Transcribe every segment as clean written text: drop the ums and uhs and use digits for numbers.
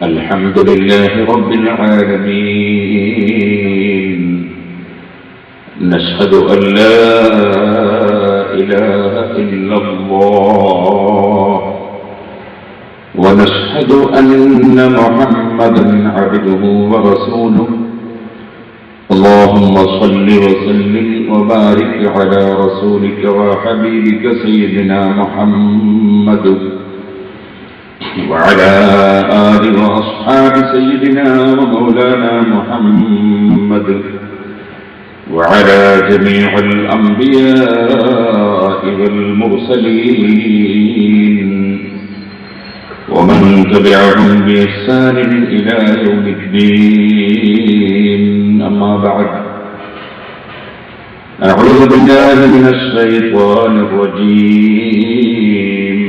الحمد لله رب العالمين. نشهد أن لا إله إلا الله، ونشهد أن محمدا عبده ورسوله. اللهم صل وسلم وبارك على رسولك وحبيبك سيدنا محمد وعلى آل وأصحاب سيدنا ومولانا محمد وعلى جميع الأنبياء والمرسلين ومن تبعهم بإحسان إلى يوم الدين. أما بعد، أعوذ بالله من الشيطان الرجيم.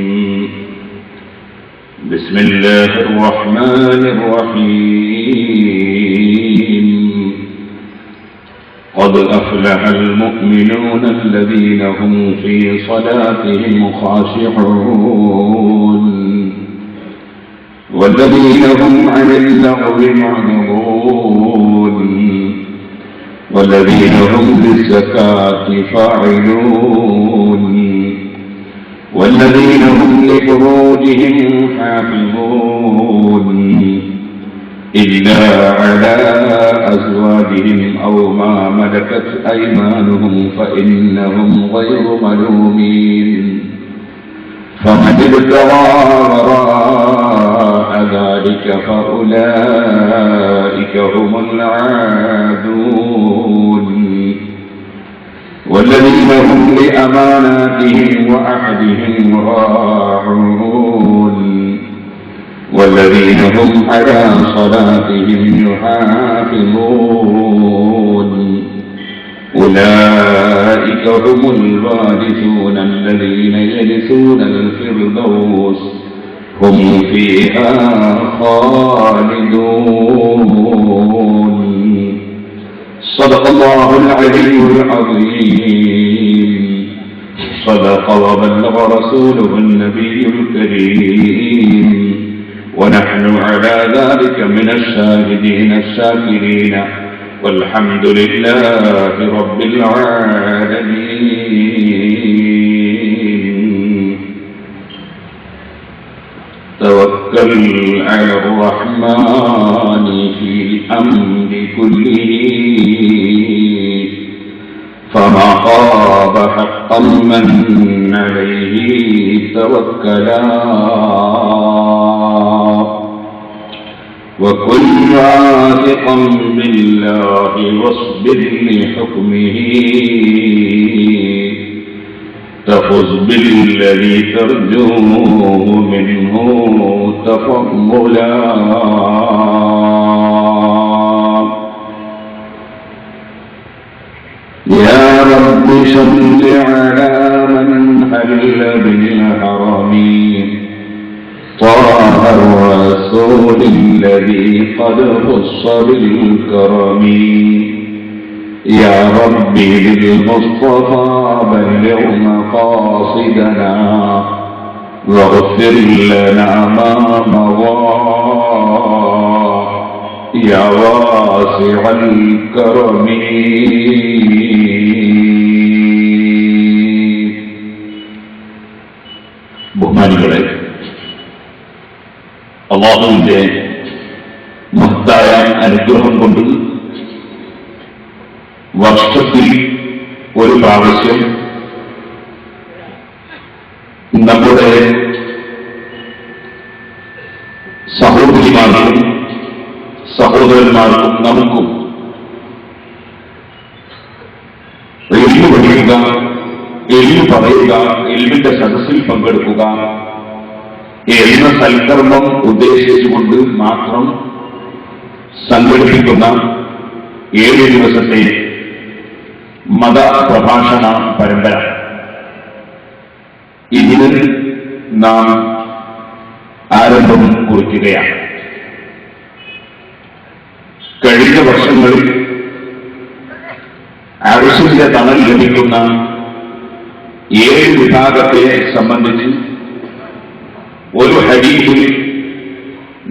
بسم الله الرحمن الرحيم. قد أفلح المؤمنون الذين هم في صلاتهم خاشعون والذين هم عن اللغو معرضون والذين هم للزكاة فاعلون والذين هم لفروجهم حافظون إلا على أزواجهم أو ما ملكت أيمانهم فإنهم غير ملومين. فمن ابتغى وراء ذلك فأولئك هم العادون والذين هم لأماناتهم وعهدهم راعون والذين هم على صلاتهم يحافظون. أولئك هم الوارثون الذين يرثون الفردوس هم فيها خالدون. صدق الله العلي العظيم. صدق وبلغ رسوله النبي الكريم، ونحن على ذلك من الشاهدين الشاكرين، والحمد لله رب العالمين. توكل على الرحمن في الأمر كله، فما خاب حقا من عليه توكلا، وكن واثقا بالله واصبر لحكمه، تفز بالذي ترجوه منه تفضلا. يا رب صل على من حل بالحرم طه الرسول الذي قد خص بالكرم. يا ربي بالمصطفى بلغ مقاصدنا واغفر لنا ما مضى، يا واسع الكرم. ബഹുമാനികളെ, അല്ലാഹുവിന്റെ മഹത്തായ അനുഗ്രഹം കൊണ്ട് വർഷത്തിൽ ഒരു പ്രാവശ്യം നമ്മുടെ സഹോദരിമാർക്കും സഹോദരന്മാർക്കും നമുക്കും എളിമ പഠിക്കുക, എളിമ പറയുക, എളിമിന്റെ സദസ്സിൽ പങ്കെടുക്കുക എന്ന സൽക്കർമ്മം ഉദ്ദേശിച്ചുകൊണ്ട് മാത്രം സംഘടിപ്പിക്കുന്ന 7 ദിവസത്തെ മതപ്രഭാഷണ പരമ്പര. ഇതിന് നാം ആരംഭം കുറിക്കുകയാണ്. കഴിഞ്ഞ വർഷങ്ങളിൽ അർശിന്റെ തണൽ ലഭിക്കുന്ന 7 വിഭാഗത്തെ സംബന്ധിച്ച് ഒരു ഹദീസിൽ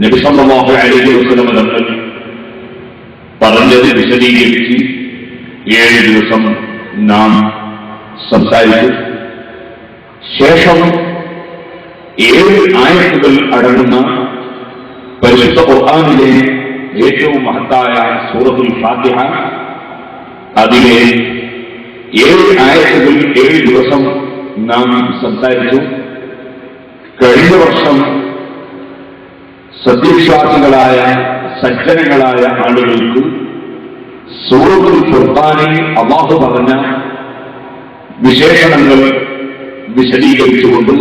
നബി സല്ലല്ലാഹു അലൈഹി വസല്ലം തങ്ങൾ പറഞ്ഞത് വിശദീകരിച്ച് 7 ദിവസം നാം സംസാരിച്ചു. ശേഷം 7 ആയത്തുകൾ അടങ്ങുന്ന പരിശുദ്ധ ഖുർആനിലെ ഏറ്റവും മഹത്തായ സൂറത്തുൽ ഫാത്തിഹ, അതിലെ 7 ആയത്തുകൾ 7 ദിവസം നാം സംസാരിച്ചു. കഴിഞ്ഞ വർഷം സത്യവിശ്വാസികളായ സജ്ജനങ്ങളായ ആളുകൾക്ക് സൂറത്തുൽ ഫുർഖാനിൽ അല്ലാഹു പറഞ്ഞ വിശേഷണങ്ങൾ വിശദീകരിച്ചുകൊണ്ട്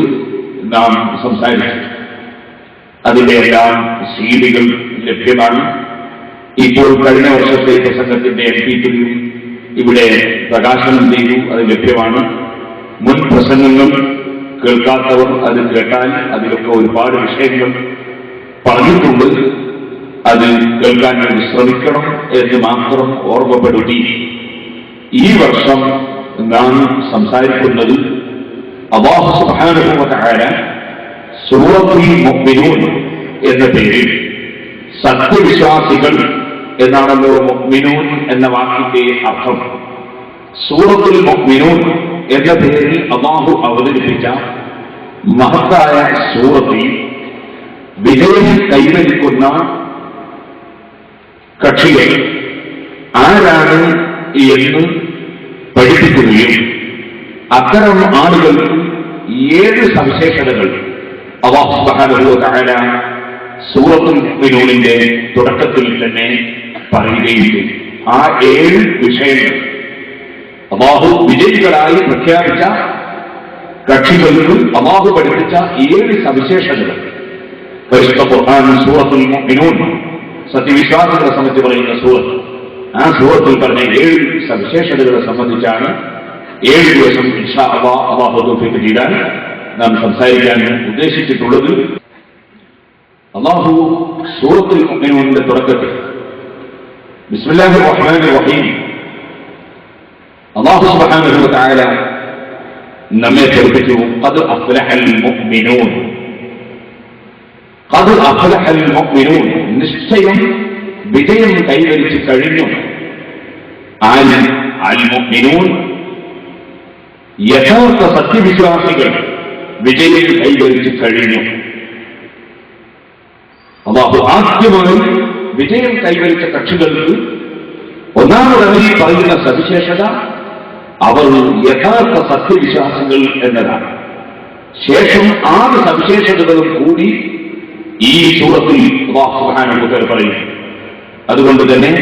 നാം സംസാരിച്ചു. അതിന്റെ എല്ലാം സീഡികൾ ലഭ്യമാണ്. ഇപ്പോൾ കഴിഞ്ഞ വർഷത്തെ പ്രസംഗത്തിന്റെ MP3 ഇവിടെ പ്രകാശനം ചെയ്തു, അത് ലഭ്യമാണ്. മുൻ പ്രസംഗങ്ങൾ കേൾക്കാത്തവർ അത് കേട്ടാൽ അതിലൊക്കെ ഒരുപാട് വിഷയങ്ങൾ പറഞ്ഞിട്ടുണ്ട്. അത് കേൾക്കാൻ വേണ്ടി ശ്രമിക്കണം എന്ന് മാത്രം ഓർമ്മപ്പെടുത്തി ഈ വർഷം നാം സംസാരിക്കുന്നത് അല്ലാഹു സുബ്ഹാനഹു വ തആല സൂറത്തുൽ മുഅ്മിനൂൻ എന്ന പേരിൽ സത്യവിശ്വാസികൾ എന്നാണല്ലോ മുഅ്മിനൂൻ എന്ന വാക്കിന്റെ അർത്ഥം. സൂറത്തുൽ മുഅ്മിനൂൻ എന്ന പേരിൽ അല്ലാഹു അവതരിപ്പിച്ച മഹത്തായ സൂറത്തിൽ വിജയം കൈവരിക്കുന്ന കക്ഷികൾ ആരാണ് എന്ന് പഠിപ്പിക്കുകയും അത്തരം ആളുകൾക്ക് 7 സവിശേഷതകൾ അല്ലാഹു സുബ്ഹാനഹു വ തആല സൂറത്തുൽ മുഅ്മിനൂനിന്റെ തുടക്കത്തിൽ തന്നെ പറയുകയും ചെയ്തു. ആ 7 വിഷയങ്ങൾ അല്ലാഹു വിജയികളായി പ്രഖ്യാപിച്ച കക്ഷികൾക്ക് അല്ലാഹു പഠിപ്പിച്ച 7 സവിശേഷതകൾ പരിശുദ്ധ ഖുർആൻ സൂറത്തുൽ മുഅ്മിനൂൻ സത്യവിശ്വാസികളെ സംബന്ധിച്ച് പറയുന്ന സൂറത്ത്. ആ സൂറത്തിൽ പറഞ്ഞ 7 സവിശേഷതകളെ സംബന്ധിച്ചാണ് 7 ദിവസം ഇൻഷാ അല്ലാഹ് അല്ലാഹു തൗഫീഖ് ചെയ്താൽ നാം സംസാരിക്കാൻ ഉദ്ദേശിച്ചിട്ടുള്ളത്. അല്ലാഹു സൂറത്തുൽ മുഅ്മിനൂനിന്റെ തുടക്കത്തിൽ ബിസ്മില്ലാഹിർ റഹ്മാനിർ റഹീം അല്ലാഹു സുബ്ഹാനഹു വ തആല നമ്മെ പഠിപ്പിച്ചു ഖദ് അഫ്ലഹൽ മുഅ്മിനൂൻ. ഖദ് അഫ്ലഹൽ മുഅ്മിനൂൻ, നിശ്ചയം വിജയം കൈവരിച്ചു കഴിഞ്ഞു. അൽ മുഅ്മിനൂൻ, യഥാർത്ഥ സത്യവിശ്വാസികൾ വിജയം കൈവരിച്ചു കഴിഞ്ഞു. അല്ലാഹു ആദ്യമായി വിജയം കൈവരിച്ച കക്ഷികൾക്ക് ഒന്നാമതായി പറയുന്ന സവിശേഷത അവർ യഥാർത്ഥ സത്യവിശ്വാസികൾ എന്നതാണ്. ശേഷം 6 സവിശേഷതകളും കൂടി ഈ സൂറത്തിൽ അല്ലാഹു സുബ്ഹാനഹു വ തആല പറയുന്നു. അതുകൊണ്ട് തന്നെ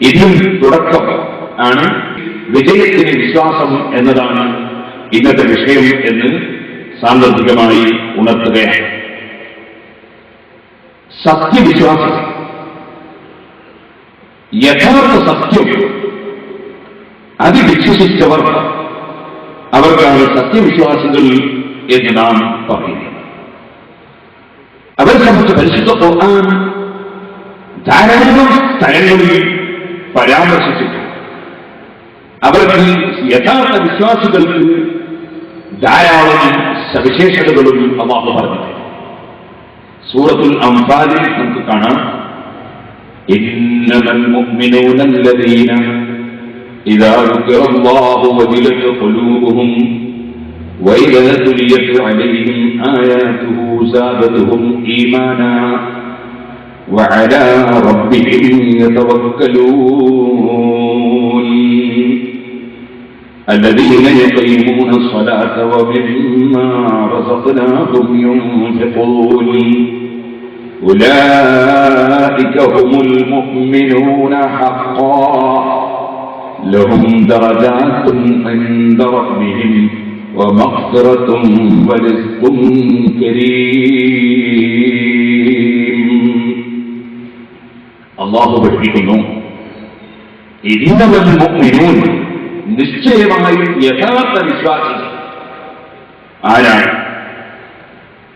ഇതിൽ തുടക്കം ആണ് വിജയത്തിന് വിശ്വാസം എന്നതാണ് ഇന്നത്തെ വിഷയം എന്ന് സാന്ദർഭികമായി ഉണർത്തുകയാണ്. സത്യവിശ്വാസം, യഥാർത്ഥ സത്യം അത് വിശ്വസിച്ചവർ അവർക്കാണ് സത്യവിശ്വാസികൾ എന്ന് നാം പറയുന്നത്. അവരെ സംബന്ധിച്ച് പരിശുദ്ധ ഖുർആൻ ധാരാളം സ്ഥലങ്ങളിൽ പരാമർശിച്ചിട്ടുണ്ട്. അവർക്ക് യഥാർത്ഥ വിശ്വാസികൾക്ക് ധാരാളം സവിശേഷതകളും അല്ലാഹു പറഞ്ഞിട്ടുണ്ട്. സൂറത്തുൽ അംഫാലിൽ നമുക്ക് കാണാം, ഇന്നമൽ മുഅ്മിനൂന അല്ലദീന ഇദാ ദുകിറല്ലാഹു വജിലത് ഖുലൂബുഹും വഇദാ തുലിയത് അലൈഹിം ആയാതുഹു സാദതുഹും ഈമാനാ വഅലാ റബ്ബിഹിം യതവക്കലൂൻ الذين يقيمون الصلاة ومما رزقناهم ينفقون أولئك هم المؤمنون حقا لهم درجات عند ربهم ومغفرة ورزق كريم. الله പഠിപ്പിക്കുന്നു, ഇന്നമൽ മുഅ്മിനൂൻ, നിശ്ചയമായും യഥാർത്ഥ വിശ്വാസികൾ ആരാണ്?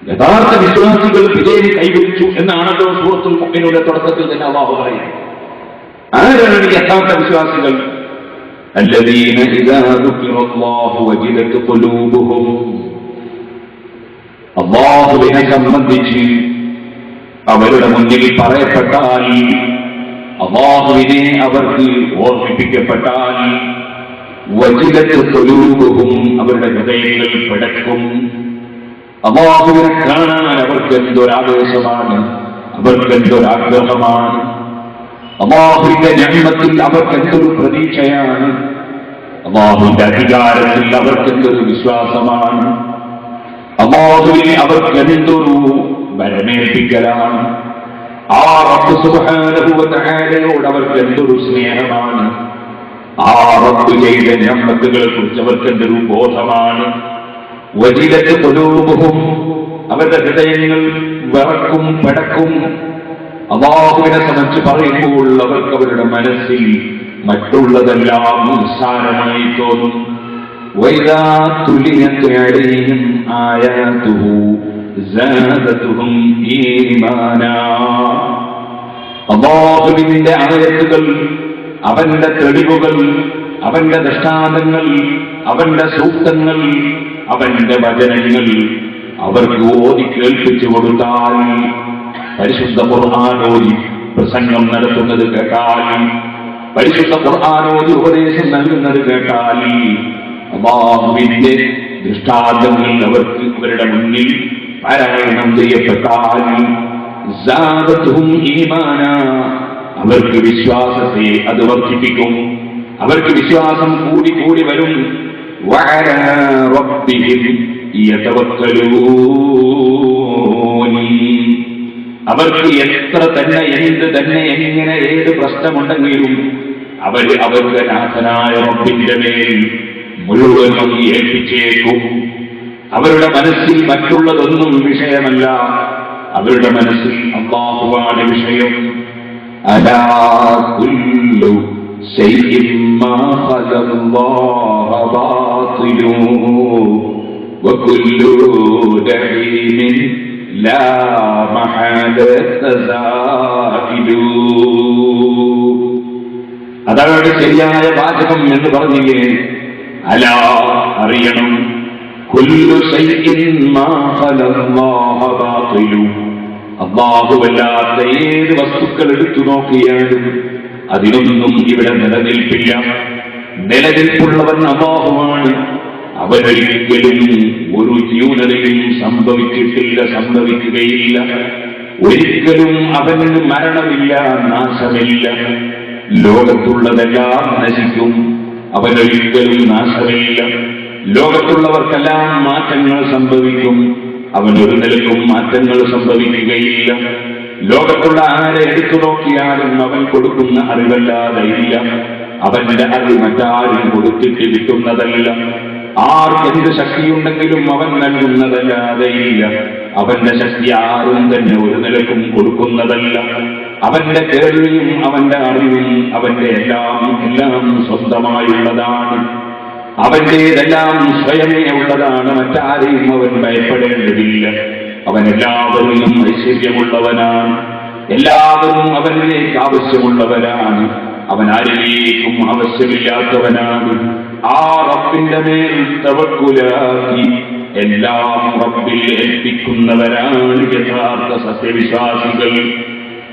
യഥാർത്ഥ വിശ്വാസികൾ വിജയം കൈവരിച്ചു എന്നാണല്ലോ സൂറത്തുൽ മുഅ്മിനൂന്റെ തുടക്കത്തിൽ തന്നെ അല്ലാഹു പറയുന്നത്. ആരാണ് യഥാർത്ഥ വിശ്വാസികൾ? الذين إذا ذكر الله وجلت قلوبهم. അല്ലാഹുവിനെ സംബന്ധിച്ച് അവരുടെ മുന്നിൽ പറയപ്പെട്ടാൽ, അല്ലാഹുവിനെ അവർക്ക് ഓർമ്മിപ്പിക്കപ്പെട്ടാൽ, വജിലത്ത് ഖുലൂബുഹും അവരുടെ ഹൃദയങ്ങൾ പിടക്കും. അല്ലാഹുവിനെ കാണാൻ അവർക്ക് എന്തൊരാവേശമാണ്, അവർക്ക് എന്തൊരാഗ്രഹമാണ്. അല്ലാഹുവിന്റെ നിഅമത്തിൽ അവർക്ക് എന്തൊരു പ്രതീക്ഷയാണ്. അല്ലാഹുവിന്റെ അധികാരത്തിൽ അവർക്ക് എന്തൊരു വിശ്വാസമാണ്. അല്ലാഹുവിനെ അവർക്ക് എന്തൊരു വരമേൽപ്പിക്കലാണ്. ആ റബ്ബ് സുബ്ഹാനഹു വ തആലയോട് അവർക്ക് എന്തൊരു സ്നേഹമാണ്. ആ റബ്ബ് ചെയ്ത നിഅമത്തുകളെ കുറിച്ച് അവർക്ക് എന്തൊരു ബോധമാണ്. വജിലത്ത് ഖുലൂബുഹും അവരുടെ ഹൃദയങ്ങൾ വിറക്കും, പിടക്കും. അല്ലാഹുവിനെ സംബന്ധിച്ച് പറയുമ്പോൾ അവർക്ക് അവരുടെ മനസ്സിൽ മറ്റുള്ളതെല്ലാം നിസ്സാരമായി തോന്നും. വൈദാ തുലിയത് അലൈഹിം ആയാതുഹു സാദതുഹും ഈമാനാ. അല്ലാഹുവിന്റെ ആയത്തുകൾ, അവന്റെ തെളിവുകൾ, അവന്റെ ദൃഷ്ടാന്തങ്ങൾ, അവന്റെ സൂക്തങ്ങൾ, അവന്റെ വചനങ്ങൾ അവർക്ക് ഓതി കേൾപ്പിച്ചു കൊടുത്താൽ, പരിശുദ്ധ ഖുർആനോദി പ്രസംഗം നടത്തുന്നത് കേട്ടാൽ, പരിശുദ്ധ ഖുർആനോദി ഉപദേശം നൽകുന്നത് കേട്ടാൽ, അല്ലാഹുവിന്റെ ദൃഷ്ടാന്തങ്ങൾ അവർക്ക് അവരുടെ മുന്നിൽ പാരായണം ചെയ്യപ്പെട്ടാൽ, സാദതുഹും ഈമാനാ, അവർക്ക് വിശ്വാസത്തെ അത് വർദ്ധിപ്പിക്കും. അവർക്ക് വിശ്വാസം കൂടി കൂടി വരും. വഅലാ റബ്ബിഹിം യതവക്കലൂൻ. അവർക്ക് എത്ര തന്നെ, എന്ത് തന്നെ, എങ്ങനെ, ഏത് പ്രശ്നമുണ്ടെങ്കിലും അവരുടെ നാഥനായ റബ്ബിന്റെ മേൽ മുഴുവനും ഏൽപ്പിച്ചേക്കും. അവരുടെ മനസ്സിൽ മറ്റുള്ളതൊന്നും വിഷയമല്ല, അവരുടെ മനസ്സിൽ അല്ലാഹുവാണ് വിഷയം. അലാ കുല്ലു ശൈഇൻ മാ ഖലല്ലാഹ ബാതിലു വകുല്ലു ദഈമിൻ ലാ മഹാദത സാഇലു. അതാണ് ശരിയായ വാചകം എന്ന് പറഞ്ഞില്ലേ? അലാ, അറിയണം, കുല്ലു ശൈഇൻ മാ ഖലല്ലാഹ ബാതിലു, അല്ലാഹുവല്ലാത്ത ഏത് വസ്തുക്കൾ എടുത്തു നോക്കിയാലും അതിനൊന്നും ഇവിടെ നിലനിൽപ്പില്ല. നിലനിൽപ്പുള്ളവൻ അല്ലാഹുവാണ്. അവനൊരിക്കലും ഒരു ന്യൂനതയും സംഭവിച്ചിട്ടില്ല, സംഭവിക്കുകയില്ല. ഒരിക്കലും അവന് മരണമില്ല, നാശമില്ല. ലോകത്തുള്ളതെല്ലാം നശിക്കും, അവനൊരിക്കലും നാശമില്ല. ലോകത്തുള്ളവർക്കെല്ലാം മാറ്റങ്ങൾ സംഭവിക്കും, അവനൊരു നിലക്കും മാറ്റങ്ങൾ സംഭവിക്കുകയില്ല. ലോകത്തുള്ള ആരെ എടുത്തു നോക്കിയാലും അവൻ കൊടുക്കുന്ന അറിവല്ലാതെ ഇല്ല. അവന്റെ അറിവ് മറ്റാരും കൊടുത്തിട്ട് കിട്ടുന്നതല്ല. ആർക്കെന്ത് ശക്തിയുണ്ടെങ്കിലും അവൻ നൽകുന്നതല്ലാതെ ഇല്ല. അവന്റെ ശക്തി ആരും തന്നെ ഒരു നിലക്കും കൊടുക്കുന്നതല്ല. അവന്റെ കേൾവിയും അവന്റെ അറിവും അവന്റെ എല്ലാം സ്വന്തമായുള്ളതാണ്. അവന്റേതെല്ലാം സ്വയമേ ഉള്ളതാണ്. മറ്റാരെയും അവൻ ഭയപ്പെടേണ്ടതില്ല. അവൻ എല്ലാവരിലും ഐശ്വര്യമുള്ളവനാണ്. എല്ലാവരും അവനിലേക്ക് ആവശ്യമുള്ളവരാണ്. അവൻ ആരിലേക്കും ആവശ്യമില്ലാത്തവനാണ്. ആ റബ്ബിന്റെ മേൽ തവക്കുലാക്കി എല്ലാം റബ്ബിൽ ഏൽപ്പിക്കുന്നവരാണ് യഥാർത്ഥ സത്യവിശ്വാസികൾ.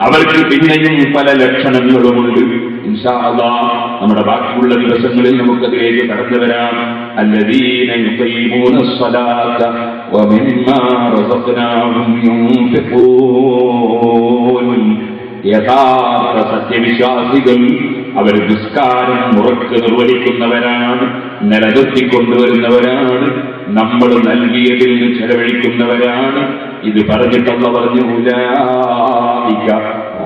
അവർക്ക് പിന്നെയും പല ലക്ഷണങ്ങളുമുണ്ട്. ഇൻഷാ അല്ലാഹ് നമ്മുടെ ബാക്കിയുള്ള ദിവസങ്ങളിൽ നമുക്കതിലേക്ക് കടന്നു വരാം. അല്ലദീന യുഖീമൂന സ്വലാത്ത വമിമ്മാ റസഖ്നാഹും യുൻഫിഖൂൻ. യഥാർത്ഥ സത്യവിശ്വാസികൾ അവർ നിസ്കാരം മുറക്ക് നിർവഹിക്കുന്നവരാണ്, നിലനിർത്തിക്കൊണ്ടുവരുന്നവരാണ്, നമ്മൾ നൽകിയതിൽ ചെലവഴിക്കുന്നവരാണ്. ഇത് പറഞ്ഞിട്ടുള്ള പറഞ്ഞു, ഉലൈക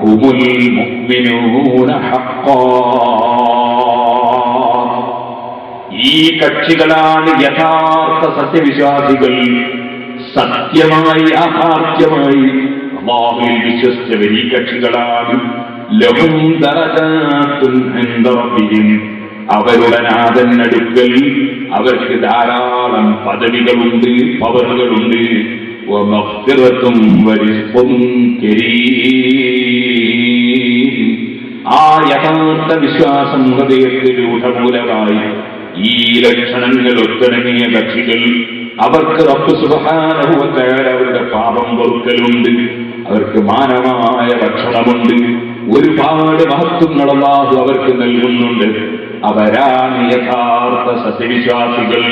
ഹുമുൽ മുഅ്മിനൂന ഹഖ്ഖാ. ഈ കക്ഷികളാണ് യഥാർത്ഥ സത്യവിശ്വാസികൾ. സത്യമായി, യാഥാർത്ഥ്യമായി അല്ലാഹുവിൽ വിശ്വസിച്ചവർ ഈ കക്ഷികളാണ്. ലഹും ദറജാത്തുൻ ഇൻദ റബ്ബിഹിം. അവരുടെ നാഥനടുക്കൽ അവർക്ക് ധാരാളം പദവികളുണ്ട്, പവറുകളുണ്ട്. വമഗ്ഫിറത്തും വരിസ്ഖുൻ കരീം. ആ യഥാർത്ഥ വിശ്വാസം ഹൃദയത്തിൽ ഉടമൂലമായി ഈ ലക്ഷണങ്ങൾ ഒത്തിണങ്ങിയ കക്ഷികൾ, അവർക്ക് റബ്ബ് സുബ്ഹാനഹു വ തആല അവരുടെ പാപം പൊറുക്കലുണ്ട്, അവർക്ക് മാനമായ ഭക്ഷണമുണ്ട്, ഒരുപാട് മഹത്വങ്ങൾ അല്ലാഹു അവർക്ക് നൽകുന്നുണ്ട്. അവരാണ് യഥാർത്ഥ സത്യവിശ്വാസികൾ.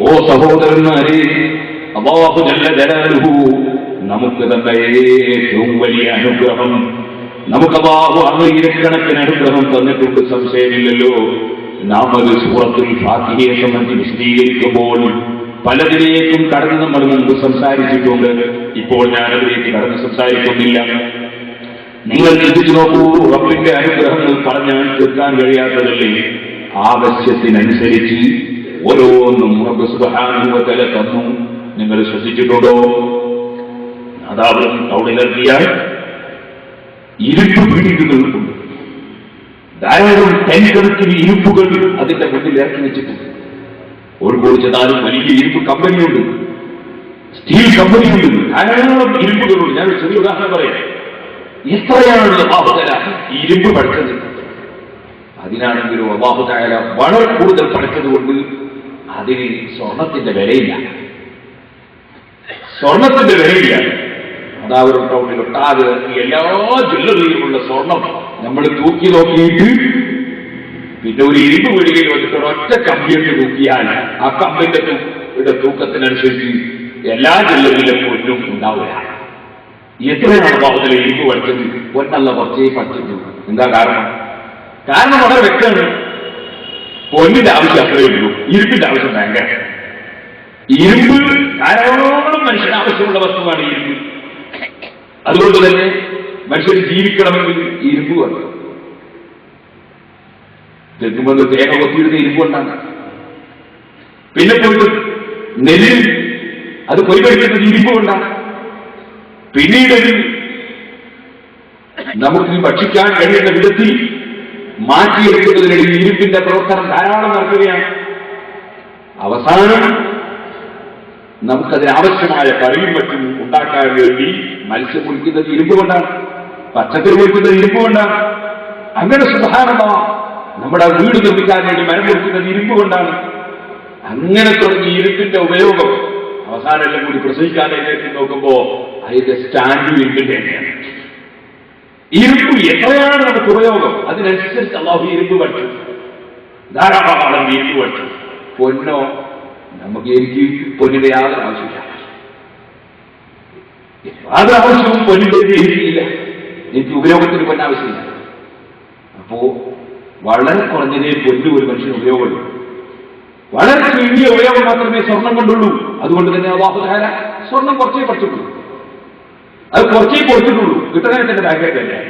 ഓ സഹോദരന്മാരെ, അല്ലാഹു ജല്ല ജലാലുഹു നമുക്ക് തന്ന ഏറ്റവും വലിയ അനുഗ്രഹം, നമുക്ക് അല്ലാഹു ആയിരക്കണക്കിന് അനുഗ്രഹം തന്നിട്ടുണ്ട്, സംശയമില്ലല്ലോ. നാം അത് സൂറത്തുൽ ഫാത്തിഹയെ സംബന്ധിച്ച് വിശദീകരിക്കുമ്പോൾ പലതിലേക്കും കടന്ന് നമ്മൾ മുമ്പ് സംസാരിച്ചിട്ടുണ്ട്. ഇപ്പോൾ ഞാനതിലേക്ക് കടന്ന് സംസാരിക്കുന്നില്ല. നിങ്ങൾ ചിന്തിച്ചു നോക്കൂ, റബ്ബിന്റെ അനുഗ്രഹങ്ങൾ പറഞ്ഞാൽ തീർക്കാൻ കഴിയാത്തതല്ലേ. ആവശ്യത്തിനനുസരിച്ച് ഓരോന്നും റബ്ബ് സുബ്ഹാനഹു വ തആല തന്നു. നിങ്ങൾ ശ്രദ്ധിച്ചിട്ടുണ്ടോ? അതാവും കൗടിലർത്തിയാൽ ഇരുമ്പ് പീടികകളുണ്ട്, ധാരാളം ടൻകണക്കിന് ഇരുമ്പുകൾ അതിന്റെ മുന്നിൽ ഇറക്കി വെച്ചിട്ടുണ്ട്. കോഴിക്കോട് ചെന്നാലും വലിയ ഇരുമ്പ് കമ്പനിയുണ്ട്, സ്റ്റീൽ കമ്പനിയുണ്ട്, ധാരാളം ഇരുമ്പുകളുണ്ട്. ഞാൻ ചെറിയ ഉദാഹരണം പറയാം. എത്രയാണ് അല്ലാഹു തആല ഇരുമ്പ് പഠിച്ചത്. അതിനാണെങ്കിലും അല്ലാഹു തആല വളരെ കൂടുതൽ പഠിച്ചത് കൊണ്ട് അതിന് സ്വർണത്തിന്റെ വിലയില്ല. സ്വർണത്തിന്റെ വിലയില്ല. അതാവരും ടൗണിലൊട്ടാതെ എല്ലാ ജ്വല്ലറിയിലുമുള്ള സ്വർണം നമ്മൾ തൂക്കി നോക്കിയിട്ട് പിന്നെ ഒരു ഇരുമ്പ് വീടുകയിൽ വന്നിട്ട് ഒരൊറ്റ കമ്പിയിട്ട് തൂക്കിയാൽ ആ കമ്പിന്റെ തൂക്കത്തിനനുസരിച്ച് എല്ലാ ജ്വല്ലറിയിലും പൊന്നും ഉണ്ടാവില്ല. എത്രയാണ് ഭാവത്തിലെ ഇരുമ്പ് പഠിച്ചത്? പൊന്നല്ല കുറച്ചേ പഠിച്ചത്. എന്താ കാരണം? കാരണം വളരെ വ്യക്തമാണ്. പൊന്നിന്റെ ആവശ്യം അത്രയേ ഉള്ളൂ, ഇരുമ്പിന്റെ ആവശ്യം ഭയങ്കര. ഇരുമ്പ് ധാരാളം മനുഷ്യന് ആവശ്യമുള്ള വസ്തുവാണ് ഇരുമ്പ്. അതുകൊണ്ട് തന്നെ മനുഷ്യന് ജീവിക്കണമെങ്കിൽ ഇരുമ്പ് വേണം. തെക്കുമ്പോൾ തേങ്ങ കൊത്തിയിരുന്ന ഇരുമ്പ് കൊണ്ടാണ്. പിന്നെ പോയിട്ട് നെല്ല് അത് പൊയ്പഴിക്കുന്നത് ഇരുമ്പ് കൊണ്ടാണ്. പിന്നീട് നമുക്ക് ഭക്ഷിക്കാൻ കഴിയുന്ന വിധത്തിൽ മാറ്റിയെടുക്കുന്നതിനിടയിൽ ഇരുമ്പിന്റെ പ്രവർത്തനം ധാരാളം നടക്കുകയാണ്. അവസാനം നമുക്കതിനാവശ്യമായ കറിയും മറ്റും ഉണ്ടാക്കാൻ വേണ്ടി മത്സ്യം പൊളിക്കുന്നത് ഇരുമ്പ് കൊണ്ടാണ്, പച്ചക്കറി പൊളിക്കുന്നത് ഇരുമ്പ് കൊണ്ടാണ്. അങ്ങനെ സുബ്ഹാനല്ലാഹ് നമ്മുടെ വീട് നിർമ്മിക്കാൻ വേണ്ടി മരം പൊളിക്കുന്നത് ഇരുമ്പ് കൊണ്ടാണ്. അങ്ങനെ തുടങ്ങി ഇരുമ്പിന്റെ ഉപയോഗം അവസാനം എല്ലാം കൂടി പ്രസവിക്കാനായിട്ട് നോക്കുമ്പോ അതിന്റെ സ്റ്റാൻഡ് ഇരുമ്പിന്റെ തന്നെയാണ്. ഇരുമ്പ് എത്രയാണ് നമുക്ക് ഉപയോഗം, അതിനനുസരിച്ച് അല്ലാഹു ഇരുമ്പ് പഠിച്ചു, ധാരാളം ഇരുമ്പ് പഠിച്ചു. പൊന്നോ എനിക്ക് പൊന്നിന്റെ യാതൊരു ആവശ്യമില്ല, യാതൊരു ആവശ്യവും പൊന്നിന്റെ എനിക്കില്ല, എനിക്ക് ഉപയോഗത്തിന് പൊന്നാവശ്യമില്ല. അപ്പോ വളരെ കുറഞ്ഞതേ പൊന്നു ഒരു മനുഷ്യന് ഉപയോഗമുള്ളൂ. വളരെ ചുരുങ്ങിയ ഉപയോഗം മാത്രമേ സ്വർണം കൊണ്ടുള്ളൂ. അതുകൊണ്ട് തന്നെ അല്ലാഹു തആല സ്വർണം കുറച്ചേ പഠിച്ചിട്ടുള്ളൂ, അത് കുറച്ചേ കൊടുത്തിട്ടുള്ളൂ. കിട്ടണത്തിന്റെ ബാങ്കേറ്റല്ലേ.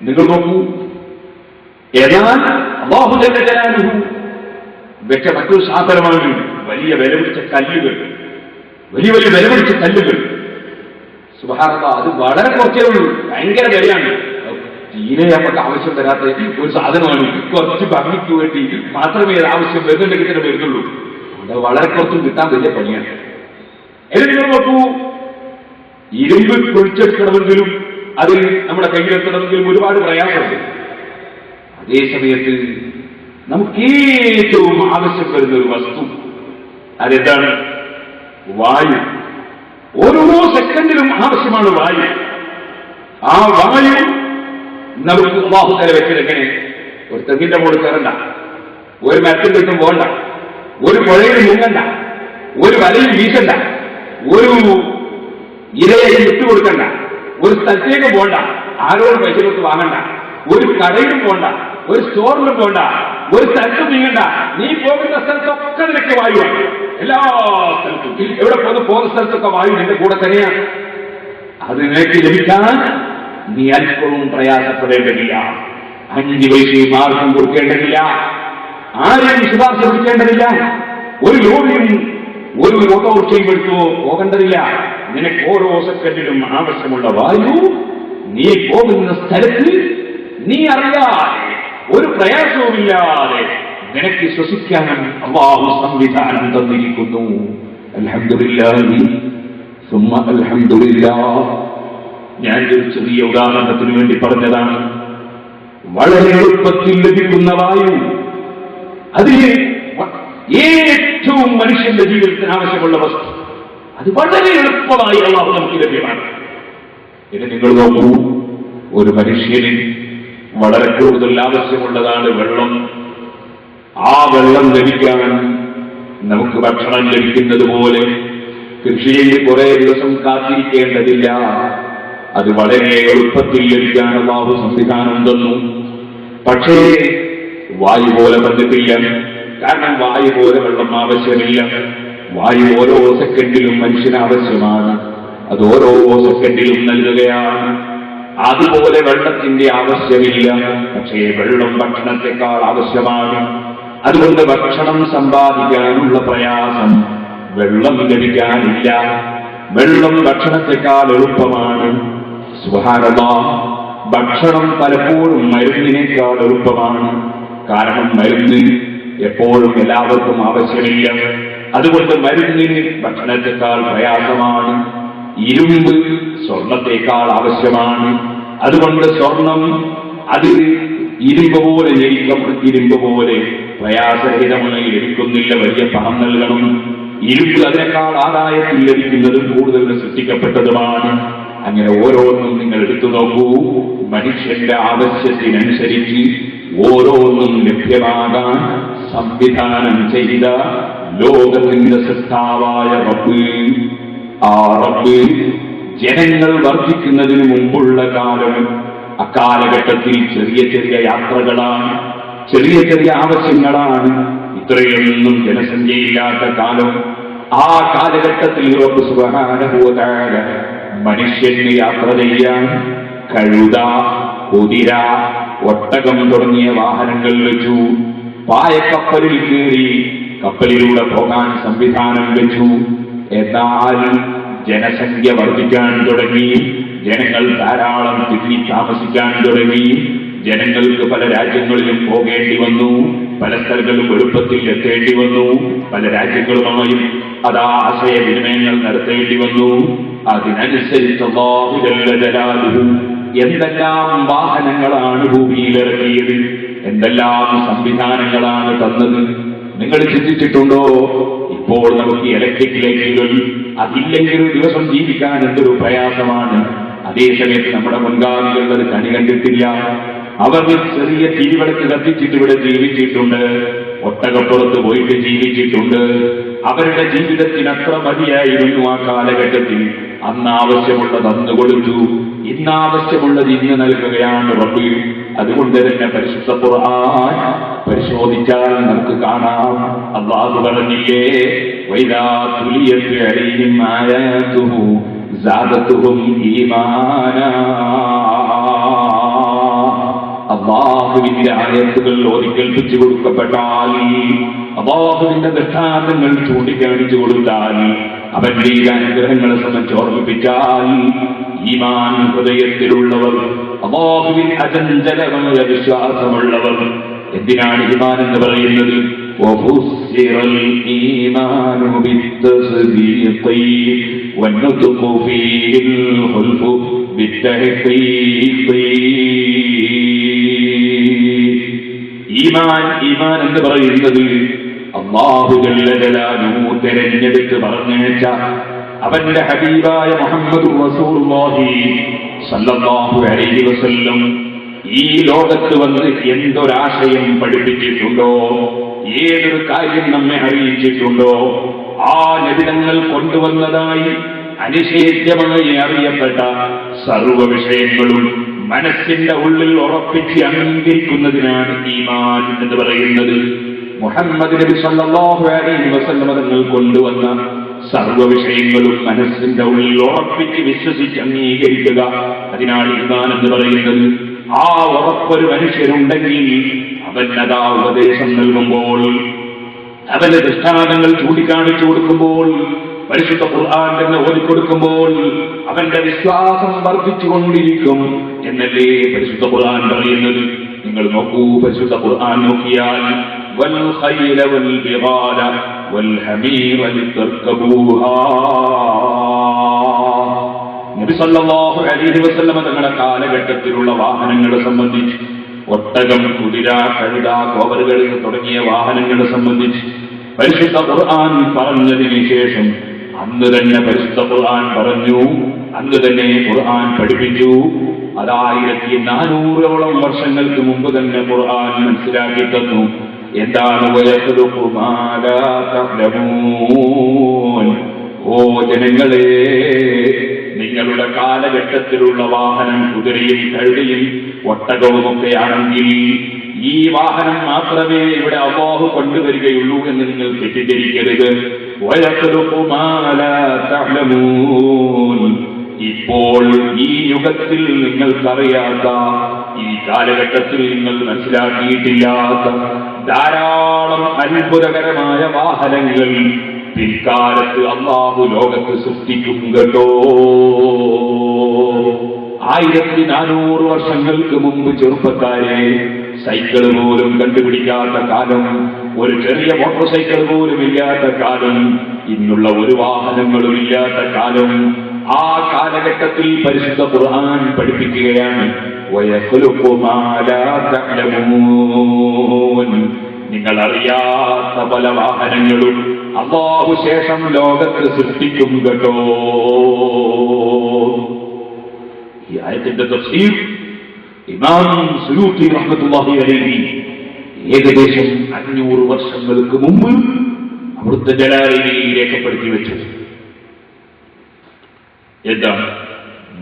നിങ്ങൾ നോക്കൂ, എന്നാൽ അല്ലാഹു ജല്ല ജലാലുഹു വെച്ച മറ്റൊരു സാധനമാണ് വലിയ വില പിടിച്ച കല്ലുകൾ, വലിയ വലിയ വില പിടിച്ച കല്ലുകൾ. സുബ്ഹാനല്ലാഹ്, അത് വളരെ കുറച്ചേ ഉള്ളൂ, ഭയങ്കര വിലയാണ്. തീരെ നമുക്ക് ആവശ്യം വരാത്ത ഒരു സാധനമാണ്. കുറച്ച് ഭംഗിക്ക് വേണ്ടി മാത്രമേ അത് ആവശ്യം വരുന്നുണ്ടെങ്കിൽ തന്നെ വരുന്നുള്ളൂ. അത് വളരെ കുറച്ചും കിട്ടാൻ വലിയ പണിയാണ്. നിങ്ങൾ നോക്കൂ, ഇരുമ്പ് കുഴിച്ചെടുക്കണമെങ്കിലും അതിൽ നമ്മുടെ കയ്യിലെത്തണമെങ്കിലും ഒരുപാട് പ്രയാസമുണ്ട്. അതേ സമയത്ത് നമുക്ക് ഏറ്റവും ആവശ്യം വരുന്ന ഒരു വസ്തു അതെന്താണ്? വായു. ഓരോ സെക്കൻഡിലും ആവശ്യമാണ് വായു. ആ വായു നമുക്ക് അല്ലാഹു തആല വെച്ചെടുക്കണേ. ഒരു തെങ്ങിന്റെ മുകളിൽ കയറണ്ട, ഒരു മരത്തിന്റെ അടുത്തും പോകണ്ട, ഒരു പുഴയിൽ മുങ്ങണ്ട, ഒരു വലയിൽ വീശണ്ട, ഒരു ഇരയെ വിട്ടുകൊടുക്കണ്ട, ഒരു സ്ഥലത്തേക്കും പോകണ്ട, ആരോട് പൈസ കൊടുത്ത് വാങ്ങണ്ട, ഒരു കടയിലും പോകണ്ട, ഒരു സ്റ്റോറിലും പോകണ്ട, ഒരു സ്ഥലത്തും നീങ്ങണ്ട. നീ പോകുന്ന സ്ഥലത്തൊക്കെ നിനക്ക് വായുവാണ്. എല്ലാ സ്ഥലത്തും എവിടെ പോകുന്ന സ്ഥലത്തൊക്കെ വായു നിന്റെ കൂടെ തന്നെയാണ്. അത് നിനക്ക് ലഭിക്കാൻ നീ അല്പവും പ്രയാസപ്പെടേണ്ടതില്ല, 5 പൈസയും ആർക്കും കൊടുക്കേണ്ടതില്ല, ആരെയും ശുപാർശ കൊടുക്കേണ്ടതില്ല, ഒരു ലോറിയും ഒരു ഓട്ടോറിക്ഷയും എടുത്തോ പോകേണ്ടതില്ല. നിനക്ക് ഓരോ സെക്കൻഡിലും ആവശ്യമുള്ള വായു നീ പോകുന്ന സ്ഥലത്ത് നീ അറിയാതെ ഒരു പ്രയാസവുമില്ലാതെ നിനക്ക് ശ്വസിക്കാനും അല്ലാഹു സംവിധാനം തന്നിരിക്കുന്നു. അൽഹംദുലില്ലാഹി സുമ്മ അൽഹംദുലില്ലാഹ്. ഞാൻ ഒരു ചെറിയ ഉദാഹരണത്തിന് വേണ്ടി പറഞ്ഞതാണ്. വളരെ എളുപ്പത്തിൽ ലഭിക്കുന്ന വായു, അതിന് ഏറ്റവും മനുഷ്യന്റെ ജീവിതത്തിന് ആവശ്യമുള്ള വസ്തു, അത് വളരെ എളുപ്പമായി അല്ലാഹു നമുക്ക് ലഭ്യമാണ്. ഇനി നിങ്ങൾ നോക്കൂ, ഒരു മനുഷ്യന് വളരെ കൂടുതൽ ആവശ്യമുള്ളതാണ് വെള്ളം. ആ വെള്ളം ലഭിക്കാൻ നമുക്ക് ഭക്ഷണം ലഭിക്കുന്നത് പോലെ കൃഷിയിൽ കുറെ ദിവസം കാത്തിരിക്കേണ്ടതില്ല. അത് വളരെ എളുപ്പത്തിൽ ലഭിക്കാൻ അല്ലാഹു സംവിധാനം തന്നു. പക്ഷേ വായു പോലെ വന്നിട്ടില്ല. കാരണം വായു പോലെ വെള്ളം ആവശ്യമില്ല. വായു ഓരോ സെക്കൻഡിലും മനുഷ്യന് ആവശ്യമാണ്. അത് ഓരോ സെക്കൻഡിലും നൽകുകയാണ്. അതുപോലെ വെള്ളത്തിന്റെ ആവശ്യമില്ല. പക്ഷേ വെള്ളം ഭക്ഷണത്തെക്കാൾ ആവശ്യമാണ്. അതുകൊണ്ട് ഭക്ഷണം സമ്പാദിക്കാനുള്ള പ്രയാസം വെള്ളം ലഭിക്കാനില്ല. വെള്ളം ഭക്ഷണത്തെക്കാൾ എളുപ്പമാണ്. സുബ്ഹാനല്ലാഹ്, ഭക്ഷണം പലപ്പോഴും മരുന്നിനേക്കാൾ എളുപ്പമാണ്. കാരണം മരുന്ന് എപ്പോഴും എല്ലാവർക്കും ആവശ്യമില്ല. അതുകൊണ്ട് മരുന്നിന് ഭക്ഷണത്തെക്കാൾ പ്രയാസമാണ്. ഇരുമ്പ് സ്വർണത്തെക്കാൾ ആവശ്യമാണ്. അതുകൊണ്ട് സ്വർണം അത് ഇരുമ്പ് പോലെ ഇരുമ്പ് പോലെ പ്രയാസരഹിതമായി ലഭിക്കുന്നില്ല. വലിയ പണം നൽകണം. ഇരുമ്പ് അതിനേക്കാൾ ആദായത്തിൽ ലഭിക്കുന്നതും കൂടുതൽ സൃഷ്ടിക്കപ്പെട്ടതുമാണ്. അങ്ങനെ ഓരോന്നും നിങ്ങൾ എടുത്തു നോക്കൂ. മനുഷ്യന്റെ ആവശ്യത്തിനനുസരിച്ച് ഓരോന്നും ലഭ്യമാകാൻ സംവിധാനം ചെയ്ത ലോകത്തിന്റെ സൃഷ്ടാവായ റബ്ബ്, ആ റബ്ബ് ജനങ്ങൾ വർദ്ധിക്കുന്നതിന് മുമ്പുള്ള കാലം, അക്കാലഘട്ടത്തിൽ ചെറിയ ചെറിയ യാത്രകളാണ്, ചെറിയ ചെറിയ ആവശ്യങ്ങളാണ്. ഇത്രയൊന്നും ജനസംഖ്യയില്ലാത്ത കാലം. ആ കാലഘട്ടത്തിൽ റബ്ബ് സുബ്ഹാനഹു വ തആല മനുഷ്യന് യാത്ര ചെയ്യാൻ കഴുത, കുതിര, ഒട്ടകം തുടങ്ങിയ വാഹനങ്ങൾ വെച്ചു. പായക്കപ്പലിൽ കയറി കപ്പലിലൂടെ പോകാൻ സംവിധാനം വെച്ചു. എന്നാൽ ജനസംഖ്യ വർദ്ധിക്കാൻ തുടങ്ങി. ജനങ്ങൾ ധാരാളം തിങ്ങി താമസിക്കാൻ തുടങ്ങി. ജനങ്ങൾക്ക് പല രാജ്യങ്ങളിലും പോകേണ്ടി വന്നു. പല സ്ഥലങ്ങളിലും എളുപ്പത്തിൽ എത്തേണ്ടി വന്നു. പല രാജ്യങ്ങളുമായും ആശയവിനിമയങ്ങൾ നടത്തേണ്ടി വന്നു. അതിനനുസരിച്ച് അല്ലാഹു ജല്ല ജലാലുഹു എന്തെല്ലാം വാഹനങ്ങളാണ് ഭൂമിയിലിറക്കിയത്, എന്തെല്ലാം സംവിധാനങ്ങളാണ് തന്നത്. നിങ്ങൾ ചിന്തിച്ചിട്ടുണ്ടോ? ഇപ്പോൾ നമുക്ക് ഇലക്ട്രിക് ലൈറ്റുകൾ, അതില്ലെങ്കിൽ ഒരു ദിവസം ജീവിക്കാൻ എന്തൊരു പ്രയാസമാണ്. അതേസമയത്ത് നമ്മുടെ മുൻഗാമികൾ അത് കണി കണ്ടിട്ടില്ല. അവർ ചെറിയ തിരിവിളക്ക് കത്തിച്ചിട്ട് ഇവിടെ ജീവിച്ചിട്ടുണ്ട്. ഒട്ടകപ്പുറത്ത് പോയിട്ട് ജീവിച്ചിട്ടുണ്ട്. അവരുടെ ജീവിതത്തിന് അത്ര മതിയായിരുന്നു ആ കാലഘട്ടത്തിൽ. അന്ന് ആവശ്യമുള്ളത് അന്ന് കൊടുത്തു. ഇന്ന് ആവശ്യമുള്ളത് ഇന്ന് നൽകുകയാണ് റബ്ബ്. അതുകൊണ്ട് തന്നെ പരിശുദ്ധ ഖുർആൻ പരിശോധിച്ചാൽ നമുക്ക് കാണാം. അല്ലാഹു പറഞ്ഞില്ലേ, വൈദാ തുലിയത് അലൈഹിം ആയാതുഹു സാദതുഹും ഈമാനാ. അല്ലാഹുവിന്റെ ആയത്തുകൾ ഓതിക്കേൽപ്പിച്ചു കൊടുക്കപ്പെട്ടാൽ, അല്ലാഹുവിന്റെ ദൃഷ്ടാന്തങ്ങൾ ചൂണ്ടിക്കാണിച്ചു കൊടുത്താൽ, അവന്റെ ഈ അനുഗ്രഹങ്ങളെ സംബന്ധിച്ച് ഓർമ്മിപ്പിച്ചാൽ, ഈമാൻ ഹൃദയത്തിലുള്ളവർ, അല്ലാഹുവിൽ അചഞ്ചലമായ വിശ്വാസമുള്ളവർ. എന്തിനാണ് ഈമാൻ എന്ന് പറയുന്നത്? വഫുസ്സിറൽ ഈമാനു ബിത്തസ്ദീഖി വന്നുത്ഖു ഫീഹിൽ ഖുൽഫു ബിത്തഹ്ഖീഖി. ഈമാൻ എന്ന് പറയുന്നത് അല്ലാഹു ജല്ല ജലാലുഹു തിരഞ്ഞെടുത്ത് പറഞ്ഞേച്ച അവന്റെ ഹബീബായ മുഹമ്മദുർ റസൂലുള്ളാഹി സല്ലല്ലാഹു അലൈഹി വസല്ലം ഈ ലോകത്ത് വന്ന് എന്തൊരാശയം പഠിപ്പിച്ചിട്ടുണ്ടോ, ഏതൊരു കാര്യം നമ്മെ അറിയിച്ചിട്ടുണ്ടോ, ആ നബിതങ്ങൾ കൊണ്ടുവന്നതായി അനിഷേധ്യമായി അറിയപ്പെട്ട സർവ്വ വിഷയങ്ങളും മനസ്സിന്റെ ഉള്ളിൽ ഉറപ്പിച്ച് അംഗീകരിക്കുന്നതിനാണ് ഈമാൻ എന്ന് പറയുന്നത്. മുഹമ്മദ് നബി സല്ലല്ലാഹു അലൈഹി വസല്ലം തങ്ങൾ കൊണ്ടുവന്ന സർവ്വ വിഷയങ്ങളും മനസ്സിന്റെ ഉള്ളിൽ ഉറപ്പിച്ച് വിശ്വസിച്ച് അംഗീകരിക്കുക, അതിനാണ് ഈമാൻ എന്ന് പറയുന്നത്. ആ ഉറപ്പൊരു മനുഷ്യനുണ്ടെങ്കിൽ അവനതാ ഉപദേശം നൽകുമ്പോൾ, അവന്റെ ദൃഷ്ടാന്തങ്ങൾ ചൂണ്ടിക്കാണിച്ചു കൊടുക്കുമ്പോൾ, പരിശുദ്ധ ഖുർആൻ തന്നെ ഓതിക്കൊടുക്കുമ്പോൾ അവന്റെ വിശ്വാസം വർദ്ധിച്ചുകൊണ്ടിരിക്കും എന്നല്ലേ പരിശുദ്ധ ഖുർആൻ പറയുന്നത്. നിങ്ങൾ നോക്കൂ, പരിശുദ്ധ ഖുർആൻ നോക്കിയാൽ വൽ ഖൈല വൽ ബിഗാല വൽ ഹമീറ ലിതർകബൂഹാ. നബി സല്ലല്ലാഹു അലൈഹി വസല്ലം തങ്ങളുടെ കാലഘട്ടത്തിലുള്ള വാഹനങ്ങളെ സംബന്ധിച്ച്, ഒട്ടകം, കുതിര, കഴുത, കോവറുകൾ തുടങ്ങിയ വാഹനങ്ങളെ സംബന്ധിച്ച് പരിശുദ്ധ ഖുർആൻ പറഞ്ഞതിന് ശേഷം അന്ന് തന്നെ പരിശുദ്ധ ഖുർആൻ പറഞ്ഞു അന്ന് തന്നെ ഖുർആൻ പഠിപ്പിച്ചു. 1400ഓളം വർഷങ്ങൾക്ക് മുമ്പ് തന്നെ ഖുർആൻ മനസ്സിലാക്കി തന്നു. എന്താണ് വയഖ്ലുഖു മാ ലാ തഅലമൂൻ? ഓ ജനങ്ങളെ, നിങ്ങളുടെ കാലഘട്ടത്തിലുള്ള വാഹനം കുതിരയും കഴുതയും ഒട്ടകവുമൊക്കെ ആണെങ്കിൽ ഈ വാഹനം മാത്രമേ ഇവിടെ അല്ലാഹു കൊണ്ടുവരികയുള്ളൂ എന്ന് നിങ്ങൾ തെറ്റിദ്ധരിക്കരുത്. വയഖ്ലുഖു മാ ലാ തഅലമൂൻ. ഇപ്പോൾ ഈ യുഗത്തിൽ നിങ്ങൾക്കറിയാത്ത, ഈ കാലഘട്ടത്തിൽ നിങ്ങൾ മനസ്സിലാക്കിയിട്ടില്ലാത്ത ധാരാളം അത്ഭുതകരമായ വാഹനങ്ങൾ പിൽക്കാലത്ത് അല്ലാഹു ലോകത്ത് സൃഷ്ടിക്കും കേട്ടോ. 1400 വർഷങ്ങൾക്ക് മുമ്പ് ചെറുപ്പക്കാരെ സൈക്കിൾ പോലും കണ്ടുപിടിക്കാത്ത കാലം, ഒരു ചെറിയ മോട്ടോർ സൈക്കിൾ പോലും ഇല്ലാത്ത കാലം, ഇന്നുള്ള ഒരു വാഹനങ്ങളും ഇല്ലാത്ത കാലം, ആ കാലഘട്ടത്തിൽ പരിശുദ്ധ ഖുർആൻ പഠിപ്പിക്കുകയാണ്. വയഖ്ലുഖു മാ ലാ തഅലമൂൻ. നിങ്ങൾ അറിയാത്ത പല വാഹനങ്ങളും അല്ലാഹു ശേഷം ലോകത്ത് സൃഷ്ടിക്കും കേട്ടോ. ഈ ആയത്തിന്റെ തഫ്സീർ ഇമാം സുയൂത്തി റഹ്മത്തുള്ളാഹി അലൈഹി ഏകദേശം 500 വർഷങ്ങൾക്ക് മുമ്പ് അവിടുത്തെ ജലാലിൽ രേഖപ്പെടുത്തി വെച്ചു. എന്താണ്?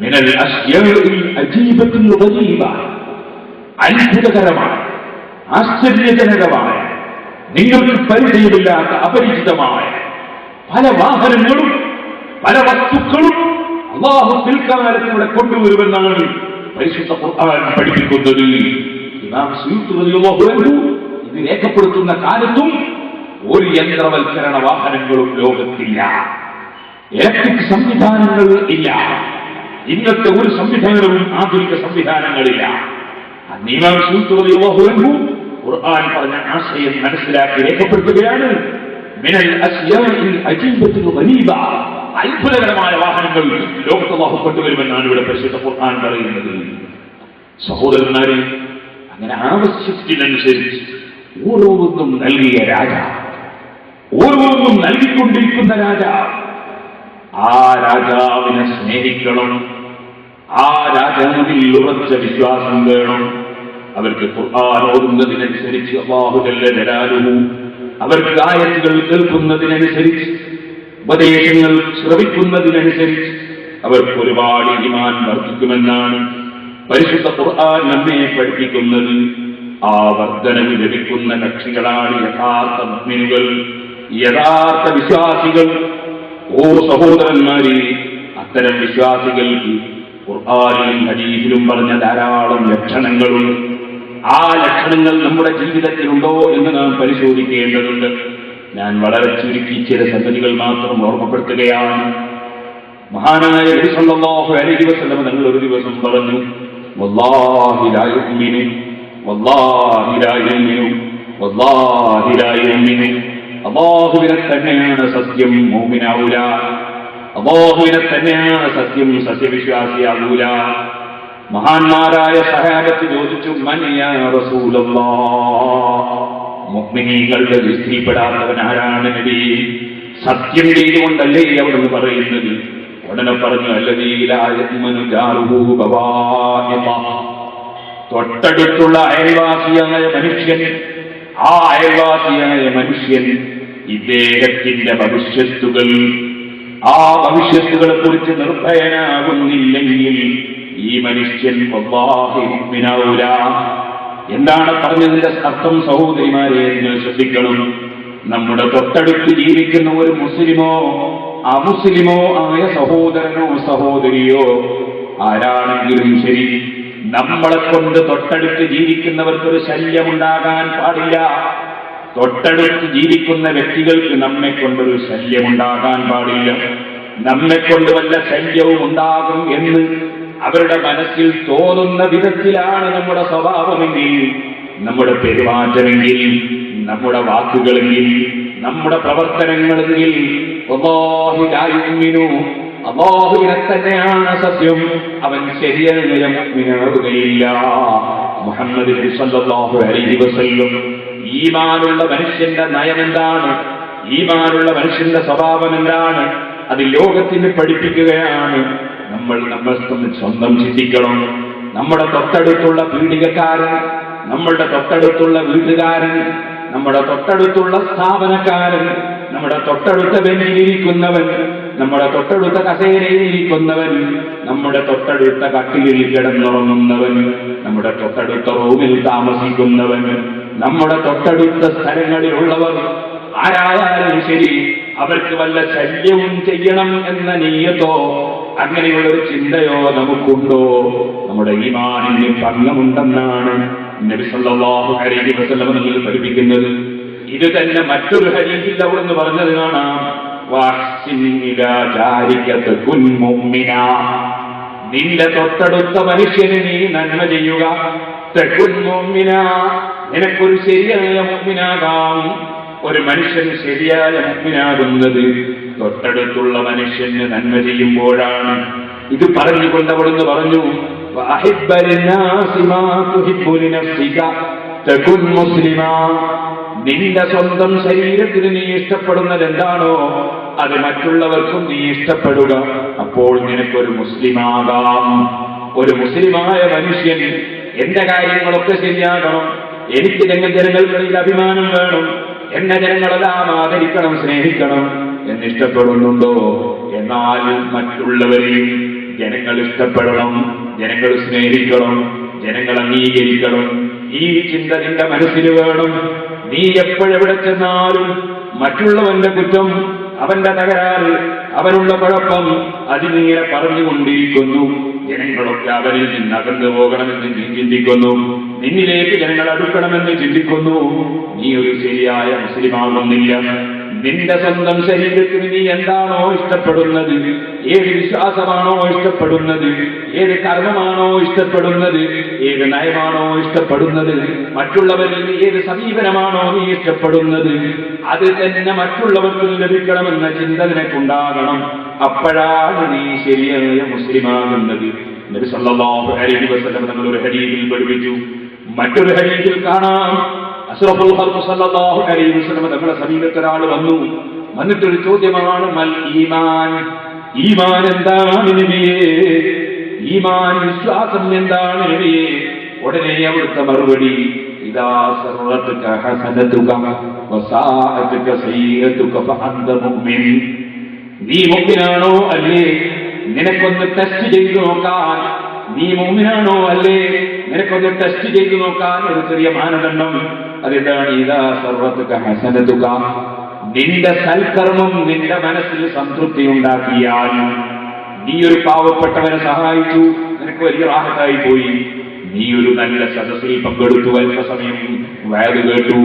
മിനൽ അശ്യാഇൽ അജീബത്തിൽ ഗരീബ, അത്ഭുതകരമായ, ആശ്ചര്യജനകമായ, നിങ്ങൾക്ക് പരിചയമില്ലാത്ത അപരിചിതമായ പല വാഹനങ്ങളും പല വസ്തുക്കളും അല്ലാഹു പിൽക്കാലത്തിലൂടെ കൊണ്ടുവരുമെന്നാണ് പരിശുദ്ധ ഖുർആൻ പഠിപ്പിക്കുന്നത്. ഇമാം സുയൂത്തി റളിയല്ലാഹു അൻഹു ഇത് രേഖപ്പെടുത്തുന്ന കാലത്തും ഒരു യന്ത്രവൽക്കരണ വാഹനങ്ങളും ലോകത്തില്ല, ഇലക്ട്രിക് സംവിധാനങ്ങൾ ഇല്ല, ഇന്നത്തെ ഒരു സംവിധാനവും ആധുനിക സംവിധാനങ്ങളില്ല. ഇമാം സുയൂത്തി റളിയല്ലാഹു അൻഹു ഖുർആൻ പറഞ്ഞ ആശയം മനസ്സിലാക്കി രേഖപ്പെടുത്തുകയാണ്. മിനൽ അശ്യാഇൽ അജീബത്തിൽ ഗരീബ, അത്ഭുതകരമായ വാഹനങ്ങൾ ലോകത്ത് അല്ലാഹു കൊണ്ടുവരുമെന്നാണ് ഇവിടെ പരിശുദ്ധ ഖുർആൻ പറയുന്നത്. സഹോദരന്മാരെ, അങ്ങനെ ആവശ്യത്തിനനുസരിച്ച് ഓരോന്നും നൽകിയ രാജാവ്, ഓരോന്നും നൽകിക്കൊണ്ടിരിക്കുന്ന രാജാവ്, ആ രാജാവിനെ സ്നേഹിക്കണം, ആ രാജാവിൽ ഉറച്ച വിശ്വാസം വേണം. അവർക്ക് ഖുർആൻ ഓതുന്നതിനനുസരിച്ച് അല്ലാഹു ജല്ല ജലാലുഹു അവർക്ക് ആയത്തുകൾ കേൾക്കുന്നതിനനുസരിച്ച്, ഉപദേശങ്ങൾ ശ്രവിക്കുന്നതിനനുസരിച്ച് അവർക്ക് ഒരുപാട് ഈമാൻ വർദ്ധിക്കുമെന്നാണ് പരിശുദ്ധ ഖുർആൻ നമ്മെ പഠിപ്പിക്കുന്നത്. ആ വർദ്ധനവ് ലഭിക്കുന്ന കക്ഷികളാണ് യഥാർത്ഥ മുഅ്മിനുകൾ, യഥാർത്ഥ വിശ്വാസികൾ. ഓ സഹോദരന്മാരെ, അത്തരം വിശ്വാസികൾക്ക് ഖുർആനിലും ഹദീസിലും പറഞ്ഞ ധാരാളം ലക്ഷണങ്ങളുണ്ട്. ആ ലക്ഷണങ്ങൾ നമ്മുടെ ജീവിതത്തിലുണ്ടോ എന്ന് നാം പരിശോധിക്കേണ്ടതുണ്ട്. ഞാൻ വളരെ ചുരുക്കി ചില സംഗതികൾ മാത്രം ഓർമ്മപ്പെടുത്തുകയാണ്. മഹാനായ നബി സല്ലല്ലാഹു അലൈഹി വസല്ലം തങ്ങൾ ഒരു ദിവസം പറഞ്ഞു, വല്ലാഹി ലാ യുഅ്മിനു വല്ലാഹി ലാ യുഅ്മിനു വല്ലാഹി ലാ യുഅ്മിനു. അല്ലാഹുവിനെ തന്നെയാണ് സത്യം, മുഅ്മിനാവൂല. അല്ലാഹുവിനെ തന്നെയാണ് സത്യം, സത്യവിശ്വാസിയാവൂല. മഹാന്മാരായ സഹാബത്ത് ചോദിച്ചു, മൻ യാ റസൂലല്ലാഹ്, മുഅ്മിനീങ്ങളുടെ ലിസ്റ്റിൽപ്പെടാത്തവൻ ആരാണ് നബി? സത്യം ചെയ്തുകൊണ്ടല്ലേ അവിടുന്ന് പറയുന്നത്? ഉടനെ പറഞ്ഞു, അല്ലദീ ലാ യഅ്മനു ജാറുഹു ബവാഇഖ. തൊട്ടടുത്തുള്ള അയൽവാസിയായ മനുഷ്യൻ, ആ അയൽവാസിയായ മനുഷ്യൻ ഇദ്ദേഹത്തിന്റെ ഭവിഷ്യത്തുകൾ, ആ ഭവിഷ്യത്തുകളെ കുറിച്ച് നിർഭയനാകുന്നില്ലെങ്കിൽ ഈ മനുഷ്യൻ വല്ലാഹി മുഅ്മിനാവൂല. എന്താണ് പറഞ്ഞതിന്റെ അർത്ഥം? സഹോദരിമാരെ, നിങ്ങൾ ശ്രദ്ധിക്കണം. നമ്മുടെ തൊട്ടടുത്ത് ജീവിക്കുന്ന ഒരു മുസ്ലിമോ അമുസ്ലിമോ ആയ സഹോദരനോ സഹോദരിയോ ആരാണെങ്കിലും ശരി, നമ്മളെ കൊണ്ട് തൊട്ടടുത്ത് ജീവിക്കുന്നവർക്കൊരു ശല്യമുണ്ടാകാൻ പാടില്ല. തൊട്ടടുത്ത് ജീവിക്കുന്ന വ്യക്തികൾക്ക് നമ്മെ കൊണ്ടൊരു ശല്യമുണ്ടാകാൻ പാടില്ല. നമ്മെ കൊണ്ട് വല്ല ശല്യവും ഉണ്ടാകും എന്ന് അവരുടെ മനസ്സിൽ തോന്നുന്ന വിധത്തിലാണ് നമ്മുടെ സ്വഭാവമെങ്കിൽ, നമ്മുടെ പെരുമാറ്റമെങ്കിൽ, നമ്മുടെ വാക്കുകളെങ്കിൽ, നമ്മുടെ പ്രവർത്തനങ്ങളെങ്കിൽ, അല്ലാഹുവിനെ തന്നെയാണ് സത്യം, അവൻ ശരിയായ മുഅ്മിനാവുകയില്ല. മുഹമ്മദ് നബി സല്ലല്ലാഹു അലൈഹി വസല്ലം ഈമാനുള്ള മനുഷ്യന്റെ നയം എന്താണ്, ഈമാനുള്ള മനുഷ്യന്റെ സ്വഭാവം എന്താണ്, അത് ലോകത്തിന് പഠിപ്പിക്കുകയാണ്. നമ്മൾ സ്വന്തം ചിന്തിക്കണം. നമ്മുടെ തൊട്ടടുത്തുള്ള പീഡികക്കാരൻ, നമ്മളുടെ തൊട്ടടുത്തുള്ള വീട്ടുകാരൻ, നമ്മുടെ തൊട്ടടുത്തുള്ള സ്ഥാപനക്കാരൻ, നമ്മുടെ തൊട്ടടുത്ത ബെഞ്ചിലിരിക്കുന്നവൻ, നമ്മുടെ തൊട്ടടുത്ത കസേരയിലിരിക്കുന്നവൻ, നമ്മുടെ തൊട്ടടുത്ത കട്ടിലിൽ കിടന്നുറങ്ങുന്നവൻ, നമ്മുടെ തൊട്ടടുത്ത റൂമിൽ താമസിക്കുന്നവൻ, നമ്മുടെ തൊട്ടടുത്ത സ്ഥലങ്ങളിലുള്ളവർ ആരായാലും ശരി, അവർക്ക് വല്ല ശല്യവും ചെയ്യണം എന്ന നീയത്തോ അങ്ങനെയുള്ളൊരു ചിന്തയോ നമുക്കുണ്ടോ? നമ്മുടെ ഈമാനിന് ഭംഗമുണ്ടെന്നാണ് നബി സല്ലല്ലാഹു അലൈഹി വസല്ലം നമ്മൾ പഠിപ്പിക്കുന്നത്. ഇത് തന്നെ മറ്റൊരു ഹദീസിൽ അവിടുന്ന് പറഞ്ഞത് കാണാം, വഹ്സിൻ ഇലാ ജാരിക തകുൻ മുഅ്മിനാ, നിന്റെ തൊട്ടടുത്ത മനുഷ്യന് നീ നന്മ ചെയ്യുക. തകുൻ മുഅ്മിനാ, നിനക്കൊരു ശരിയായ മുഅ്മിനാകാം. ഒരു മനുഷ്യൻ ശരിയായ മുഅ്മിനാകുന്നത് തൊട്ടടുത്തുള്ള മനുഷ്യന് നന്മ ചെയ്യുമ്പോഴാണ്. ഇത് പറഞ്ഞുകൊണ്ട് അവിടുന്ന് പറഞ്ഞു, വഅഹിബ്ബ ലിന്നാസി മാ തുഹിബ്ബു ലിനഫ്സിക തകുൻ മുസ്ലിമാ, നിന്റെ സ്വന്തം ശരീരത്തിന് നീ ഇഷ്ടപ്പെടുന്നത് എന്താണോ അത് മറ്റുള്ളവർക്കും നീ ഇഷ്ടപ്പെടുക. അപ്പോൾ നിനക്കൊരു മുസ്ലിമാകാം. ഒരു മുസ്ലിമായ മനുഷ്യൻ എന്റെ കാര്യങ്ങളൊക്കെ ശരിയാകണം, എനിക്ക് ജനങ്ങൾക്കിടയിൽ അഭിമാനം വേണം, എന്നെ ജനങ്ങളെല്ലാം ആദരിക്കണം, സ്നേഹിക്കണം എന്നിഷ്ടപ്പെടുന്നുണ്ടോ? എന്നാൽ മറ്റുള്ളവരെയും ജനങ്ങൾ ഇഷ്ടപ്പെടണം, ജനങ്ങൾ സ്നേഹിക്കണം, ജനങ്ങൾ അംഗീകരിക്കണം. ഈ ചിന്ത നിന്റെ മനസ്സിൽ വേണം. നീ എപ്പോഴെവിടെ ചെന്നാലും മറ്റുള്ളവന്റെ കുറ്റം, അവന്റെ തകരാറ്, അവനുള്ള കുഴപ്പം അതിനിങ്ങനെ പറഞ്ഞുകൊണ്ടിരിക്കുന്നു. ജനങ്ങളൊക്കെ അവരിൽ നിന്ന് അകന്നു പോകണമെന്ന് നീ ചിന്തിക്കുന്നു, നിന്നിലേക്ക് ജനങ്ങൾ അടുക്കണമെന്ന് ചിന്തിക്കുന്നു. നീ ഒരു ശരിയായ മുസ്ലിമാകുന്നില്ല. നിന്റെ സ്വന്തം ശരീരത്തിന് നീ എന്താണോ ഇഷ്ടപ്പെടുന്നത്, ഏത് വിശ്വാസമാണോ ഇഷ്ടപ്പെടുന്നത്, ഏത് കർമ്മമാണോ ഇഷ്ടപ്പെടുന്നത്, ഏത് നയമാണോ ഇഷ്ടപ്പെടുന്നത്, മറ്റുള്ളവരിൽ ഏത് സമീപനമാണോ നീ ഇഷ്ടപ്പെടുന്നത്, അത് തന്നെ മറ്റുള്ളവർക്കും ലഭിക്കണമെന്ന ചിന്ത നിനക്കുണ്ടാകണം. അപ്പോഴാണ് നീ ശരിയായ മുസ്ലിമാകുന്നത്. നബി സല്ലല്ലാഹു അലൈഹി വസല്ലം നമ്മൾ ഒരു ഹദീസിൽ പഠിപ്പിച്ചു. മറ്റൊരു ഹദീസിൽ കാണാം, അഷ്റഫുൽ ഖൽഖ് സല്ലല്ലാഹു അലൈഹി വസല്ലം തങ്ങളുടെ സമീപത്ത് ഒരാൾ വന്നിട്ടൊരു ചോദ്യമാണ്, മൽ ഈമാൻ, ഈമാൻ എന്താണ് നബിയേ? ഈമാൻ, വിശ്വാസം എന്താണ് നബിയേ? ഉടനെ അവിടുത്തെ മറുപടി, ഇദാ സർറതുക ഹസനതുക വസാഅതുക സയ്യിഅതുക ഫഅന്ത മുഅ്മിൻ. നീ മുഅ്മിനാണോ അല്ലേ? നിനക്കൊന്ന് ടെസ്റ്റ് ചെയ്തു നോക്കാൻ. നീ മുഅ്മിനാണോ അല്ലേ? നിനക്കൊന്ന് ടെസ്റ്റ് ചെയ്തു നോക്കാൻ ഒരു ചെറിയ മാനദണ്ഡം. അതെന്താണ്? ഇദാ സർറതുക ഹസനതുക, നിന്റെ സൽക്കർമ്മം നിന്റെ മനസ്സിൽ സംതൃപ്തി ഉണ്ടാക്കിയാൽ, നീ ഒരു പാവപ്പെട്ടവനെ സഹായിച്ചു, നിനക്ക് വലിയ റാഹത്തായി പോയി. നീ ഒരു നല്ല സദസ്സിൽ പങ്കെടുത്തു, അല്പസമയം വഅദ് കേട്ടു,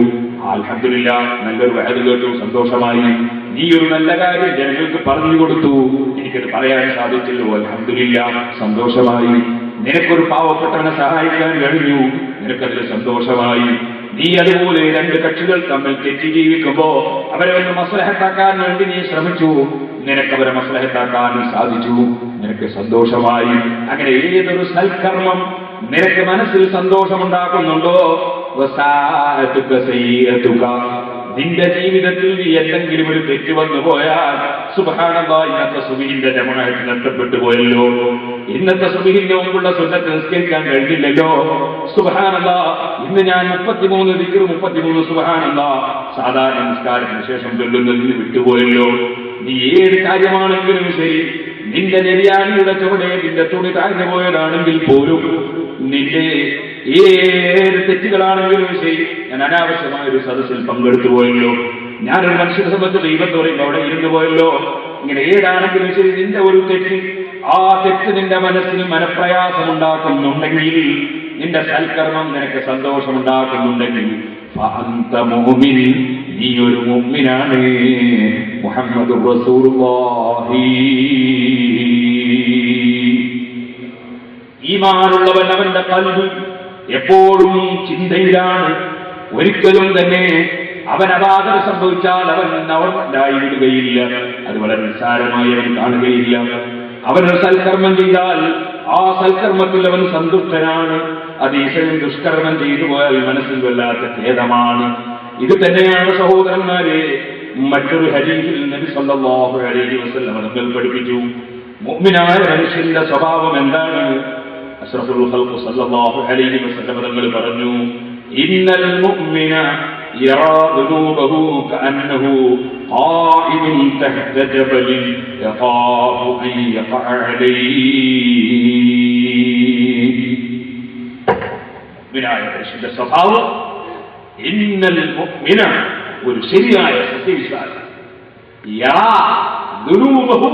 അൽഹംദുലില്ലാഹ് നല്ലൊരു വഅദ് കേട്ടു, സന്തോഷമായി. നീ ഒരു നല്ല കാര്യം ജനങ്ങൾക്ക് പറഞ്ഞു കൊടുത്തു, എനിക്കത് പറയാൻ സാധിച്ചല്ലോ, അൽഹംദുലില്ലാഹ് സന്തോഷമായി. നിനക്കൊരു പാവപ്പെട്ടവനെ സഹായിക്കാൻ കഴിഞ്ഞു, നിനക്കതിൽ സന്തോഷമായി. നീ അതുപോലെ രണ്ട് കക്ഷികൾ തമ്മിൽ തെറ്റി ജീവിക്കുമ്പോ അവരെ ഒന്ന് മസ്ലഹത്താക്കാൻ വേണ്ടി നീ ശ്രമിച്ചു, നിനക്കവരെ മസ്ലഹത്താക്കാൻ സാധിച്ചു, നിനക്ക് സന്തോഷമായി. അങ്ങനെ ഏതൊരു സൽക്കർമ്മം നിനക്ക് മനസ്സിൽ സന്തോഷമുണ്ടാക്കുന്നുണ്ടോ, നിന്റെ ജീവിതത്തിൽ എന്തെങ്കിലും ഒരു തെറ്റ് വന്നു പോയാൽ, സുബ്ഹാനല്ലാഹ്, ഇന്നത്തെ സുബ്ഹിന്റെ ജമാഅത്ത് നഷ്ടപ്പെട്ടു പോയല്ലോ, ഇന്നത്തെ സുബ്ഹിന്റെ മുമ്പുള്ള സുന്നത്ത് നിസ്കരിക്കാൻ കഴിഞ്ഞില്ലല്ലോ, സുബ്ഹാനല്ലാഹ്, ഇന്ന് ഞാൻ 33 ദിക്ർ 33 സുബ്ഹാനല്ലാഹ് സാധാരണ നിസ്കാരത്തിന് ശേഷം ചൊല്ലുന്നതിന് വിട്ടുപോയല്ലോ. നീ ഏത് കാര്യമാണെങ്കിലും ശരി, നിന്റെ നെരിയാണിയുടെ ചുവടെ നിന്റെ തുണി താഴ്ന്നു പോയതാണെങ്കിൽ പോലും, നിന്റെ ഏത് തെറ്റുകളാണെങ്കിലും ശരി, ഞാൻ അനാവശ്യമായ ഒരു സദസ്സിൽ പങ്കെടുത്തു പോയല്ലോ, ഞാനൊരു മനുഷ്യനെ സംബന്ധിച്ച് ദൈവത്ത് പറയുമ്പോൾ അവിടെ ഇരുന്നു പോയല്ലോ, ഇങ്ങനെ ഏതാണെങ്കിലും ശരി, നിന്റെ ഒരു തെറ്റ്, ആ തെറ്റ് നിന്റെ മനസ്സിൽ മനപ്രയാസമുണ്ടാക്കുന്നുണ്ടെങ്കിൽ, നിന്റെ സൽക്കർമ്മം നിനക്ക് സന്തോഷമുണ്ടാക്കുന്നുണ്ടെങ്കിൽ, ഫഅന്ത മുഅ്മിൻ, നീ ഒരു മുഅ്മിനാണ്. മുഹമ്മദുർ റസൂലുള്ളാഹി. ഈമാനുള്ളവൻ അവന്റെ ഖൽബ് എപ്പോഴും ചിന്തയിലാണ്. ഒരിക്കലും തന്നെ അവൻ അപാകത സംഭവിച്ചാൽ അവൻ നോർമലായി വിടുകയില്ല, അത് വളരെ നിസ്സാരമായി അവൻ കാണുകയില്ല. അവനൊരു സൽക്കർമ്മം ചെയ്താൽ ആ സൽക്കർമ്മത്തിൽ അവൻ സന്തുഷ്ടനാണ്. അതേസമയം ദുഷ്കർമ്മം ചെയ്തു പോയാൽ മനസ്സിൽ വല്ലാത്ത ഖേദമാണ്. ഇത് തന്നെയാണ് സഹോദരന്മാരെ മറ്റൊരു ഹദീസിൽ നബി സല്ലല്ലാഹു അലൈഹി വസല്ലം നമ്മൾ പഠിപ്പിച്ചു, മുഅ്മിനായ മനുഷ്യന്റെ സ്വഭാവം എന്താണ്? അഷ്റഫുൽ ഖൽഖ് സല്ലല്ലാഹു അലൈഹി വസല്ലം തങ്ങൾ പറഞ്ഞു, ഇന്നൽ മുഅ്മിന യറാ ദുനൂബഹു കഅന്നഹു ഖായിദുൻ തഹ്ത ജബലിൻ യഖാഫു അൻ യഖഅ അലൈഹി. മുഅ്മിനായ മനുഷ്യന്റെ സ്വഭാവം, ഇന്നൽ മുഅ്മിന, ഒരു ശരിയായ സത്യവിശ്വാസി, യറാ ദുനൂബഹു,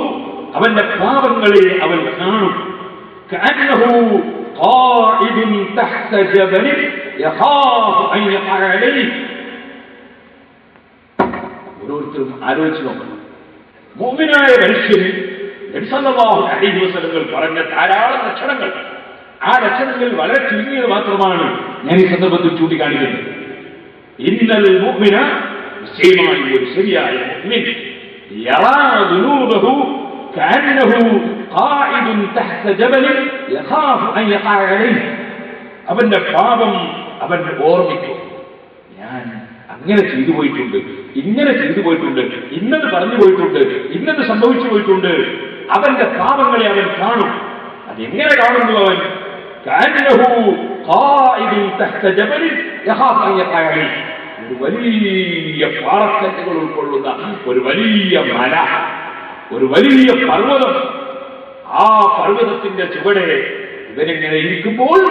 അവന്റെ പാപങ്ങളെ അവൻ കാണും, കഅന്നഹു ഖായിദുൻ തഹ്ത ജബലിൻ യഖാഫു അൻ യഖഅ അലൈഹി. ഓരോരുത്തരും ആലോചിച്ച് നോക്കണം. മുഅ്മിനായ മനുഷ്യന് നബി സല്ലല്ലാഹു അലൈഹി വസല്ലം പറഞ്ഞ ധാരാളം ലക്ഷണങ്ങൾ, ആ ലക്ഷണങ്ങൾ വളരെ ചുരുങ്ങിയത് മാത്രമാണ് ഞാൻ ഈ സന്ദർഭത്തിൽ ചൂണ്ടിക്കാണിക്കുന്നത്. ഇന്നൽ മുഅ്മിന, നിശ്ചയമായി ഒരു ശരിയായ മുഅ്മിൻ, യറാ ദുനൂബഹു കഅന്നഹു ഖായിദുൻ തഹ്ത ജബലിൻ യഖാഫു അൻ യഖഅ അലൈഹി. അവന്റെ പാപം അവൻ ഓർമ്മിക്കും. ഞാൻ അങ്ങനെ ചെയ്തു പോയിട്ടുണ്ട്, ഇങ്ങനെ ചെയ്തു പോയിട്ടുണ്ട്, ഇന്നത് പറഞ്ഞു പോയിട്ടുണ്ട്, ഇന്നത് സംഭവിച്ചു പോയിട്ടുണ്ട്. അവന്റെ പാപങ്ങളെ അവൻ കാണും. അതെങ്ങനെ കാണുന്നു? അവൻ കഅന്നഹു ഖായിദുൻ തഹ്ത ജബലിൻ യഖാഫു അൻ യഖഅ അലൈഹി. ഒരു വലിയ പാറക്കല്ലുകൾ ഉൾക്കൊള്ളുന്ന ഒരു വലിയ മല, ഒരു വലിയ പർവ്വതം. ആ പർവ്വതത്തിന്റെ ചുവടെ ഇവനെങ്ങനെ ഇരിക്കുമ്പോൾ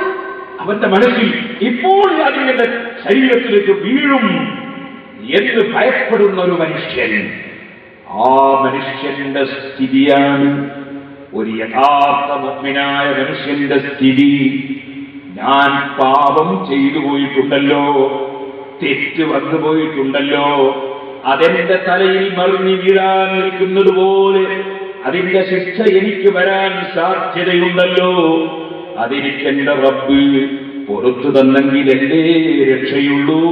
അവന്റെ മനസ്സിൽ ഇപ്പോൾ അതിന്റെ ശരീരത്തിലേക്ക് വീഴും എന്ന് ഭയപ്പെടുന്ന ഒരു മനുഷ്യൻ. ആ മനുഷ്യന്റെ സ്ഥിതിയാണ് ഒരു യഥാർത്ഥ മുഅ്മിനായ മനുഷ്യന്റെ സ്ഥിതി. ഞാൻ പാപം ചെയ്തു പോയിട്ടുണ്ടല്ലോ, തെറ്റ് വന്നു പോയിട്ടുണ്ടല്ലോ, അതെന്റെ തലയിൽ മറിഞ്ഞു വീഴാൻ നിൽക്കുന്നത് പോലെ അതിന്റെ ശിക്ഷ എനിക്ക് വരാൻ സാധ്യതയുണ്ടല്ലോ. അതെനിക്കെന്റെ റബ്ബ് പുറത്തു തന്നെങ്കിൽ എന്റെ രക്ഷയുള്ളൂ.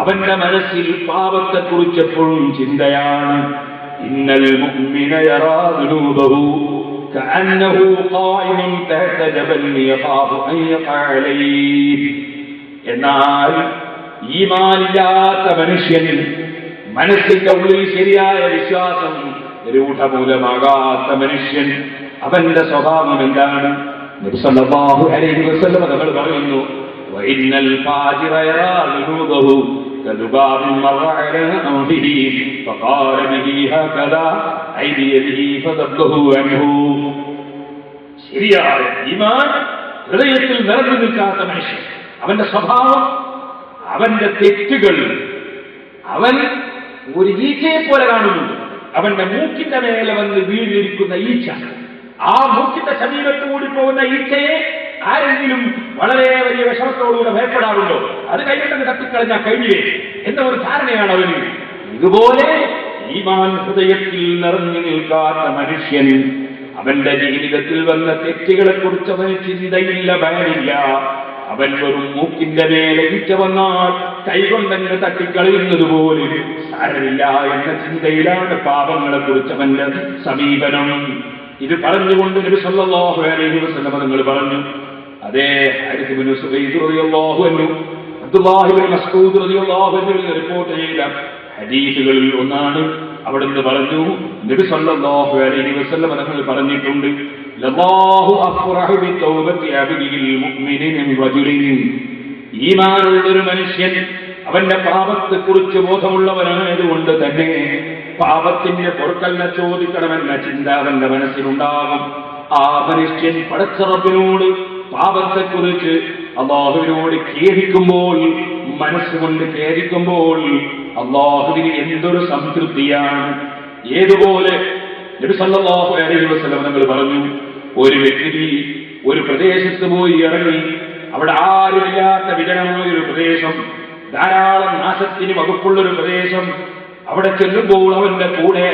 അവന്റെ മനസ്സിൽ പാപത്തെക്കുറിച്ചെപ്പോഴും ചിന്തയാണ്. ഇന്നൽ മുഅ്മിന യറാ ദുനൂബഹു കഅന്നഹു ഖായിമുൻ തഹ്ത ജബലിൻ യഖാഫു അൻ യഖഅ അലൈഹി. എന്നാൽ ഈമാനില്ലാത്ത മനുഷ്യൻ, മനസ്സിന്റെ ഉള്ളിൽ ശരിയായ വിശ്വാസം രൂഢമൂലമാകാത്ത മനുഷ്യൻ, അവന്റെ സ്വഭാവം എന്താണ്? നബി സല്ലല്ലാഹു അലൈഹി വസല്ലം തങ്ങൾ പറയുന്നു, വഇന്നൽ ഫാജിറ യറാ ദുനൂബഹു കദുബാബിൻ മറ അലാ അംഫിഹി ഫഖാല ബിഹി ഹകദാ ഐദിയഹി ഫദബ്ബഹു അൻഹു. ശരിയായ ഈമാൻ ഹൃദയത്തിൽ നിറഞ്ഞു നിൽക്കാത്ത മനുഷ്യൻ, അവന്റെ സ്വഭാവം, അവന്റെ തെറ്റുകൾ അവൻ ഒരു ഈച്ചയെ പോലെ കാണുന്നുണ്ട്. അവന്റെ മൂക്കിന്റെ മേലെ വന്ന് വീണിരിക്കുന്ന ഈച്ച, ആ മൂക്കിന്റെ സമീപത്തുകൂടി പോകുന്ന ഈച്ചയെ ആരെങ്കിലും വളരെ വലിയ വിഷമത്തോടുകൂടെ ഭയപ്പെടാറുണ്ടോ? അത് കൈകൊണ്ടങ്ങ് തട്ടിക്കളഞ്ഞാൽ കഴിഞ്ഞേ എന്ന ഒരു ധാരണയാണ് അവന്. ഇതുപോലെ ഈമാൻ ഹൃദയത്തിൽ നിറഞ്ഞു നിൽക്കാത്ത മനുഷ്യൻ, അവന്റെ ജീവിതത്തിൽ വന്ന തെറ്റുകളെ കുറിച്ച് അവന് ചിന്തയില്ല, ഭയമില്ല. അവൻ വെറും മൂക്കിന്റെ മേലെ ഈച്ച വന്നാൽ കൈകൊണ്ടങ്ങ് തട്ടിക്കളയുന്നത് പോലെ സാരമില്ല എന്ന ചിന്തയിലാണ് പാപങ്ങളെ കുറിച്ച് അവന്റെ സമീപനം. ഇത് പറഞ്ഞുകൊണ്ട് നബി സല്ലല്ലാഹു അലൈഹി വസല്ലം തങ്ങൾ പറഞ്ഞു, അതേ ഹാരിസ് ഇബ്നു സുബൈദ് റളിയല്ലാഹു അൻഹു, അബ്ദുല്ലാഹി ഇബ്നു മസ്ഊദ് റളിയല്ലാഹു അൻഹു റിപ്പോർട്ട് ചെയ്ത ഹദീസുകളിൽ ഒന്നാണ്. അവിടുന്ന് പറഞ്ഞു, നബി സല്ലല്ലാഹു അലൈഹി വസല്ലം തങ്ങൾ പറഞ്ഞിട്ടുണ്ട്, ലല്ലാഹു അഫ്റഹു ബിതൗബത്തി അബ്ദിൽ മുഅ്മിനി മിൻ റജുലിൻ. ഈമാനുള്ള ഒരു മനുഷ്യൻ അവന്റെ പാപത്തെക്കുറിച്ച് ബോധമുള്ളവനായതുകൊണ്ട് തന്നെ പാപത്തിന്റെ പൊറുക്കലിനെ ചോദിക്കണമെന്ന ചിന്ത അവന്റെ മനസ്സിലുണ്ടാകും. ആ മനുഷ്യൻ പടച്ച റബ്ബിനോട് പാപത്തെക്കുറിച്ച് അല്ലാഹുവിനോട് ഖേദിക്കുമ്പോൾ, മനസ്സുകൊണ്ട് ഖേദിക്കുമ്പോൾ അല്ലാഹുവിന് എന്തൊരു സംതൃപ്തിയാണ്. ഏതുപോലെ നബി സല്ലല്ലാഹു അലൈഹി വസല്ലം തങ്ങൾ പറഞ്ഞു, ഒരു വ്യക്തി ഒരു പ്രദേശത്ത് പോയി ഇറങ്ങി, അവിടെ ആരുമില്ലാത്ത വിജനമായ ഒരു പ്രദേശം, ധാരാളം നാശത്തിന് വകുപ്പുള്ളൊരു പ്രദേശം. അവിടെ ചെല്ലുമ്പോൾ അവന്റെ കൂടെ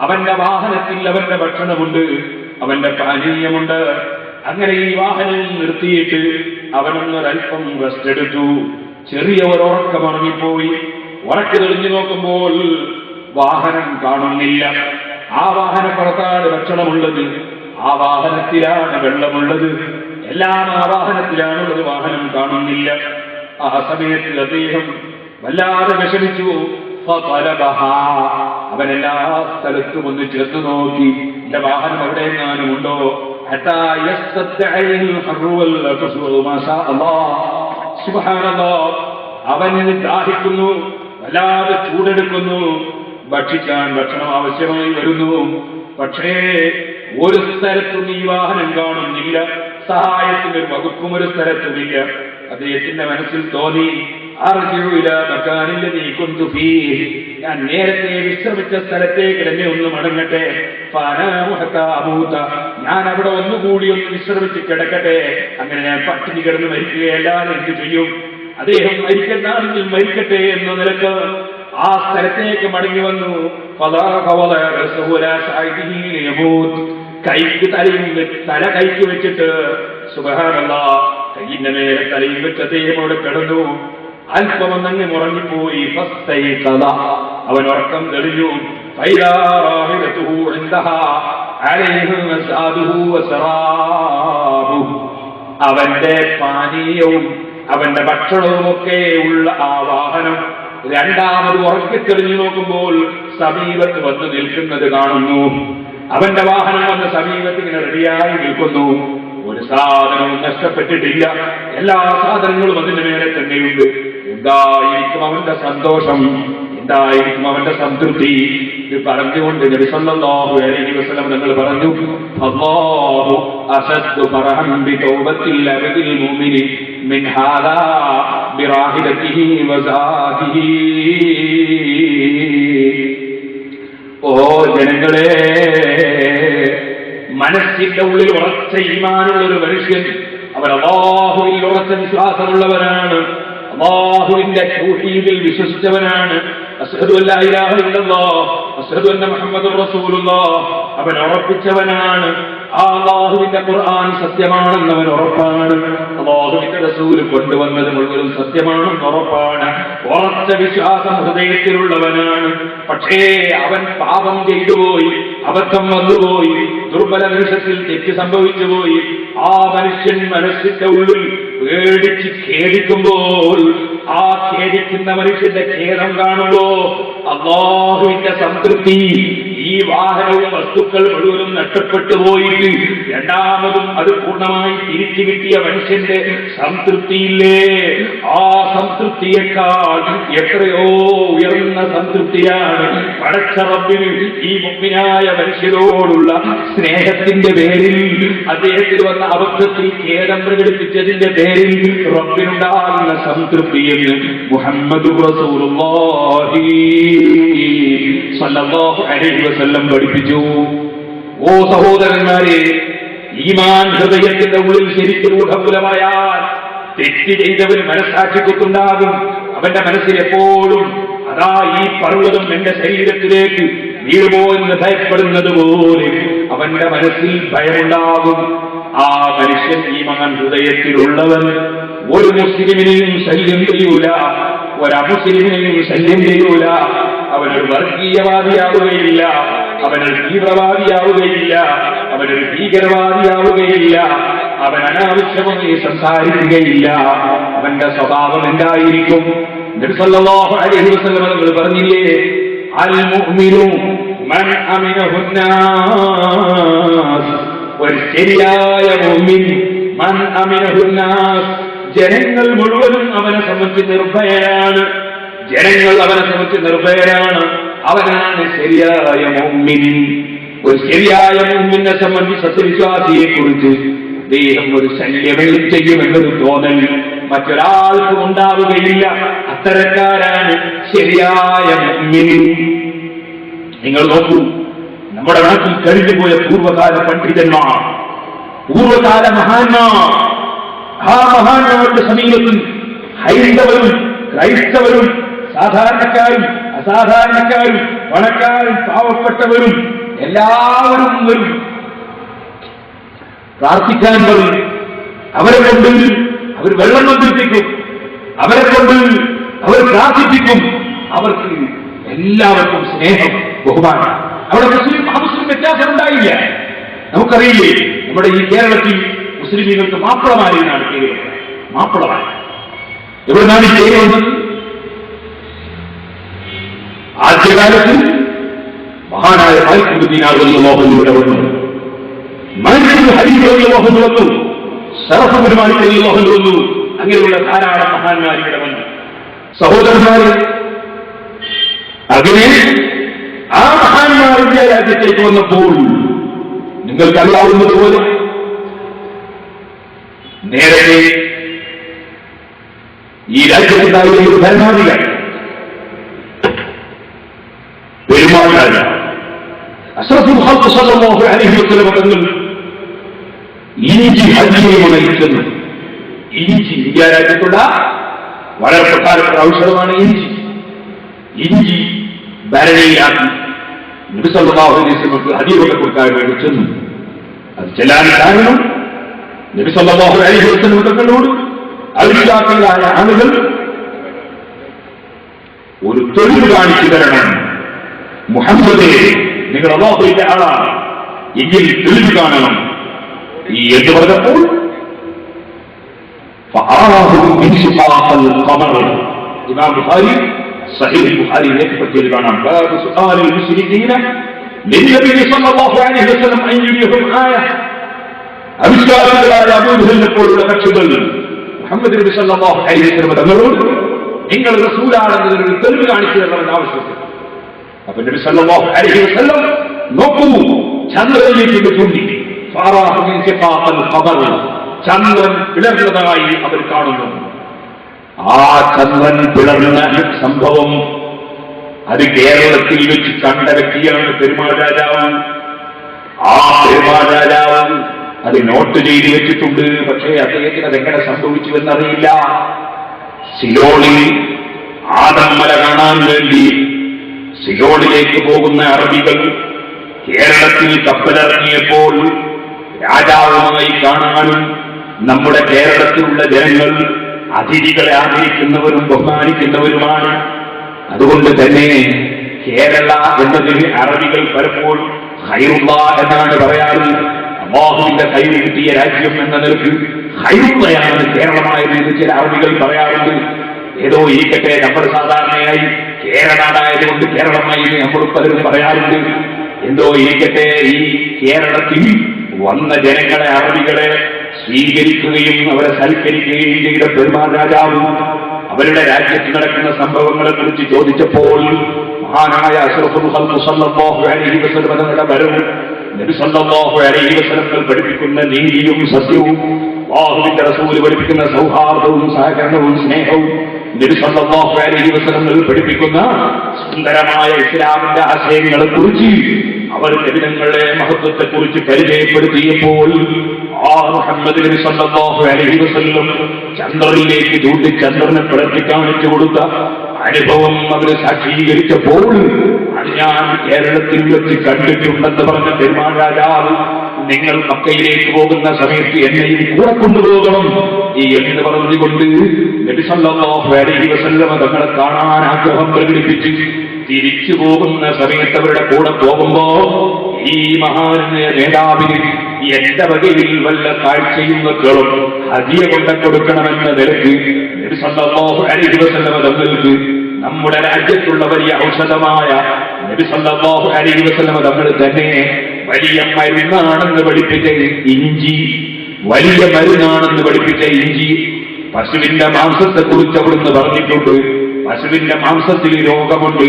അവന്റെ വാഹനത്തിൽ അവന്റെ ഭക്ഷണമുണ്ട്, അവന്റെ പാനീയമുണ്ട്. അങ്ങനെ ഈ വാഹനം നിർത്തിയിട്ട് അവനൊന്നൊരൽപ്പം റെസ്റ്റ് എടുത്തു. ചെറിയ ഒരുറക്കമുറങ്ങിപ്പോയി. ഉറക്കി തെളിഞ്ഞു നോക്കുമ്പോൾ വാഹനം കാണുന്നില്ല. ആ വാഹനപ്പുറത്താണ് ഭക്ഷണമുള്ളത്, ആ വാഹനത്തിലാണ് വെള്ളമുള്ളത്, എല്ലാം ആ വാഹനത്തിലാണുള്ളത്. വാഹനം കാണുന്നില്ല. ആ സമയത്ത് അദ്ദേഹം വല്ലാതെ വിഷമിച്ചു. അവൻ എല്ലാ സ്ഥലത്തും ഒന്ന് ചെന്ന് നോക്കി, എന്റെ വാഹനം എവിടെ എങ്ങാനും ഉണ്ടോ. അവന് ദാഹിക്കുന്നു, വല്ലാതെ ചൂടെടുക്കുന്നു, ഭക്ഷിക്കാൻ ഭക്ഷണം ആവശ്യമായി വരുന്നു. പക്ഷേ ഒരു സ്ഥലത്തും ഈ വാഹനം കാണുന്നില്ല, സഹായത്തിന് ഒരു വകുപ്പും ഒരു സ്ഥലത്തുമില്ല. അദ്ദേഹത്തിന്റെ മനസ്സിൽ തോന്നി, ഞാൻ നേരത്തെ വിശ്രമിച്ച സ്ഥലത്തേക്ക് തന്നെ ഒന്ന് മടങ്ങട്ടെ, ഞാൻ അവിടെ ഒന്നുകൂടി ഒന്ന് വിശ്രമിച്ച് കിടക്കട്ടെ. അങ്ങനെ ഞാൻ പട്ടിണി കിടന്ന് മരിക്കുകയല്ലാതെ എന്ത് ചെയ്യും? അദ്ദേഹം മരിക്കുന്നാണെങ്കിൽ മരിക്കട്ടെ എന്ന നിലക്ക് ആ സ്ഥലത്തേക്ക് മടങ്ങി വന്നു. കൈക്ക് തല കൈക്ക് വെച്ചിട്ട് സുബ്ഹാനല്ലാഹ്, കൈയിന്റെ മേലെ തലയും വെച്ച് അദ്ദേഹം അവിടെ കിടന്നു. അല്പം ഒന്നങ്ങ് മുറങ്ങിപ്പോയി. അവൻ ഉറക്കം തെളിഞ്ഞു. അവന്റെ പാനീയവും അവന്റെ ഭക്ഷണവും ഒക്കെ ഉള്ള ആ വാഹനം രണ്ടാമത് ഉറക്കി തെളിഞ്ഞു നോക്കുമ്പോൾ സമീപത്ത് വന്ന് നിൽക്കുന്നത് കാണുന്നു. അവന്റെ വാഹനം വന്ന് സമീപത്ത് ഇങ്ങനെ റെഡിയായി നിൽക്കുന്നു. ഒരു സാധനവും നഷ്ടപ്പെട്ടിട്ടില്ല, എല്ലാ സാധനങ്ങളും അതിന്റെ മേലെ തന്നെയുണ്ട്. എന്തായിരിക്കും അവന്റെ സന്തോഷം, എന്തായിരിക്കും അവന്റെ സംതൃപ്തി? ഇത് പറഞ്ഞുകൊണ്ട് നബി സല്ലല്ലാഹു അലൈഹി വസല്ലം തങ്ങൾ പറഞ്ഞു, അല്ലാഹു അശദ്ദു ഫറഹൻ ബിതൗബത്തിൽ അബ്ദിൽ മുഅ്മിനി മിൻ ഹാദാ ബിറാഹിലതിഹി വസാദിഹി. ഓ ജനങ്ങളെ, മനസ്സിന്റെ ഉള്ളിൽ ഉറച്ച ഈമാനുള്ള ഒരു മനുഷ്യൻ, അവൻ അല്ലാഹുവിൽ ഉറച്ച വിശ്വാസമുള്ളവനാണ്, അല്ലാഹുവിന്റെ തൗഹീദിൽ വിശ്വസിച്ചവനാണ്. അശ്ഹദു അല്ലാ ഇലാഹ ഇല്ലല്ലാഹ് അശ്ഹദു അന്ന മുഹമ്മദുർ റസൂലുള്ളാഹ് അവൻ ഉറപ്പിച്ചവനാണ്. അല്ലാഹുവിന്റെ ഖുർആൻ സത്യമാണെന്ന് അവൻ ഉറപ്പാണ്. അല്ലാഹുവിന്റെ റസൂൽ കൊണ്ടുവന്നത് മുഴുവനും സത്യമാണെന്ന് ഉറപ്പാണ്. ഉറച്ച വിശ്വാസം ഹൃദയത്തിലുള്ളവനാണ്. പക്ഷേ അവൻ പാപം ചെയ്തുപോയി, അബദ്ധം വന്നുപോയി, ദുർബല നിമിഷത്തിൽ തെറ്റ് സംഭവിച്ചു പോയി. ആ മനുഷ്യൻ മനസ്സിന്റെ ഉള്ളിൽ പേടിച്ച് ഖേദിക്കുമ്പോൾ, ആ ഖേദിക്കുന്ന മനുഷ്യന്റെ ഖേദം കാണുമ്പോ അല്ലാഹുവിന്റെ സംതൃപ്തി, ഈ വാഹനവും വസ്തുക്കൾ മുഴുവനും നഷ്ടപ്പെട്ടു പോയിട്ട് രണ്ടാമതും അത് പൂർണ്ണമായി തിരിച്ചു കിട്ടിയ മനുഷ്യന്റെ സംതൃപ്തിയില്ലേ, ആ സംതൃപ്തിയേക്കാൾ എത്രയോ ഉയർന്ന സംതൃപ്തിയാണ് പടച്ച റബ്ബിന് ഈ മുഅ്മിനായ മനുഷ്യരോടുള്ള സ്നേഹത്തിന്റെ പേരിൽ, അദ്ദേഹത്തിൽ വന്ന അബദ്ധത്തിൽ ഖേദം പ്രകടിപ്പിച്ചതിന്റെ പേരിൽ റബ്ബിനുണ്ടാകുന്ന സംതൃപ്തി എന്ന് മുഹമ്മദുർ റസൂലുള്ളാഹി സ്വല്ലല്ലാഹു അലൈഹി വസല്ലം പഠിപ്പിച്ചു. ഓ സഹോദരന്മാരെ, ഈമാൻ ഹൃദയത്തിന്റെ ഉള്ളിൽ ശരിക്കും രൂഢമൂലമായാൽ തെറ്റ് ചെയ്തവന് മനസ്സാക്ഷിക്കുണ്ടാകും. അവന്റെ മനസ്സിൽ എപ്പോഴും അതാ ഈ പർവ്വതം എന്റെ ശരീരത്തിലേക്ക് വീഴുമോ എന്ന് ഭയപ്പെടുന്നത് പോലെ അവന്റെ മനസ്സിൽ ഭയമുണ്ടാകും. ആ മനുഷ്യൻ ഈമാൻ ഹൃദയത്തിലുള്ളവൻ ഒരു മുസ്ലിമിനെയും ശല്യം ചെയ്യൂല, ഒരമുസ്ലിമിനെയും ശല്യം ചെയ്യൂല. അവനൊരു വർഗീയവാദിയാവുകയില്ല, അവനൊരു തീവ്രവാദിയാവുകയില്ല, അവനൊരു ഭീകരവാദിയാവുകയില്ല, അവൻ അനാവശ്യമായി സംസാരിക്കുകയില്ല. അവന്റെ സ്വഭാവം എന്തായിരിക്കും? നബി സല്ലല്ലാഹു അലൈഹി വസല്ലം തങ്ങൾ പറഞ്ഞില്ലേ, അൽ മുഅ്മിനു മൻ അമിനഹുന്നാസ്. ഒരു ശരിയായ മുഅ്മിൻ, മൻ അമിനഹുന്നാസ്, ജനങ്ങൾ മുഴുവനും അവനെ സംബന്ധിച്ച് നിർഭയരാണ്. ജനങ്ങൾ അവനെ സംബന്ധിച്ച് നിർഭയരാണ്. അവനാണ് ശരിയായ മുഅ്മിൻ. ഒരു ശരിയായ മുഅ്മിനെ സംബന്ധിച്ച്, സത്യവിശ്വാസിയെ കുറിച്ച് അദ്ദേഹം ഒരു ശല്യമെങ്കിലും ചെയ്യുമെന്നൊരു തോന്നൽ മറ്റൊരാൾക്കും ഉണ്ടാവുകയില്ല. അത്തരക്കാരാണ് ശരിയായ മുഅ്മിൻ. നിങ്ങൾ നോക്കൂ, നമ്മുടെ നാട്ടിൽ കഴിഞ്ഞുപോയ പൂർവ്വകാല പണ്ഡിതന്മാർ, പൂർവ്വകാല മഹാന്മാർ, ആ മഹാന്മാരുടെ സമീപത്തിൽ ഹൈന്ദവരും ക്രൈസ്തവരും സാധാരണക്കാരും അസാധാരണക്കാരും പണക്കാരും പാവപ്പെട്ടവരും എല്ലാവരും വരും, പ്രാർത്ഥിക്കാൻ പറയും. അവരെ കൊണ്ട് അവർ വെള്ളം കൊണ്ടിരിപ്പിക്കും, അവരെ കൊണ്ട് അവർ പ്രാർത്ഥിപ്പിക്കും. അവർക്ക് എല്ലാവർക്കും സ്നേഹം, ബഹുമാനം. അവിടെ മുസ്ലിം അമുസ്ലിം വ്യത്യാസം ഉണ്ടായില്ല. നമുക്കറിയില്ലേ, നമ്മുടെ ഈ കേരളത്തിൽ മുസ്ലിമീങ്ങൾക്ക് മാപ്പിളമാരി എന്നാണ് പേര്. മാപ്പിളമാർ എവിടുന്നാണ് ഈ പേര് വന്നത്? ആദ്യകാലത്ത് മഹാനായ മാലിക് ദീനാർ റളിയല്ലാഹു ഇവിടെ വന്നു, മാലിക് ഹദീസ് റളിയല്ലാഹു വന്നു, ശറഫ് ബിൻ മാലിക് റളിയല്ലാഹു വന്നു. അങ്ങനെയുള്ള ധാരാളം മഹാന്മാർ ഇവിടെ വന്നു. സഹോദരന്മാരെ, അങ്ങനെ ആ മഹാന്മാർ ഇന്ത്യ രാജ്യത്തേക്ക് വന്നപ്പോൾ നിങ്ങൾക്കറിയാവുന്നതുപോലെ നേരത്തെ ഈ രാജ്യത്തുണ്ടായിരുന്ന ഒരു ഭരണാധികാരി പെരുമാൾ രാജാവ് അഷ്റഫുൽ ഖൽഖ് സ്വല്ലല്ലാഹു അലൈഹി വസല്ലം തങ്ങൾ ഇഞ്ചി ഹജ്ജിനെ നയിക്കുന്നു. ഇഞ്ചി ഇന്ത്യ രാജ്യത്തുള്ള വളരെ പ്രധാനപ്പെട്ട ഔഷധമാണ് ഇഞ്ചി. ഇഞ്ചി ഭരണിയാക്കി നബി സല്ലല്ലാഹു അലൈഹി വസല്ലം ഹദീബൊക്കെ കൊടുക്കാൻ വേണ്ടി ചെന്നു. അത് ചെല്ലാൻ കാരണം നബി സല്ലല്ലാഹു അലൈഹി വസല്ലം തങ്ങളോട് അവിശ്വാസികളായ ആളുകൾ ഒരു തെളിവ് കാണിച്ചു തരണം. മുഹമ്മദേ, നിങ്ങൾ അല്ലാഹുവിന്റെ ആളാണ് എങ്കിൽ തെളിവ് കാണണം എന്ന് പറഞ്ഞപ്പോൾ ഇമാം ബുഖാരി സഹീഹ് ബുഖാരി രേഖപ്പെടുത്തിയത് കാണാം. ബാബു സുആലിൽ മുശ്രികീന ലിന്നബി സല്ലല്ലാഹു അലൈഹി വസല്ലം അൻ യുരിഹും ആയ. അവിശ്വാസികളായ അബൂജഹലിനെ പോലുള്ള കക്ഷികൾ മുഹമ്മദ് നബി സല്ലല്ലാഹു അലൈഹി വസല്ലം തങ്ങളോട് നിങ്ങൾ റസൂലാണെന്നതിനൊരു തെളിവ് കാണിച്ചു തരണമെന്ന് ആവശ്യപ്പെട്ടു. അപ്പൊ നബി സല്ലല്ലാഹു അലൈഹി വസല്ലം നോക്കൂ, ചന്ദ്രനിലേക്ക് ചൂണ്ടി ചന്ദ്രൻ പിളർന്നതായി അവർ കാണുന്നു. ആ ചന്ദ്രൻ പിളർന്ന സംഭവം അത് കേരളത്തിൽ വെച്ച് കണ്ട വ്യക്തിയാണ് പെരുമാൾ രാജാവ്. ആ പെരുമാൾ രാജാവ് അത് നോട്ട് ചെയ്ത് വെച്ചിട്ടുണ്ട്. പക്ഷേ അദ്ദേഹത്തിന് അതെങ്ങനെ സംഭവിച്ചു എന്നറിയില്ല. സിലോണിൽ ആദമ്മല കാണാൻ വേണ്ടി സിലോണിലേക്ക് പോകുന്ന അറബികൾ കേരളത്തിൽ കപ്പലിറങ്ങിയപ്പോൾ രാജാവുമായി കാണാനും നമ്മുടെ കേരളത്തിലുള്ള ജനങ്ങൾ അതിഥികളെ ആദരിക്കുന്നവരും ബഹുമാനിക്കുന്നവരുമാണ്. അതുകൊണ്ട് തന്നെ കേരള എന്നതിന് അറബികൾ പലപ്പോഴും ഖൈറുള്ള എന്നാണ് പറയാറ്. അല്ലാഹുവിന്റെ ഖൈർ കിട്ടിയ രാജ്യം എന്ന നിലയ്ക്ക് ഖൈറുള്ളയാണ് കേരളമായത് ചില അറബികൾ പറയാറുണ്ട്. ഏതോ ഇരിക്കട്ടെ, നമ്മൾ സാധാരണയായി കേരളാടായതുകൊണ്ട് കേരളമായി നമ്മൾ പലരും പറയാറുണ്ട്. എന്തോ ഇരിക്കട്ടെ, ഈ കേരളത്തിൽ വന്ന ജനങ്ങളെ അറബികളെ സ്വീകരിക്കുകയും അവരെ സൽക്കരിക്കുകയും ചെയ്ത പെരുമാൾ രാജാവ് അവരുടെ രാജ്യത്ത് നടക്കുന്ന സംഭവങ്ങളെ കുറിച്ച് ചോദിച്ചപ്പോൾ മഹാനായ അഷ്റഫുൽ ഖൽഖ് സ്വല്ലല്ലാഹു അലൈഹി വസല്ലം തങ്ങളുടെ വരവും നബി സല്ലല്ലാഹു അലൈഹി വസല്ലം പഠിപ്പിക്കുന്ന നീതിയും സത്യവും അല്ലാഹുവിന്റെ റസൂൽ പഠിപ്പിക്കുന്ന സൗഹാർദ്ദവും സഹകരണവും സ്നേഹവും നബി സല്ലല്ലാഹു അലൈഹി വസല്ലം പഠിപ്പിക്കുന്ന സുന്ദരമായ ഇസ്ലാമിന്റെ ആശയങ്ങളെ കുറിച്ച് അവർ നബിതങ്ങളുടെ മഹത്വത്തെ കുറിച്ച് പരിചയപ്പെടുത്തിയപ്പോൾ ആ മുഹമ്മദ് നബി സല്ലല്ലാഹു അലൈഹി വസല്ലം ചന്ദ്രനിലേക്ക് ചൂണ്ടി ചന്ദ്രനെ പിളർത്തി കാണിച്ചു കൊടുത്ത അനുഭവം അവർ സാക്ഷീകരിച്ചപ്പോൾ അത് ഞാൻ കേരളത്തിൽ വെച്ച് കണ്ടിട്ടുണ്ടെന്ന് പറഞ്ഞ പെരുമാൾ രാജാവ് നിങ്ങൾ മക്കയിലേക്ക് പോകുന്ന സമയത്ത് എന്നെയും കൂടെ കൊണ്ടുപോകണം എന്ന് പറഞ്ഞുകൊണ്ട് നബി സല്ലല്ലാഹു അലൈഹി വസല്ലം തങ്ങളെ കാണാൻ ആഗ്രഹം പ്രകടിപ്പിച്ച് തിരിച്ചു പോകുന്ന സമയത്ത് അവരുടെ കൂടെ പോകുമ്പോ ഈ മഹാനായ നേതാവിന് എന്റെ വകയിൽ വല്ല കാഴ്ചയും വെക്കണം ഹദിയ കൊണ്ട് കൊടുക്കണമെന്ന നിലയ്ക്ക് നബി സല്ലല്ലാഹു അലൈഹി വസല്ലം തങ്ങൾക്ക് നമ്മുടെ രാജ്യത്തുള്ള വലിയ ഔഷധമായ നബി സല്ലല്ലാഹു അലൈഹി വസല്ലം തങ്ങൾ തന്നെ വലിയ മരുന്നാണെന്ന് പഠിപ്പിച്ച ഇഞ്ചി, വലിയ മരുന്നാണെന്ന് പഠിപ്പിച്ച ഇഞ്ചി പശുവിന്റെ മാംസത്തെ കുറിച്ച് അവിടുന്ന് പറഞ്ഞിട്ടുണ്ട്. പശുവിന്റെ മാംസത്തിൽ രോഗമുണ്ട്.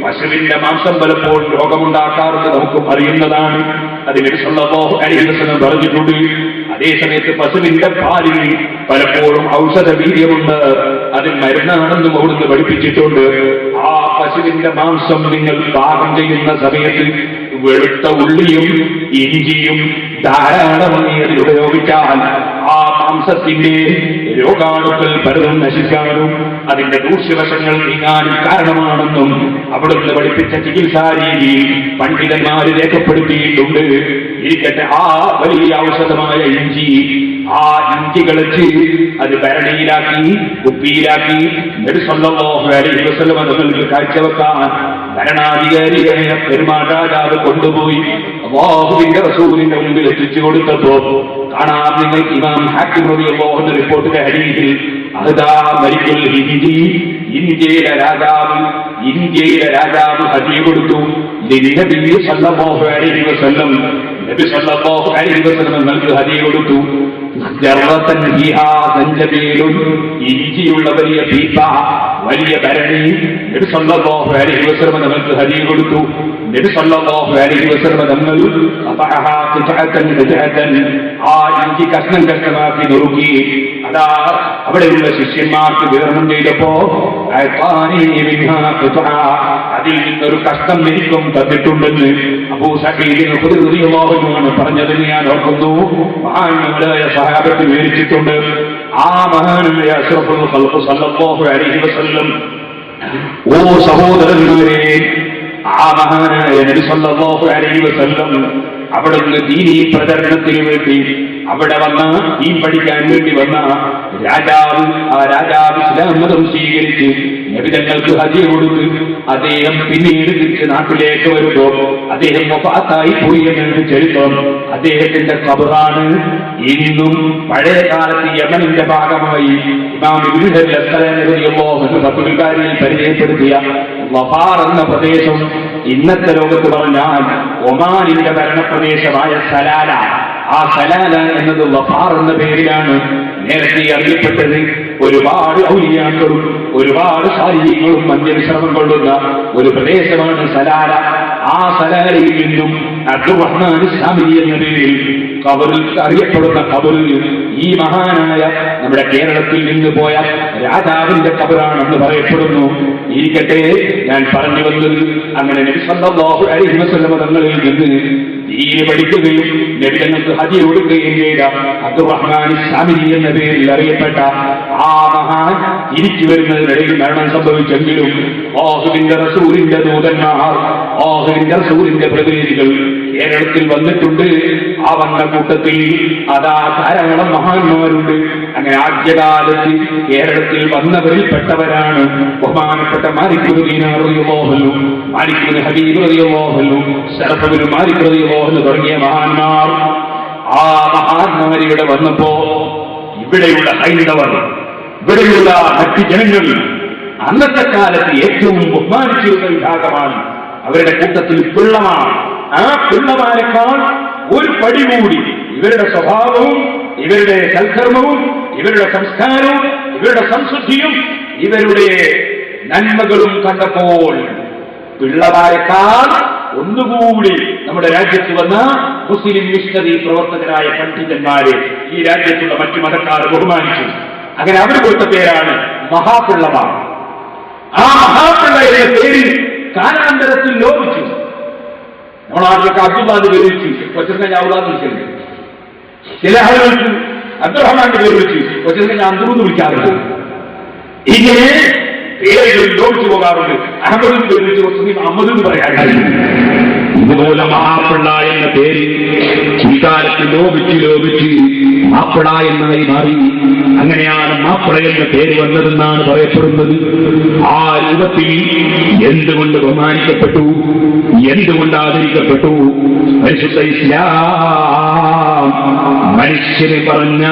പശുവിന്റെ മാംസം പലപ്പോഴും രോഗമുണ്ടാക്കാറുണ്ട്, നമുക്കും അറിയുന്നതാണ്. അത് നബി സല്ലല്ലാഹു അലൈഹി വസല്ലം പറഞ്ഞിട്ടുണ്ട്. അതേസമയത്ത് പശുവിന്റെ പാലിൽ പലപ്പോഴും ഔഷധ വീര്യമുണ്ട്, അതിൽ മരുന്നാണെന്നും അവിടുന്ന് പഠിപ്പിച്ചിട്ടുണ്ട്. ആ പശുവിന്റെ മാംസം നിങ്ങൾ പാകം ചെയ്യുന്ന സമയത്ത് വെളുത്ത ഉള്ളിയും ഇഞ്ചിയും ധാരാളമായി അതിൽ ഉപയോഗിച്ചാൽ ആ മാംസത്തിന്റെ രോഗാണുക്കൾ പലതും നശിക്കാനും അതിന്റെ ദൂഷ്യവശങ്ങൾ നീങ്ങാനും കാരണമാണെന്നും അവിടുന്ന് പഠിപ്പിച്ച ചികിത്സാ രീതി പണ്ഡിതന്മാർ രേഖപ്പെടുത്തിയിട്ടുണ്ട്. ഇരിക്കട്ടെ, ആ വലിയ ഔഷധമായ ഇഞ്ചി, ആ ഇഞ്ചി കളിച്ച് അത് ഭരണിയിലാക്കി കുപ്പിയിലാക്കി നബി സല്ലല്ലാഹു അലൈഹി വസല്ലം തങ്ങൾക്ക് കാഴ്ചവെക്കാൻ ഭരണാധികാരിയായ പെരുമാൾ രാജാവ് കൊണ്ടുപോയി അല്ലാഹുവിന്റെ റസൂലിന്റെ മുമ്പിൽ എത്തിച്ചു കൊടുത്തപ്പോ കാണാം നിങ്ങൾക്ക് ഇമാം ഹാക്കിം റളിയല്ലാഹു അൻഹു റിപ്പോർട്ടിലെ ഹദീസിൽ അഹദാ മലിക്കുൽ ഹിന്ദി ഇന്ത്യയിലെ രാജാവ് ഹദിയ കൊടുത്തു നബി സല്ലല്ലാഹു അലൈഹി വസല്ലം നിങ്ങൾക്ക് ഹദിയ കൊടുത്തു ഇഞ്ചിയുള്ള വലിയ പീപ്പ വലിയ ഭരണി നബി സല്ലല്ലാഹു അലൈഹി വസല്ലം നമുക്ക് ഹദിയ കൊടുത്തു നബി സല്ലല്ലാഹു അലൈഹി വസല്ലം തങ്ങൾ ആ ഇഞ്ചി കഷ്ണമാക്കി നുറുക്കി അതാ അവിടെയുള്ള ശിഷ്യന്മാർക്ക് വിതരണം ചെയ്തപ്പോ അതിൽ നിന്നൊരു കഷ്ണം എനിക്കും തന്നിട്ടുണ്ടെന്ന് അബൂ സഈദ് റളിയല്ലാഹു അൻഹു പറഞ്ഞതിന് ഞാൻ ഓർക്കുന്നു. മഹാനായ സഹാബത്ത് വിവരിച്ചിട്ടുണ്ട്. ആ മഹാനായ അഷ്റഫുൽ ഖൽഖ് സല്ലല്ലാഹു അലൈഹി വസല്ലം ഓ സഹോദരന്മാരെ, ആ മഹാനായ നബി സല്ലല്ലാഹു അലൈഹി വസല്ലം അവിടുന്ന് ദീനീ പ്രചരണത്തിന് വേണ്ടി അവിടെ വന്ന ദീൻ പഠിക്കാൻ വേണ്ടി വന്ന രാജാവ്, ആ രാജാവ് ഇസ്ലാം മതം സ്വീകരിച്ച് നബി തങ്ങൾക്ക് ഹദിയ കൊടുത്ത് അദ്ദേഹം പിന്നീട് തിരിച്ച് നാട്ടിലേക്ക് വരുമ്പോ അദ്ദേഹം വഫാത്തായി പോയി എന്നത് ചരിത്രം. അദ്ദേഹത്തിന്റെ ഖബറാണ് ഇന്നും പഴയ കാലത്ത് യമനിന്റെ ഭാഗമായി ഇമാം ഇബ്നു ഹജർ അസ്ഖലാനി റളിയല്ലാഹു അൻഹു ഫത്ഹുൽ ബാരിയിൽ പരിചയപ്പെടുത്തിയ വഫാർ എന്ന പ്രദേശം ഇന്നത്തെ ലോകത്ത് പറഞ്ഞാൽ ഒമാനിന്റെ ഭരണപ്രദേശമായ സലാല. ആ സലാല എന്നത് വഫാർ എന്ന പേരിലാണ് നേരത്തെ അറിയപ്പെട്ടത്. ഒരുപാട് ഔലിയാക്കളും ഒരുപാട് സാലിഹീങ്ങളും മന്യവിശ്രമം കൊള്ളുന്ന ഒരു പ്രദേശമാണ് സലാല. ആ സലാലയിൽ നിന്നും അബ്ദുറഹ്മാൻ സാമിരി എന്ന പേരിൽ ഖബറിൽ അറിയപ്പെടുന്ന ഖബറിൽ ഈ മഹാനായ നമ്മുടെ കേരളത്തിൽ നിന്ന് പോയ രാജാവിന്റെ ഖബറാണെന്ന് പറയപ്പെടുന്നു. ഇരിക്കട്ടെ, ഞാൻ പറഞ്ഞു വന്നത് അങ്ങനെ നബി സല്ലല്ലാഹു അലൈഹി വസല്ലം തങ്ങളിൽ നിന്ന് ദീൻ പഠിക്കുകയും നബി തങ്ങൾക്ക് ഹദിയ കൊടുക്കുകയും ചെയ്ത അബ്ദുറഹ്മാൻ സാമിരി എന്ന പേരിൽ അറിയപ്പെട്ട ആ മഹാൻ തിരിച്ചു വരുന്നതിനിടയിൽ മരണം സംഭവിച്ചെങ്കിലും അല്ലാഹുവിന്റെ റസൂലിന്റെ ദൂതന്മാർ, അല്ലാഹുവിന്റെ റസൂലിന്റെ പ്രതിനിധികൾ കേരളത്തിൽ വന്നിട്ടുണ്ട്. ആ വന്ന കൂട്ടത്തിൽ അതാ ധാരാളം മഹാന്മാരുണ്ട്. അങ്ങനെ ആദ്യകാലത്ത് കേരളത്തിൽ വന്നവരിൽ പെട്ടവരാണ് ബഹുമാനപ്പെട്ട മാലിക് ഇബ്നു ദീനാർ റളിയല്ലാഹു അൻഹു, മാലിക് ഇബ്നു ഹബീബ് റളിയല്ലാഹു അൻഹു, ശറഫ് ഇബ്നു മാലിക് റളിയല്ലാഹു അൻഹു തുടങ്ങിയ മഹാന്മാർ. ആ മഹാന്മാർ ഇവിടെ വന്നപ്പോ ഇവിടെയുള്ള ഹൈന്ദവർ, ഇവിടെയുള്ള മറ്റ് ജനങ്ങൾ അന്നത്തെ കാലത്ത് ഏറ്റവും ബഹുമാനിച്ചിരുന്ന വിഭാഗമാണ്. അവരുടെ കൂട്ടത്തിൽ പിള്ളമാണ്. ആ പിള്ളമാരെക്കാൾ ഒരു പടി കൂടി ഇവരുടെ സ്വഭാവവും ഇവരുടെ സൽക്കർമ്മവും ഇവരുടെ സംസ്കാരവും ഇവരുടെ സംശുദ്ധിയും ഇവരുടെ നന്മകളും കണ്ടപ്പോൾ പിള്ളമാരെക്കാൾ ഒന്നുകൂടി നമ്മുടെ രാജ്യത്ത് വന്ന മുസ്ലിം മിഷണറി പ്രവർത്തകരായ പണ്ഡിതന്മാരെ ഈ രാജ്യത്തുള്ള മറ്റു മതക്കാർ ബഹുമാനിച്ചു. അങ്ങനെ അവർ കൊടുത്ത പേരാണ് മഹാപിള്ളമാർ. ആ മഹാപിള്ള എന്ന പേരിൽ കാലാന്തരത്തിൽ ലോപിച്ചു. നമ്മളാദ്യമൊക്കെ അബ്ദുല്ലാന്റെ പേര് വെച്ചു കൊച്ചിരുന്ന ഞാൻ ഔലാന്ന് വിളിച്ചിട്ടുണ്ട്. ചില ആളുകൾക്ക് അബ്ദുറഹ്മാന്റെ പേര് വെച്ച് കൊച്ചിരുന്ന ഞാൻ അന്തൂന്ന് വിളിക്കാറുണ്ട്. ഇങ്ങനെ പേരുകൾ ലോപിച്ചു പോകാറുണ്ട്. അഹമ്മദിന്റെ പേര് വെച്ച് കുറച്ച് അഹമ്മദ് എന്ന് പറയാൻ ഇതുപോലെ മഹാപ്പിള്ള എന്ന പേര് ഇക്കാലത്ത് ലോപിച്ച് മാപ്പിള എന്നായി മാറി. അങ്ങനെയാണ് മാപ്പിള എന്ന പേര് വന്നതെന്നാണ് പറയപ്പെടുന്നത്. ആ രൂപത്തിൽ എന്തുകൊണ്ട് ബഹുമാനിക്കപ്പെട്ടു, എന്തുകൊണ്ട് ആദരിക്കപ്പെട്ടു? പരിശുദ്ധ ഇസ്ലാം മനുഷ്യന് പറഞ്ഞ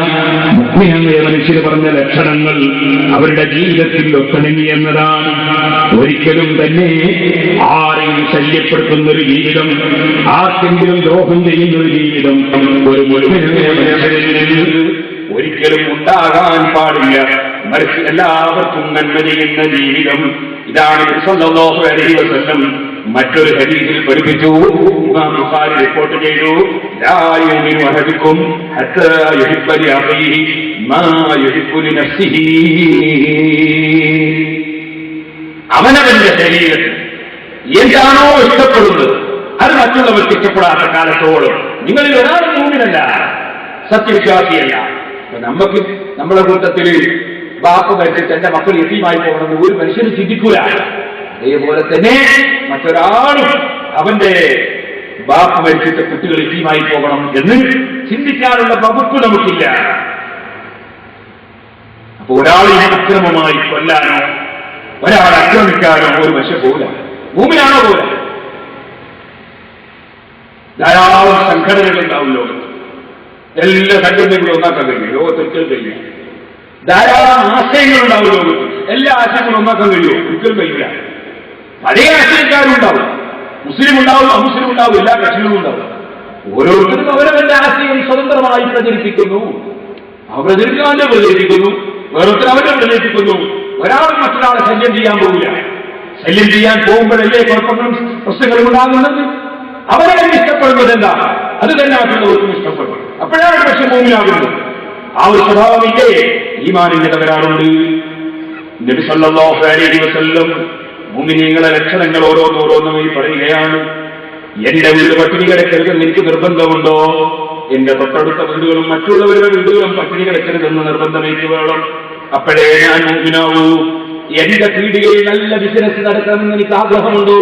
മനുഷ്യന് പറഞ്ഞ ലക്ഷണങ്ങൾ അവരുടെ ജീവിതത്തിൽ ഒത്തിണങ്ങി എന്നതാണ്. ഒരിക്കലും തന്നെ ആരെയും ശല്യപ്പെടുത്തുന്ന ഒരു ജീവിതം, ആർക്കെങ്കിലും ദ്രോഹം ചെയ്യുന്ന ഒരു ജീവിതം ഒരു മുഴുവനായ മനുഷ്യരിൽ ഒരിക്കലും ഉണ്ടാകാൻ പാടില്ല. മറിച്ച് എല്ലാവർക്കും നന്മ ചെയ്യുന്ന ജീവിതം. ഇതാണ് സല്ലല്ലാഹു അലൈഹി വസല്ലം മറ്റൊരു ഹദീസിൽ പഠിപ്പിച്ചു. ഇമാം ബുഖാരി റിപ്പോർട്ട് ചെയ്തു, ലാ യുമിനു അഹദുക്കും ഹത്താ യുഹിബ്ബ ലിഅഖീഹി മാ യുഹിബ്ബു ലിനഫ്സിഹി. അവനവന്റെ ശരീരത്തിൽ എന്താണോ ഇഷ്ടപ്പെടുന്നത് അത് മറ്റുള്ളവർക്ക് ഇഷ്ടപ്പെടാത്ത കാലത്തോളം നിങ്ങളിൽ ഒരാളും മൂമിനല്ല, സത്യവിശ്വാസിയല്ല. നമുക്ക് നമ്മുടെ കൂട്ടത്തിൽ ബാപ്പ മരിച്ചിട്ട് എന്റെ മക്കൾ യതീമായി പോകണമെന്ന് ഒരു മനുഷ്യന് ചിന്തിക്കൂല. അതേപോലെ തന്നെ മറ്റൊരാളും അവന്റെ ബാപ്പ മരിച്ചിട്ട് കുട്ടികൾ യതീമായി പോകണം എന്ന് ചിന്തിക്കാനുള്ള വകുപ്പ് നമുക്കില്ല. അപ്പൊ ഒരാളെ അക്രമമായി കൊല്ലാനോ ഒരാളെ ആക്രമിക്കാനോ ഒരു മനുഷ്യ പോല. മൂമിനാണോ പോല? ധാരാളം സംഘടനകൾ ഉണ്ടാവും ലോകത്ത്. എല്ലാ സംഘടനകളും ഒന്നാക്കാൻ കഴിയും, ലോകത്തൊരിക്കലും കഴിയില്ല. ധാരാളം ആശയങ്ങളുണ്ടാവും ലോകത്ത്, എല്ലാ ആശയങ്ങളും ഒന്നാക്കാൻ കഴിയുമോ? ഒരിക്കലും കഴിയില്ല. പഴയ ആശയക്കാരും ഉണ്ടാവും, മുസ്ലിം ഉണ്ടാവും, അമുസ്ലിം ഉണ്ടാവും, എല്ലാ കക്ഷികളും ഉണ്ടാവും. ഓരോരുത്തരും അവരവരുടെ ആശയം സ്വതന്ത്രമായി പ്രചരിപ്പിക്കുന്നു. പ്രചരിക്കാതെ പ്രചരിപ്പിക്കുന്നു, വേറൊരുത്തർ അവരെ പ്രചരിപ്പിക്കുന്നു. ഒരാളും മറ്റൊരാളെ ശല്യം ചെയ്യാൻ പോകില്ല. ശല്യം ചെയ്യാൻ പോകുമ്പോഴല്ലേ കുഴപ്പങ്ങളും പ്രശ്നങ്ങളും ഉണ്ടാകുന്നത്. അവരെ ഇഷ്ടപ്പെടുന്നത് എന്താ, അത് തന്നെ മറ്റുള്ളവർക്കും ഇഷ്ടപ്പെടും. അപ്പോഴാണ് പക്ഷെ മോമിനാകുന്നത്. ആ ഒരു സ്വഭാവമില്ലേ ഈമാനിന്റെ തകരാറുണ്ട്. നബി സല്ലല്ലാഹു അലൈഹി വസല്ലം മുഅ്മിനീങ്ങളുടെ ലക്ഷണങ്ങൾ ഓരോന്നോരോന്നുമായി പറയുകയാണ്. എന്റെ വീട് പട്ടിണി കിടക്കരുതെന്ന് എനിക്ക് നിർബന്ധമുണ്ടോ? എന്റെ തൊട്ടടുത്ത വീടുകളും മറ്റുള്ളവരുടെ വീടുകളും പട്ടിണി കിടക്കരുതെന്ന് നിർബന്ധമേക്ക് വേണം. അപ്പോഴേ ഞാൻ മുഅ്മിനാവൂ. എന്റെ പീടികയിൽ നല്ല ബിസിനസ് നടത്തണമെന്ന് എനിക്ക് ആഗ്രഹമുണ്ടോ?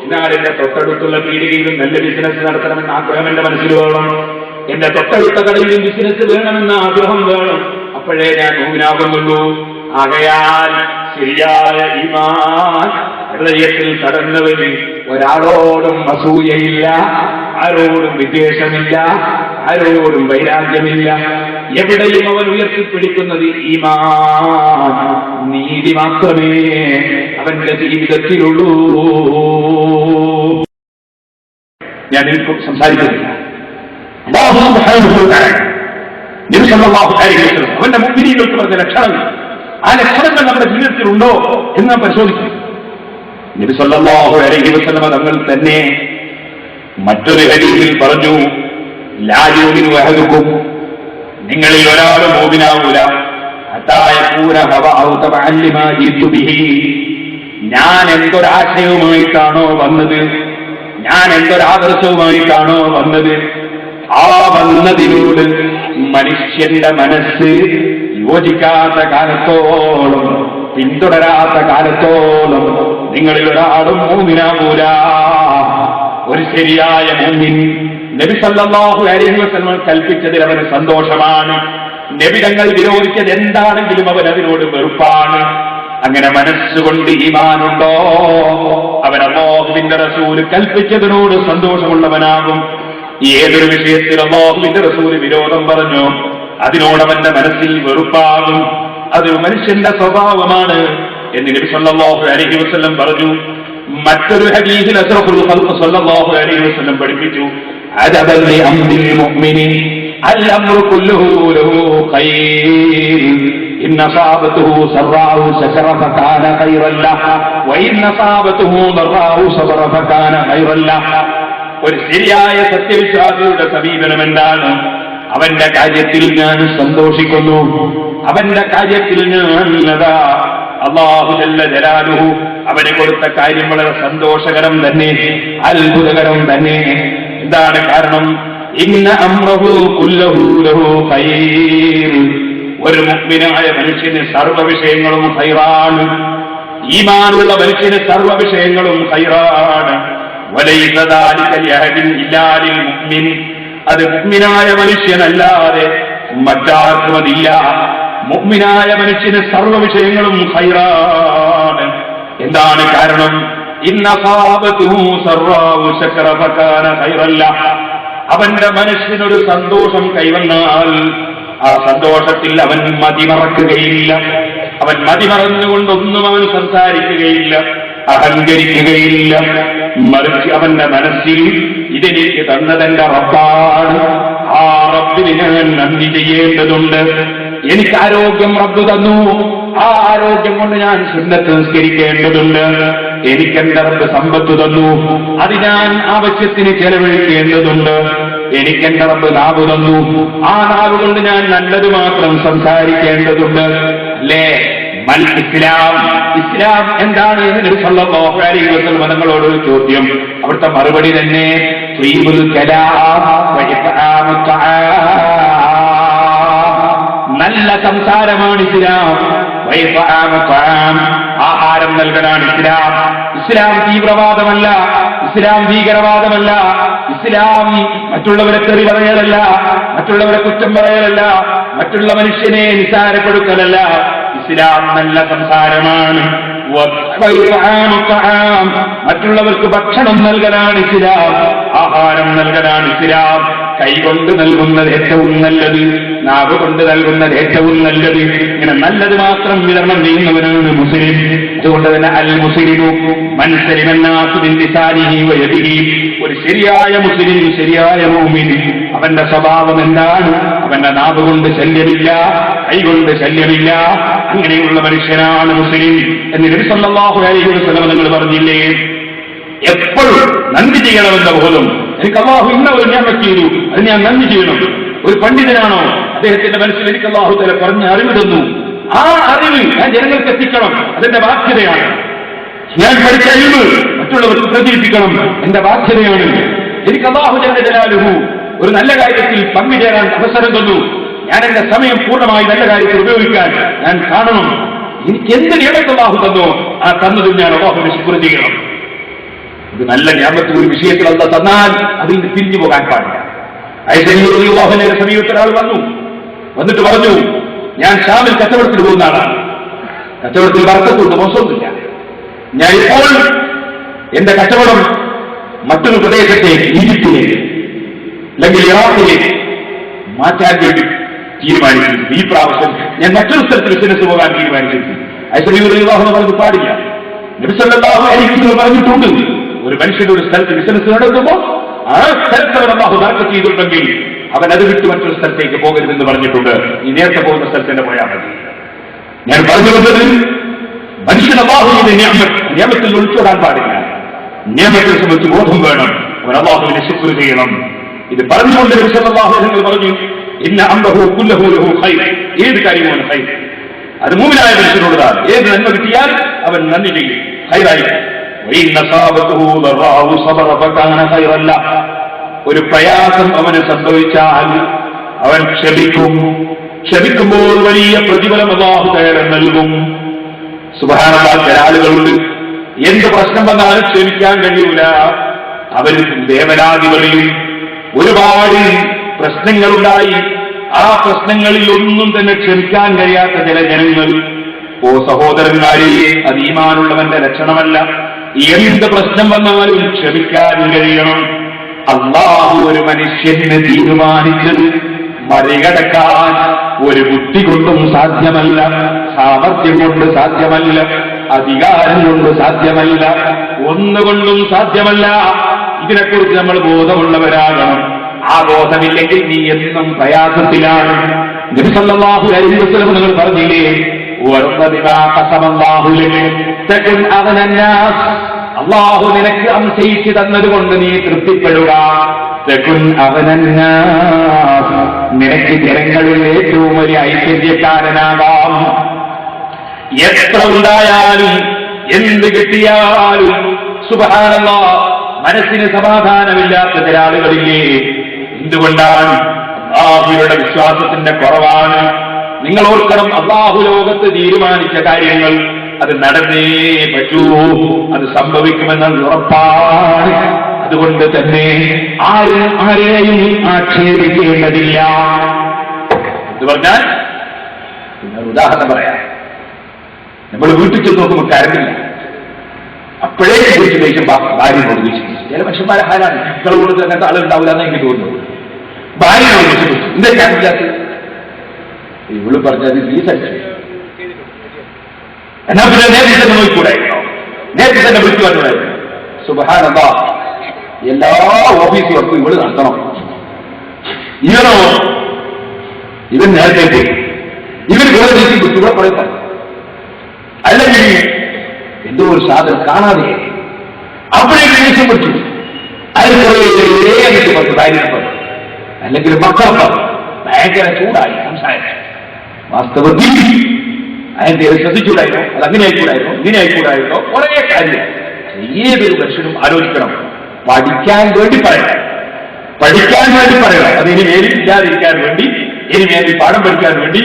എന്നാൽ എന്റെ തൊട്ടടുത്തുള്ള പീടികയിലും നല്ല ബിസിനസ് നടത്തണമെന്ന ആഗ്രഹം എന്റെ മനസ്സിൽ വേണം. എന്റെ തൊട്ടടുത്ത കടയിലും ബിസിനസ് വേണമെന്ന ആഗ്രഹം വേണം. അപ്പോഴേ ഞാൻ മുഅ്മിനാകുന്നുള്ളൂ. ആകയാൽ ശരിയായ ഈമാൻ ഹൃദയത്തിൽ കടന്നവന് ഒരാളോടും അസൂയയില്ല, ആരോടും വിദ്വേഷമില്ല, ആരോടും വൈരാഗ്യമില്ല. എവിടെയും അവൻ ഉയർത്തിപ്പിടിക്കുന്നത് ഈമാൻ, നീതി മാത്രമേ അവന്റെ ജീവിതത്തിലുള്ളൂ. ഞാൻ സംസാരിക്കുന്നില്ല. അവന്റെ മുഅ്മിനീങ്ങൾക്ക് പറഞ്ഞ ലക്ഷണങ്ങൾ, ആ ലക്ഷണങ്ങൾ നമ്മുടെ ജീവിതത്തിലുണ്ടോ എന്ന് നാം പരിശോധിക്കും. നബി സല്ലല്ലാഹു അലൈഹി വസല്ലം തങ്ങൾ തന്നെ മറ്റൊരു ഹദീസിൽ പറഞ്ഞു, ലാ യുമിനു അഹദുക്കും, നിങ്ങളിൽ ഒരാളും മുഅ്മിനാവൂല ഹത്താ യകൂന ഹവഅഹു തബഅൻ ലിമാ ജിതു ബിഹി. ഞാൻ എന്തൊരാശയവുമായിട്ടാണോ വന്നത്, ഞാൻ എന്തൊരാദർശവുമായിട്ടാണോ വന്നത്, ആ വന്നതിനോട് മനുഷ്യന്റെ മനസ്സ് യോജിക്കാത്ത കാലത്തോളം, പിന്തുടരാത്ത കാലത്തോളം നിങ്ങളിൽ ഒരാളും മുഅ്മിനാവൂല. ഒരു ശരിയായ മുഅ്മിൻ നബി സല്ലല്ലാഹു അലൈഹി വസല്ലം കൽപ്പിച്ചതിൽ അവന് സന്തോഷമാണ്. നബി തങ്ങൾ വിരോധിച്ചത് എന്താണെങ്കിലും അവൻ അതിനോട് വെറുപ്പാണ്. അങ്ങനെ മനസ്സുകൊണ്ട് ഈമാനുണ്ടോ അവൻ അല്ലാഹുവിന്റെ റസൂൽ കൽപ്പിച്ചതിനോട് സന്തോഷമുള്ളവനാകും. ഏതൊരു വിഷയത്തിൽ അല്ലാഹുവിന്റെ റസൂൽ വിരോധം പറഞ്ഞു അതിനോടവന്റെ മനസ്സിൽ വെറുപ്പാകും. അതൊരു മനുഷ്യന്റെ സ്വഭാവമാണ് എന്ന് നബി സല്ലല്ലാഹു അലൈഹി വസല്ലം പറഞ്ഞു. മറ്റൊരു ഹദീസിൽ അഷ്റഫുൽ ഖൽഖ് സല്ലല്ലാഹു അലൈഹി വസല്ലം പഠിപ്പിച്ചു, അദബൻ ലി അംരിൽ മുഅ്മിനി അൽ അംറു കുല്ലുഹു ലഹു ഖൈർ ഇൻ അസാബതുഹു സറാഉ ശകറ ഫകാന ഖൈറൻ ലഹു വ ഇൻ അസാബതുഹു ദറാഉ സബറ ഫകാന ഖൈറൻ ലഹു. ഒരു ശരിയായ സത്യവിശ്വാസിയുടെ സമീപനം എന്താണ്? അവന്റെ കാര്യത്തിൽ ഞാൻ സന്തോഷിക്കുന്നു, അവന്റെ കാര്യത്തിൽ ഞാൻ അല്ലാഹു ജല്ല ജലാലുഹു അവന് കൊടുത്ത കാര്യം വളരെ സന്തോഷകരം തന്നെ, അത്ഭുതകരം തന്നെ. എന്താണ് കാരണം? ഇന്ന അംറഹു കുല്ലഹു ലഹു ഖൈർ. ഒരു മുഅ്മിനായ മനുഷ്യന് സർവ്വ വിഷയങ്ങളും ഖൈറാണ്. ഈമാനുള്ള മനുഷ്യന് സർവ്വ വിഷയങ്ങളും ഖൈറാണ്. വലൈസ ദാലിക ലിഅഹദിൻ ഇല്ലാ ലിൽ മുഅ്മിൻ. അത് മുഅ്മിനായ മനുഷ്യനല്ലാതെ മറ്റാർക്കും അതില്ല. മുഅ്മിനായ മനുഷ്യന് സർവ്വ വിഷയങ്ങളും ഖൈറാണ്. എന്താണ് കാരണം? ഇന്നസാബതുഹു സറാഉ ശകറ ഫകാന ഖൈറൻ ലഹു. അവന്റെ മനസ്സിനൊരു സന്തോഷം കൈവന്നാൽ ആ സന്തോഷത്തിൽ അവൻ മതിമറക്കുകയില്ല. അവൻ മതിമറന്നുകൊണ്ടൊന്നും അവൻ സംസാരിക്കുകയില്ല, അഹങ്കരിക്കുകയില്ല. മറിച്ച് അവന്റെ മനസ്സിൽ ഇതെനിക്ക് തന്നതെന്റെ റബ്ബാണ്, ആ റബ്ബിന് ഞാൻ നന്ദി ചെയ്യേണ്ടതുണ്ട്. എനിക്ക് ആരോഗ്യം റബ്ബ് തന്നു, ആ ആരോഗ്യം കൊണ്ട് ഞാൻ സുന്നത്ത് നിസ്കരിക്കേണ്ടതുണ്ട്. എനിക്കെന്റെ റബ്ബ് സമ്പത്ത് തന്നു, അത് ഞാൻ ആവശ്യത്തിന് ചെലവഴിക്കേണ്ടതുണ്ട്. എനിക്കെന്റെ റബ്ബ് നാവ് തന്നു, ആ നാവ് കൊണ്ട് ഞാൻ നല്ലത് മാത്രം സംസാരിക്കേണ്ടതുണ്ട്. അല്ലേ? ഇസ്ലാം, ഇസ്ലാം എന്താണ് എന്ന് നബി സല്ലല്ലാഹു അലൈഹി വസല്ലം തങ്ങളോട് ചോദ്യം. അവിടുത്തെ മറുപടി തന്നെ ത്വയ്യിബുൽ കലാം വ ഇത്ആമു തആം. നല്ല സംസാരമാണ് ഇസ്ലാം. വ ഇത്ആമു തആം, ആഹാരം നൽകലാണ് ഇസ്ലാം. ഇസ്ലാം തീവ്രവാദമല്ല, ഇസ്ലാം ഭീകരവാദമല്ല, ഇസ്ലാം മറ്റുള്ളവരെ തെറി പറയലല്ല, മറ്റുള്ളവരെ കുറ്റം പറയലല്ല, മറ്റുള്ള മനുഷ്യനെ നിസാരപ്പെടുത്തലല്ല. ഇസ്ലാം നല്ല സംസാരമാണ്. മറ്റുള്ളവർക്ക് ഭക്ഷണം നൽകലാണ് ഇസ്ലാം, ആഹാരം നൽകലാണ് ഇസ്ലാം. കൈകൊണ്ട് നൽകുന്നത് ഏറ്റവും നല്ലത്, നാവ് കൊണ്ട് നൽകുന്നത് ഏറ്റവും നല്ലത്. ഇങ്ങനെ നല്ലത് മാത്രം വിതരണം ചെയ്യുന്നവനാണ് മുസ്ലിം. അതുകൊണ്ട് തന്നെ അൽ മുസ്ലിമു മൻ സലിമ അന്നാസു മിൻ ലിസാനിഹി വയദിഹി. ഒരു ശരിയായ മുസ്ലിം, ശരിയായ മുഅ്മിൻ, അവന്റെ സ്വഭാവം എന്താണ്? അവന്റെ നാവ് കൊണ്ട് ശല്യമില്ല, കൈകൊണ്ട് ശല്യമില്ല. അങ്ങനെയുള്ള മനുഷ്യനാണ് മുസ്ലിം എന്ന് നബി സല്ലല്ലാഹു അലൈഹി വസല്ലം നിങ്ങൾ പറഞ്ഞില്ലേ? എപ്പോഴും നന്ദി ചെയ്യണമെന്ന ബോധം. എനിക്ക് അല്ലാഹു ഇന്ന ഒരു നിഅമത്ത് ചെയ്തു, അത് ഞാൻ നന്ദി ചെയ്യണം. ഒരു പണ്ഡിതനാണോ, അദ്ദേഹത്തിന്റെ മനസ്സിൽ എനിക്ക് അല്ലാഹു തആല പറഞ്ഞ അറിവ് തന്നു, ആ അറിവ് ഞാൻ ജനങ്ങൾക്ക് എത്തിക്കണം, അതെന്റെ ബാധ്യതയാണ്. ഞാൻ പഠിച്ച അറിവ് മറ്റുള്ളവർക്ക് പ്രചരിപ്പിക്കണം, എന്റെ ബാധ്യതയാണ്. എനിക്ക് അല്ലാഹു ജല്ല ജലാലുഹു ഒരു നല്ല കാര്യത്തിൽ പങ്കുചേരാൻ അവസരം തന്നു, ഞാൻ എന്റെ സമയം പൂർണ്ണമായി നല്ല കാര്യത്തിൽ ഉപയോഗിക്കാൻ ഞാൻ കാണണം. എനിക്ക് എന്ത് നിയമത്ത് അല്ലാഹു തന്നോ ആ തന്നതും ഞാൻ അല്ലാഹുവിനെ ശുക്ർ ചെയ്യണം. ഇത് നല്ല നിയമത്ത് ഒരു വിഷയത്തിൽ അല്ലാഹു തന്നാൽ അതിൽ നിന്ന് പിരിഞ്ഞു പോകാൻ പാടില്ല. അല്ലാഹുവിന്റെ സമീപത്തിൽ ഒരാൾ വന്നിട്ട് പറഞ്ഞു, ഞാൻ ഷാമിൽ കച്ചവടത്തിന് പോകുന്ന ആളാണ്, കച്ചവടത്തിൽ ബർക്കത്തുണ്ട്, മോശമൊന്നുമില്ല. ഞാൻ ഇപ്പോൾ എന്റെ കച്ചവടം മറ്റൊരു പ്രദേശത്തേക്ക്, ഈജിപ്തിലേക്ക് അല്ലെങ്കിൽ ഇറാഖിലേക്ക് മാറ്റാൻ വേണ്ടി തീരുമാനിച്ചിരുന്നു. ഈ പ്രാവശ്യം ഞാൻ മറ്റൊരു സ്ഥലത്ത് ബിസിനസ് പോകാൻ തീരുമാനിച്ചിരുന്നു. ഐശ്വര്യ പറഞ്ഞു പാടില്ല. നബി സല്ലല്ലാഹു അലൈഹി വസല്ലം പറഞ്ഞിട്ടുണ്ട്, ഒരു മനുഷ്യന്റെ ഒരു സ്ഥലത്ത് ബിസിനസ് നടത്തുമ്പോൾ ആ സ്ഥലത്ത് അവൻ അല്ലാഹു ബർക്കത്ത് ചെയ്തിട്ടുണ്ടെങ്കിൽ അവൻ അത് വിട്ട് മറ്റൊരു സ്ഥലത്തേക്ക് പോകരുതെന്ന് പറഞ്ഞിട്ടുണ്ട്. ഈ നേരത്തെ പോകുന്ന സ്ഥലത്ത് തന്നെ പോയാൽ മതി. ഞാൻ പറഞ്ഞു വന്നത്, മനുഷ്യൻ അല്ലാഹുവിന്റെ നിയമത്തിൽ ഒളിച്ചോടാൻ പാടില്ല. നിയമത്തെ സംബന്ധിച്ച് ബോധം വേണം, അവൻ അല്ലാഹുവിനെ ശുക്ർ ചെയ്യണം. ഇത് പറഞ്ഞുകൊണ്ട് നബി സല്ലല്ലാഹു അലൈഹി വസല്ലം പറഞ്ഞു, ഇന്ന അംറഹു കുല്ലഹു ലഹു ഖൈർ. ഏത് കാര്യമാണ് ഖൈർ, അത് മുഅ്മിനായ മനുഷ്യനോടാണ്. ഏത് നന്മ കിട്ടിയാൽ അവൻ നന്ദി ചെയ്യും, ഖൈറായി. വഇന്ന സാബതുഹു ദറാഹു സബറ ഫകാന ഖൈറൻ ലഹു. ഒരു പ്രയാസം അവന് സംഭവിച്ചാൽ അവൻ ക്ഷമിക്കും. ക്ഷമിക്കുമ്പോൾ വലിയ പ്രതിഫലം അല്ലാഹു തആല നൽകും. സുബ്ഹാനല്ലാഹ്. ചില ആളുകളുണ്ട്, എന്ത് പ്രശ്നം വന്നാലും ക്ഷമിക്കാൻ കഴിയൂല, അവർ വേവലാതി പറയും. ഒരുപാട് പ്രശ്നങ്ങളുണ്ടായി, ആ പ്രശ്നങ്ങളിൽ ഒന്നും തന്നെ ക്ഷമിക്കാൻ കഴിയാത്ത ചില ജനങ്ങൾ. ഓ സഹോദരന്മാരെ, അത് ഈമാനുള്ളവന്റെ ലക്ഷണമല്ല. എന്ത് പ്രശ്നം വന്നാലും ക്ഷമിക്കാൻ കഴിയണം. അല്ലാഹു ഒരു മനുഷ്യനെ തീരുമാനിച്ചത് മറികടക്കാൻ ഒരു ബുദ്ധി കൊണ്ടും സാധ്യമല്ല, സാമർഥ്യം കൊണ്ട് സാധ്യമല്ല, അധികാരം കൊണ്ട് സാധ്യമല്ല, ഒന്നുകൊണ്ടും സാധ്യമല്ല. ഇതിനെക്കുറിച്ച് നമ്മൾ ബോധമുള്ളവരാകണം. ആ ബോധമില്ലെങ്കിൽ നീ എന്നും പ്രയാസത്തിലാണ്. നബി സല്ലല്ലാഹു അലൈഹി വസല്ലം നിങ്ങൾ പറഞ്ഞില്ലേ, അല്ലാഹു നിനക്ക് അംശയിച്ചു തന്നതുകൊണ്ട് നീ തൃപ്തിപ്പെടുക. നിനക്ക് ജനങ്ങളിൽ ഏറ്റവും വലിയ ഐശ്വര്യക്കാരനാകാം. എത്ര ഉണ്ടായാലും എന്ത് കിട്ടിയാലും സുബ്ഹാനല്ലാഹ് മനസ്സിന് സമാധാനമില്ലാത്ത ചില ആളുകളില്ലേ? എന്തുകൊണ്ടാണ്? അല്ലാഹുവിന്റെ വിശ്വാസത്തിന്റെ കുറവാണ്. നിങ്ങൾ ഓർക്കണം, അല്ലാഹു ലോകത്ത് തീരുമാനിച്ച കാര്യങ്ങൾ അത് നടന്നേ പറ്റൂ, അത് സംഭവിക്കുമെന്നത് ഉറപ്പാണ്. അതുകൊണ്ട് തന്നെ ആരെയും ആക്ഷേപിക്കേണ്ടതില്ല. എന്ന് പറഞ്ഞാൽ ഉദാഹരണം പറയാം, നമ്മൾ വീട്ടിൽ ചെന്ന് നോക്കുമ്പോൾ കരണ്ടില്ല, അപ്പോഴേ കുറിച്ച് ദേഷ്യം ഭാര്യയോട് ദേഷ്യം. ചില മനുഷ്യന്മാരെ ഹാരാണ്, മക്കളെ കൂടെ അങ്ങനത്തെ ആളുണ്ടാവില്ല എന്ന് എനിക്ക് തോന്നുന്നു. ഭാര്യയോട് ദേഷ്യം, എന്താ കരണ്ടില്ലാത്ത ഇവള് പറഞ്ഞത് റീസർച്ച് എന്നാ പിന്നെ നേരത്തെ തന്നെ നോക്കിക്കൂടായിരുന്നോ? നേരത്തെ തന്നെ വിളിച്ചു പറഞ്ഞായിരുന്നു. സുബ്ഹാനല്ലാഹ്, എല്ലാ ഓഫീസ് വർക്കും ഇവള് നടത്തണം. ഇവൻ നേരത്തെ പോയി, ഇവർ വേറെ ദേശം വിളിച്ചു ഇവിടെ പറയുന്നത്. അല്ലെങ്കിൽ എന്തോ ഒരു സാധനം കാണാതെ അപ്പോഴേക്ക് ദേഷ്യം വിളിച്ചു. അതിന് കുറേ പറഞ്ഞു ഭാര്യ പറഞ്ഞു, അല്ലെങ്കിൽ മക്കളെ ഭയങ്കര ചൂടായി സംസാരിച്ചു. വാസ്തവത്തിൽ അതിന്റെ ശ്രദ്ധിച്ചൂടായിരുന്നോ? അത് അങ്ങനെ ആയിക്കൂടായിരുന്നോ? ഇങ്ങനെ ആയിക്കൂടായിരുന്നോ? കുറേ കാര്യം ഏതൊരു മനുഷ്യനും ആലോചിക്കണം. പഠിക്കാൻ വേണ്ടി പറയണം, പഠിക്കാൻ വേണ്ടി പറയണം. അത് ഇനി മേലിൽ ഇല്ലാതിരിക്കാൻ വേണ്ടി, ഇനി മേലിൽ പാഠം പഠിക്കാൻ വേണ്ടി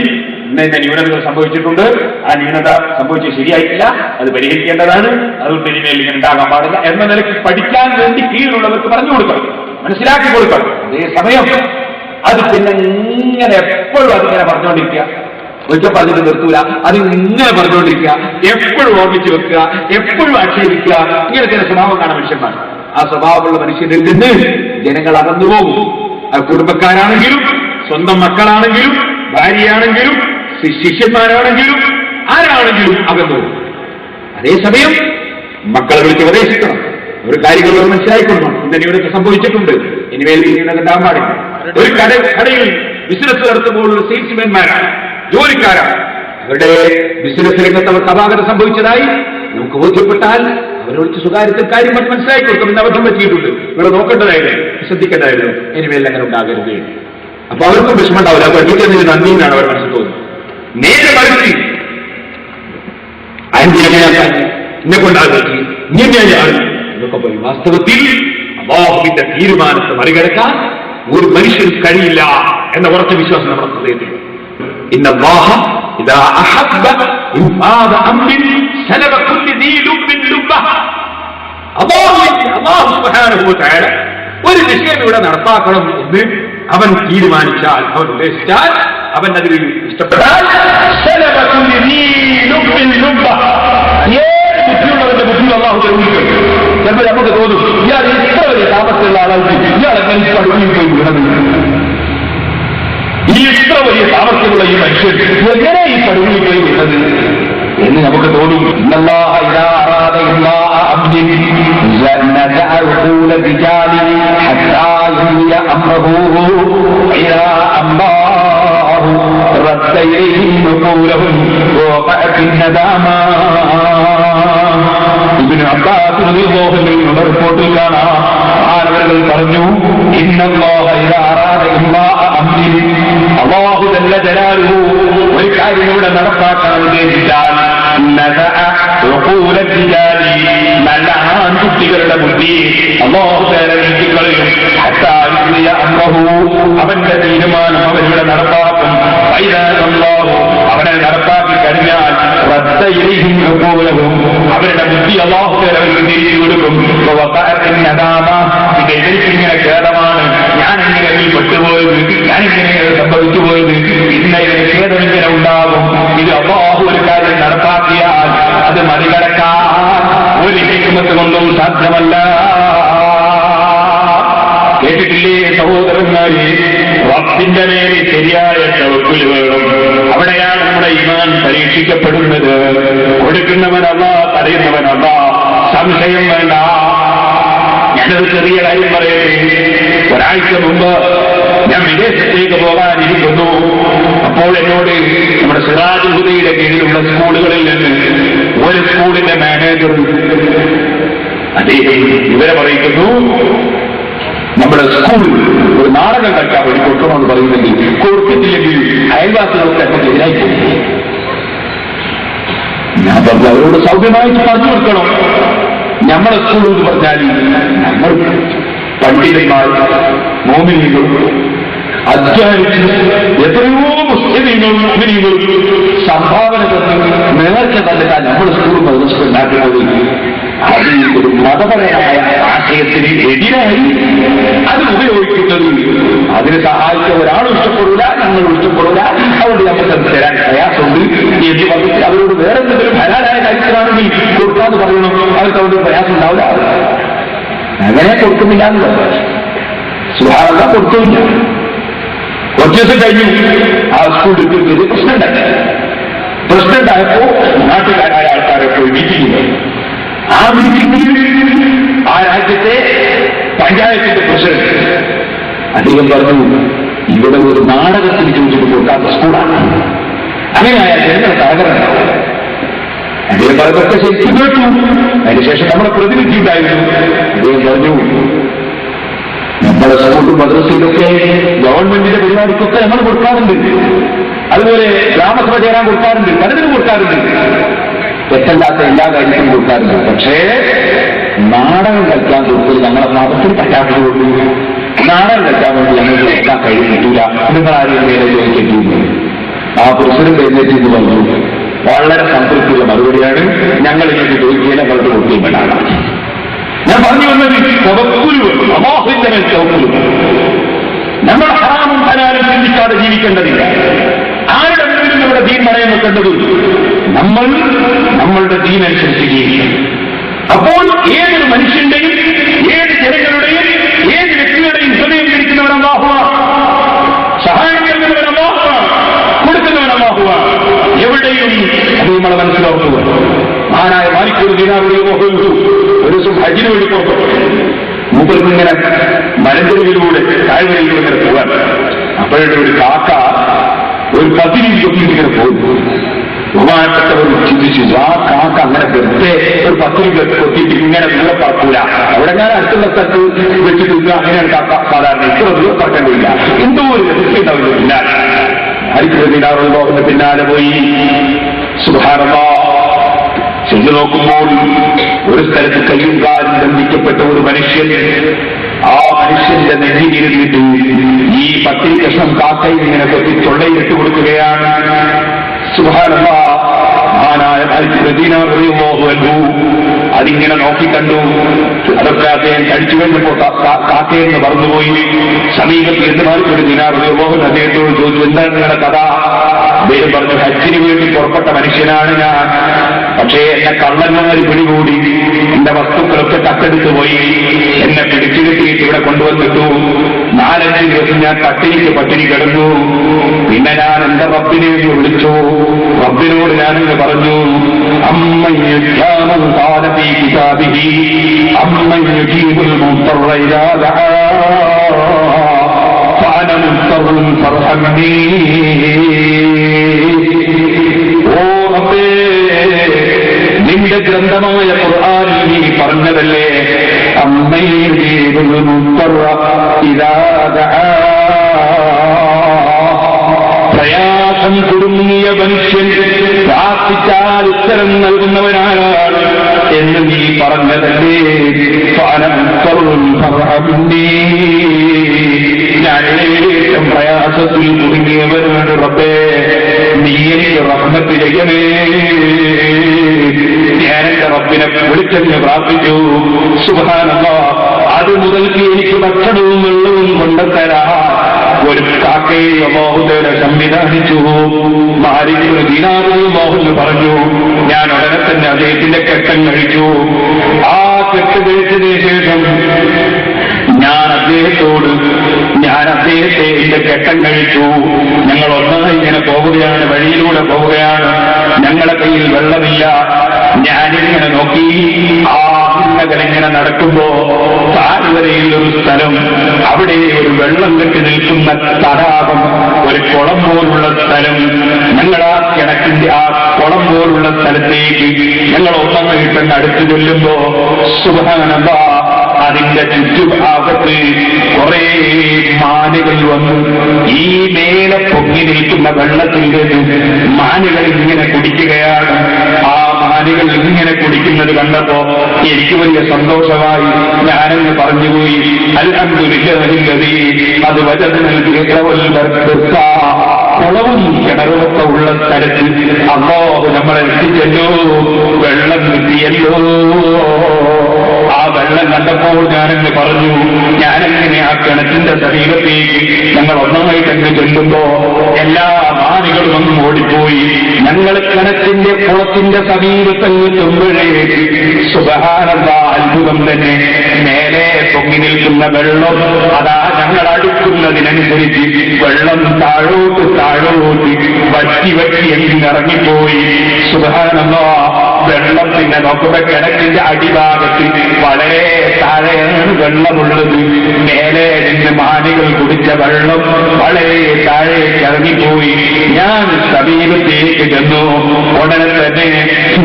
ഇന്ന ന്യൂനതകൾ സംഭവിച്ചിട്ടുണ്ട്, ആ ന്യൂനത സംഭവിച്ചത് ശരിയായിട്ടില്ല, അത് പരിഹരിക്കേണ്ടതാണ്, അതുകൊണ്ട് ഇനി മേലിൽ ഇങ്ങനെ ഉണ്ടാകാൻ പാടില്ല എന്ന നിലയ്ക്ക് പഠിക്കാൻ വേണ്ടി കീഴിലുള്ളവർക്ക് പറഞ്ഞു കൊടുക്കണം, മനസ്സിലാക്കി കൊടുക്കണം. അതേസമയം അത് പിന്നെ ഇങ്ങനെ എപ്പോഴും അതിങ്ങനെ പറഞ്ഞുകൊണ്ടിരിക്കുക. ഒറ്റ പറഞ്ഞിട്ട് നിർത്തൂല, അത് ഇങ്ങനെ പറഞ്ഞുകൊണ്ടിരിക്കുക, എപ്പോഴും ഓർമ്മിച്ച് വെക്കുക, എപ്പോഴും ആക്ഷേപിക്കുക. ഇങ്ങനെ ചില സ്വഭാവം കാണാൻ മനുഷ്യന്മാർ. ആ സ്വഭാവമുള്ള മനുഷ്യരിൽ നിന്ന് ജനങ്ങൾ അകന്നു പോകും. അത് കുടുംബക്കാരാണെങ്കിലും സ്വന്തം മക്കളാണെങ്കിലും ഭാര്യയാണെങ്കിലും ശിഷ്യന്മാരാണെങ്കിലും ആരാണെങ്കിലും അകന്നു പോകും. അതേസമയം മക്കളെ വിളിച്ച് ഉപദേശിക്കണം, ഒരു കാര്യങ്ങൾ മനസ്സിലായിക്കൊള്ളണം. ഇന്നലെ ഇവിടെയൊക്കെ സംഭവിച്ചിട്ടുണ്ട്. ഇനിമേൽ ഉണ്ടാകാൻ പാടില്ല. ഒരു കടയിൽ ബിസിനസ് നടത്തുമ്പോൾ സെയിൽസ്മാൻമാരാണ്, ജോലിക്കാരാണ്. അവരുടെ ബിസിനസ് രംഗത്ത് അവർക്ക് അപാകത സംഭവിച്ചതായി നമുക്ക് ബോധ്യപ്പെട്ടാൽ അവരോട് സ്വകാര്യത്തിൽ കാര്യം മനസ്സിലാക്കി കൊടുക്കും. ഇന്ന് അബദ്ധം പറ്റിയിട്ടുണ്ട്, ഇവിടെ നോക്കേണ്ടതായിരുന്നു, ശ്രദ്ധിക്കേണ്ടതായിരുന്നു. ഇനിമേൽ അങ്ങനെ ഉണ്ടാകരുത്. അപ്പൊ അവർക്കും വിഷമം ഉണ്ടാവില്ല. അപ്പൊ എനിക്ക് നന്ദിയിലാണ് അവർ മനസ്സിൽ തോന്നുന്നത്. നേരെ മറിച്ച് എന്നെ കൊണ്ടാകി ഇങ്ങനെയാണ് എന്നൊക്കെ പറയും. വാസ്തവത്തിൽ അല്ലാഹുവിന്റെ തീരുമാനത്തെ മറികടക്കാൻ ഒരു മനുഷ്യന് കഴിയില്ല എന്ന ഉറച്ച വിശ്വാസം നമ്മുടെ ഹൃദയത്തിൽ. ഇന്നല്ലാഹ ഇദാ അഹബ്ബ ഇൻഫാദ അംരിൻ സലബ കുല്ലി ദീ ലുബ്ബിൻ ലുബ്ബഹ. അല്ലാഹു സുബ്ഹാനഹു വ തആല ഒരു വിഷയം ഇവിടെ നടപ്പാക്കണം എന്ന് അവൻ തീരുമാനിച്ചാൽ, അവൻ ഉദ്ദേശിച്ചാൽ, അവൻ അതിൽ ഇഷ്ടപ്പെട്ടാൽ സലബ കുല്ലി ദീ ലുബ്ബിൻ ലുബ്ബഹ. ബുദ്ധിയുള്ളവന്റെ ബുദ്ധി അല്ലാഹു തെളിയിക്കും. ചിലപ്പോൾ നമുക്ക് തോന്നും, ഇയാൾ ഇത്ര വലിയ താമസമുള്ള ആളാൾക്ക് ഇയാളെ പടുങ്ങിൽ പോയി വീണത്, ഈ ഇത്ര വലിയ താമസമുള്ള ഈ മനുഷ്യൻ എങ്ങനെ ഈ പടുങ്ങിൽ പോയി വീണത് എന്ന് നമുക്ക് തോന്നും. ഇബ്നു അബ്ബാസ് റളിയല്ലാഹു അൻഹു റിപ്പോർട്ടിൽ കാണാം, ആനവர்கள் പറഞ്ഞു, ഇന്നല്ലാഹ ഇദാ അറാദ ഇംലാഅ അംരിൻ, അല്ലാഹു ജല്ല ജലാലുഹു ഒരു കാര്യം ഇവിടെ നടപ്പാക്കാൻ ഉദ്ദേശിച്ചാൽ നദഅ ഉഖൂല റിജാലി, നല്ല ആൺകുട്ടികളുടെ ബുദ്ധി അല്ലാഹു തആല നീക്കിക്കളയും. ഹത്താ യുഖ്ലിയ അംറഹു, അവന്റെ തീരുമാനം അവരിവിടെ നടപ്പാക്കും. ഫൈദാ അല്ലാഹു അവനെ നടപ്പാക്കി കഴിഞ്ഞാൽ റദ്ദ ഇലൈഹിം ഉഖൂലഹും, അവരുടെ ബുദ്ധി അല്ലാഹു തആല അവർക്ക് തിരിച്ചു കൊടുക്കും. ഇത് എനിക്കിങ്ങനെ ഖേദമാണ്, ഞാനെങ്ങനെ ഈ പെട്ടുപോയത്, ഞാനിങ്ങനെ സംഭവിച്ചു പോയത്, ഇന്ന ഇതിന് ഖേദം ഇങ്ങനെ ഉണ്ടാകും. ഇത് അല്ലാഹു ഒരു കാര്യം നടപ്പാക്കിയാൽ അത് മറികടക്കാൻ ഒരു ഹിക്മത്ത് കൊണ്ടും സാധ്യമല്ല. കേട്ടിട്ടില്ലേ സഹോദരന്മാരെ, റബ്ബിന്റെ മേലെ ശരിയായ തവക്കുൽ വേണം. അവിടെയാണ് നമ്മുടെ ഈമാൻ പരീക്ഷിക്കപ്പെടുന്നത്. കൊടുക്കുന്നവനല്ല, തടയുന്നവനല്ല, സംശയം വേണ്ട. ഞാനൊരു ചെറിയ കാര്യം പറയട്ടെ. ഒരാഴ്ച മുമ്പ് ഞാൻ വിദേശത്തേക്ക് പോകാനിരിക്കുന്നു. അപ്പോൾ എന്നോട് നമ്മുടെ സിറാജുൽ ഹുദയുടെ കീഴിലുള്ള സ്കൂളുകളിൽ നിന്ന് ഒരു സ്കൂളിന്റെ മാനേജർ അദ്ദേഹം ഇവരെ പറയിക്കുന്നു, നമ്മുടെ സ്കൂളിൽ ഒരു നാടകം കളിക്കാൻ വേണ്ടി കൊടുക്കണമെന്ന് പറയുന്നെങ്കിൽ കൊടുത്തിട്ടില്ലെങ്കിൽ അയൽവാസികളൊക്കെ എതിരായി പോകും. ഞാൻ പറഞ്ഞു, അവരോട് സൗകര്യമായിട്ട് പറഞ്ഞു കൊടുക്കണം. നമ്മുടെ സ്കൂൾ എന്ന് പറഞ്ഞാൽ നമ്മൾ പണ്ഡിതന്മാർ, മോമിനികൾ അധ്വാനിച്ച് എത്രയോ മുസ്ലിമീങ്ങളും മോമിനികളും സംഭാവന തന്ന് നേർച്ച തന്നിട്ടാൽ നമ്മുടെ സ്കൂൾ മദ്രസ ഉണ്ടാക്കുന്നത്. അത് ഒരു മതപരമായ ആശയത്തിന് എതിരായി അത് ഉപയോഗിക്കുന്നത്. അതിന് സഹായിച്ച ഒരാളും ഇഷ്ടപ്പെടില്ല, ഞങ്ങളും ഇഷ്ടപ്പെടില്ല. അതുകൊണ്ട് നമുക്ക് അത് തരാൻ പ്രയാസമുണ്ട് എന്ന് പറഞ്ഞിട്ട് അവരോട് വേറെ എന്തെങ്കിലും ഹലാലായ കാര്യത്തിലാണെങ്കിൽ കൊടുക്കാന്ന് പറയണം. അവർക്ക് അവിടെ പ്രയാസം ഉണ്ടാവില്ല. അങ്ങനെ കൊടുക്കുന്നില്ല എന്നുള്ളത് സുഹാറ കൊടുക്കില്ല. കുറച്ച് ദിവസം കഴിഞ്ഞു ആ സ്കൂൾ എടുക്കുന്നത് പ്രസിഡന്റായി. പ്രസിഡന്റായപ്പോ നാട്ടുകാരായ ആൾക്കാരെ പോയി മീറ്റിംഗ്. ആ മീറ്റിംഗിൽ ആ രാജ്യത്തെ പഞ്ചായത്തിന്റെ പ്രസിഡന്റ് അദ്ദേഹം പറഞ്ഞു, ഇവിടെ ഒരു നാടകത്തിന് ചോദിച്ചിട്ട് കൊടുക്കാത്ത സ്കൂളാണ്. അങ്ങനെയായാൽ ജനങ്ങൾ തകർന്നുണ്ടാവും. അദ്ദേഹം പറഞ്ഞൊക്കെ ശരിക്കും കേട്ടു. അതിനുശേഷം നമ്മുടെ പ്രതിനിധി ഉണ്ടായിരുന്നു. അദ്ദേഹം പറഞ്ഞു, നമ്മുടെ സ്കൂളും മദ്രസയിലൊക്കെ ഗവൺമെന്റിന്റെ പരിപാടിക്കൊക്കെ നമ്മൾ കൊടുക്കാറുണ്ട്. അതുപോലെ ഗ്രാമസഭ ചേരാൻ കൊടുക്കാറുണ്ട്, പലതിനും കൊടുക്കാറുണ്ട്. തെറ്റല്ലാത്ത എല്ലാ കാര്യത്തിനും കൊടുക്കാറുണ്ട്. പക്ഷേ നാടകം കളിക്കാൻ കൊടുത്തത് ഞങ്ങളെ മതത്തിൽ പറ്റാത്തതുകൊണ്ട് നാടകം കളിക്കാൻ വേണ്ടി ഞങ്ങൾക്ക് കൊടുക്കാൻ കഴിയില്ല. നിങ്ങളാരും നേരെ ചോദിക്കേണ്ടിയിരുന്നു. ആ പ്രസിഡന്റ് എഴുന്നേറ്റ് പറഞ്ഞു, വളരെ സംതൃപ്തിയുള്ള മറുപടിയാണ്, ഞങ്ങൾ ഇങ്ങനെ ചോദിക്കുകയില്ല, ഞങ്ങൾക്ക് കൊടുക്കുകയും വേണ്ട. ഞാൻ പറഞ്ഞു വന്നത് തവക്കുൽ, അല്ലാഹുവിന്റെ മേൽ തവക്കുൽ. നമ്മൾ ഹറാമും ഹലാലും ചിന്തിക്കാതെ ജീവിക്കേണ്ടതില്ല. ആരുടെ മുന്നിലും നമ്മുടെ ദീൻ പണയം വെക്കേണ്ടത് നമ്മൾ നമ്മളുടെ ദീനനുസരിച്ച് ജീവിക്കണം. അപ്പോൾ ഏതൊരു മനുഷ്യന്റെയും ഏത് ജനങ്ങളുടെയും ഏത് വ്യക്തികളുടെയും ഹൃദയം പിടിക്കുന്നവൻ അല്ലാഹുവാണ്, സഹായം നൽകുന്നവൻ അല്ലാഹുവാണ്, കൊടുക്കുന്നവൻ അല്ലാഹുവാണ്. എവിടെയും അത് നമ്മളെ മനസ്സിലാക്കുക. മഹാനായ മാലിക് ദിനാർ റളിയല്ലാഹു അൻഹു ഒരു ദിവസം ഹജ്ജിന് വേണ്ടി പുറപ്പെട്ടു. മൂപ്പർക്ക് ഇങ്ങനെ മലഞ്ചെരുവിലൂടെ താഴ്വരയിലൂടെ ഇങ്ങനെ പോകാൻ. അപ്പോഴത്തെ ഒരു കാക്ക ഒരു പതിരി കൊത്തിങ്ങനെ പോകുന്നു. ബഹുമാനപ്പെട്ടവർ ചിന്തിച്ചു, ആ കാക്ക അങ്ങനെ വെറുതെ ഒരു പത്തിരി കൊത്തിയിട്ട് ഇങ്ങനെ ദൂരെ പറക്കൂല, അവിടെ ഞാൻ അടുത്തുള്ള സ്ഥലത്ത് വെച്ചിട്ട് അങ്ങനെയാണ് കാക്ക സാധാരണ ഇത്ര ദൂരം പറക്കേണ്ടില്ല, എന്തോ ഒരു രഹസ്യമുണ്ടാവില്ല. പിന്നാലെ അരിക്കുന്നതിനാറുള്ളതിന്റെ പിന്നാലെ പോയി. സുബ്ഹാനല്ലാഹ്, ചെന്നു നോക്കുമ്പോൾ ഒരു സ്ഥലത്ത് കയ്യും കാലും ബന്ധിക്കപ്പെട്ട ഒരു മനുഷ്യൻ. ആ മനുഷ്യന്റെ നെഞ്ചിലിരുന്നിട്ട് ഈ പത്തിരി കഷ്ണം കാക്കയിൽ ഇങ്ങനെ കൊത്തി തൊള്ളയിലിട്ട് കൊടുക്കുകയാണ്. സുബ്ഹാനല്ലാഹ്, മഹാനായ അതിങ്ങനെ നോക്കിക്കണ്ടു. അതൊക്കെ അദ്ദേഹം കഴിച്ചു കഴിഞ്ഞപ്പോ കാക്കയെന്ന് പറഞ്ഞുപോയി. സമീപത്ത് എന്തുമാർക്കൊരു ദിനാറുമോഹൻ അദ്ദേഹത്തോട് ചോദിച്ചു, എന്താണ് നിങ്ങളുടെ കഥ? അദ്ദേഹം പറഞ്ഞു, ഹജ്ജിന് വേണ്ടി പുറപ്പെട്ട മനുഷ്യനാണ് ഞാൻ, പക്ഷേ എന്നെ കള്ളന്മാർ പിടികൂടി, എന്റെ വസ്തുക്കളൊക്കെ കത്തെടുത്തു പോയി, എന്നെ പിടിച്ചു കെട്ടിയിട്ട് ഇവിടെ കൊണ്ടുവന്നിട്ടു. 4-5 ദിവസം ഞാൻ പട്ടിണി കിടന്നു. പിന്നെ ഞാൻ എന്റെ റബ്ബിനെ വിളിച്ചു. റബ്ബിനോട് ഞാനിന്ന് പറഞ്ഞു, നിന്റെ ഗ്രന്ഥമായ ഖുർആനിൽ നീ പറഞ്ഞതല്ലേ, പ്രയാസം കുടുങ്ങിയ മനുഷ്യൻ പ്രാർത്ഥിച്ചാൽ ഉത്തരം നൽകുന്നവനാണ് എന്ന് നീ പറഞ്ഞതല്ലേ. ഞാൻ ഏറ്റവും പ്രയാസത്തിൽ കുടുങ്ങിയവനാണ് റബ്ബേ, നീ എനിക്ക് റഹ്മത്ത് ചെയ്യണേ. ഞാൻ എന്റെ റബ്ബിനെ വിളിച്ചെന്ന് പ്രാർത്ഥിച്ചു. സുബ്ഹാനല്ലാഹ്, അത് മുതൽക്ക് എനിക്ക് ഭക്ഷണവും വെള്ളവും കൊണ്ടുതരാ ഒരു കാക്കയെ അല്ലാഹുതആല സംവിധാനിച്ചു. മാലിക് ദിനാർ റളിയല്ലാഹു പറഞ്ഞു, ഞാൻ ഉടനെ തന്നെ അദ്ദേഹത്തിന്റെ കെട്ടം കഴിച്ചു. ആ കെട്ട് കഴിച്ചതിന് ശേഷം ഞാൻ അദ്ദേഹത്തെ എന്റെ കെട്ടം കഴിച്ചു. ഞങ്ങൾ ഒന്നായി ഇങ്ങനെ പോവുകയാണ്, വഴിയിലൂടെ പോവുകയാണ്, ഞങ്ങളുടെ കയ്യിൽ വെള്ളമില്ല. ഞാനിങ്ങനെ നോക്കി, ആ ഇങ്ങനെ നടക്കുമ്പോ താഴ്വരയിൽ ഒരു സ്ഥലം, അവിടെ ഒരു വെള്ളം കെട്ടി നിൽക്കുന്ന തടാകം, ഒരു കുളം പോലുള്ള സ്ഥലം. ഞങ്ങൾ ആ കിണറ്റിന്റെ ആ കുളം പോലുള്ള സ്ഥലത്തേക്ക് ഞങ്ങൾ ഒന്നായിട്ടങ്ങ് അടുത്ത് ചെല്ലുമ്പോ സുബ്ഹാനല്ലാഹ്, അതിന്റെ ചുറ്റുഭാഗത്ത് കുറെ മാനുകൾ വന്നു. ഈ മേലെ പൊങ്ങി നിൽക്കുന്ന വെള്ളത്തിന്റെ മാനുകൾ ഇങ്ങനെ കുടിക്കുകയാണ്. ആ മാനുകൾ ഇങ്ങനെ കുടിക്കുന്നത് കണ്ടപ്പോ എനിക്ക് വലിയ സന്തോഷമായി. ഞാനെന്ന് പറഞ്ഞുപോയി, അൽഹംദുലില്ലാഹി അത് കുളവും കിണറുമൊക്കെ ഉള്ള സ്ഥലത്ത് അല്ലാഹു നമ്മളെ എത്തിച്ചല്ലോ, വെള്ളം കിട്ടിയല്ലോ. ആ വെള്ളം കണ്ടപ്പോൾ ഞാനെന്ന് പറഞ്ഞു, ഞാനെങ്ങനെ ആ കിണറ്റിന്റെ സമീപത്തേക്ക് ഞങ്ങൾ ഒന്നായിട്ടങ്ങ് ചെല്ലുമ്പോ എല്ലാ മാനുകളും അങ്ങ് ഓടിപ്പോയി. ഞങ്ങൾ കിണറ്റിന്റെ കുളത്തിന്റെ സമീപത്തങ്ങ് ചെമ്പഴേക്ക് സുബ്ഹാനല്ലാഹ്, അത്ഭുതം തന്നെ. മേലെ പൊങ്ങി നിൽക്കുന്ന വെള്ളം അതാ ഞങ്ങൾ അടുക്കുന്നതിനനുസരിച്ച് വെള്ളം താഴോട്ട് വറ്റി എങ്ങിറങ്ങിപ്പോയി. സുബ്ഹാനല്ലാഹ്, വെള്ളം പിന്നെ നോക്കുമ്പോ കിണറ്റിന്റെ അടിഭാഗത്ത് വളരെ താഴെയാണ് വെള്ളമുള്ളത്. മേലെ നിന്ന് മാനുകൾ കുടിച്ച വെള്ളം വളരെ താഴേക്ക് ഇറങ്ങിപ്പോയി. ഞാൻ സമീപത്തേക്ക് ചെന്നു. ഉടനെ തന്നെ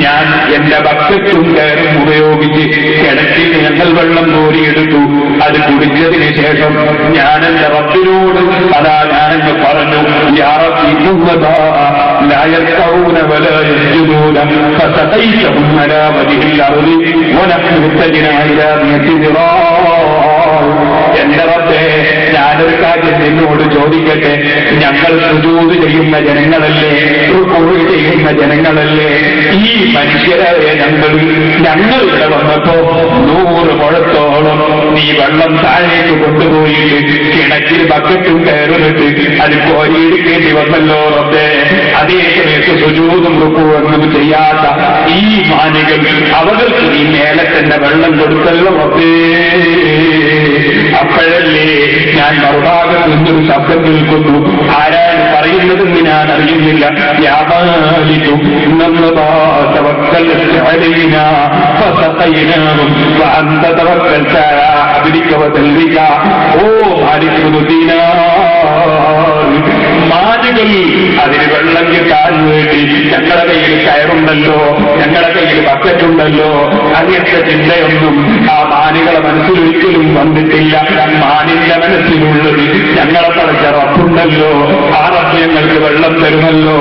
ഞാൻ എന്റെ ബക്കറ്റും കയറും ഉപയോഗിച്ച് കിണറ്റിൽ ഞങ്ങൾ വെള്ളം കോരിയെടുത്തു. അത് കുടിച്ചതിന് ശേഷം ഞാൻ എന്റെ റബ്ബിനോട് ഞാനെന്ന് പറഞ്ഞു, യാ റബ്ബി ലാ യർകഊന വലാ യസ്ജുദൂന ഫസഖൈതഹും അലാ വജ്ഹിൽ അർളി വനഹ്നു മുത്തജിനാ ഇലാ മിഅത്തി ദിറാ. എന്റെ റബ്ബേ, ഞാനൊരു കാര്യം നിന്നോട് ചോദിക്കട്ടെ, ഞങ്ങൾ സുജൂദ് ചെയ്യുന്ന ജനങ്ങളല്ലേ, റുകൂഅ് ചെയ്യുന്ന ജനങ്ങളല്ലേ? ഈ മനുഷ്യരായ ഞങ്ങൾ ഇവിടെ വന്നപ്പോ 100 മുഴത്തോളം നീ വെള്ളം താഴേക്ക് കൊണ്ടുപോയിട്ട് കിണറ്റിൽ ബക്കറ്റും കയറിട്ട് അത് കോരിയെടുക്കേണ്ടി വന്നല്ലോ റബ്ബേ. അതേ സമയത്ത് സുജൂദും റുകൂഅും ചെയ്യാത്ത ഈ മാനികൾ അവർക്ക് നീ മേലെ തന്നെ വെള്ളം കൊടുത്തല്ലോ റബ്ബേ. അപ്പോഴല്ലേ ഞാൻ മറുഭാഗത്ത് നിന്നൊരു ശബ്ദം കേൾക്കുന്നു. ആരാണ് പറയുന്നതെന്ന് ഞാൻ അറിയുന്നില്ല. ഓ മാനുകൾ അതിന് വെള്ളം കിട്ടാൻ വേണ്ടി ഞങ്ങളുടെ കയ്യിൽ കയറുണ്ടല്ലോ, ഞങ്ങളുടെ കയ്യിൽ ബക്കറ്റുണ്ടല്ലോ, അങ്ങനത്തെ ചിന്തയൊന്നും ആ മാനുകളെ മനസ്സിലൊരിക്കലും വന്നിട്ടില്ല. മാനിന്റെ മനസ്സിലുള്ളത് ഞങ്ങളെ തളച്ച റബ്ബുണ്ടല്ലോ, ആ റബ്ബ് ഞങ്ങൾക്ക് വെള്ളം തരുമല്ലോ.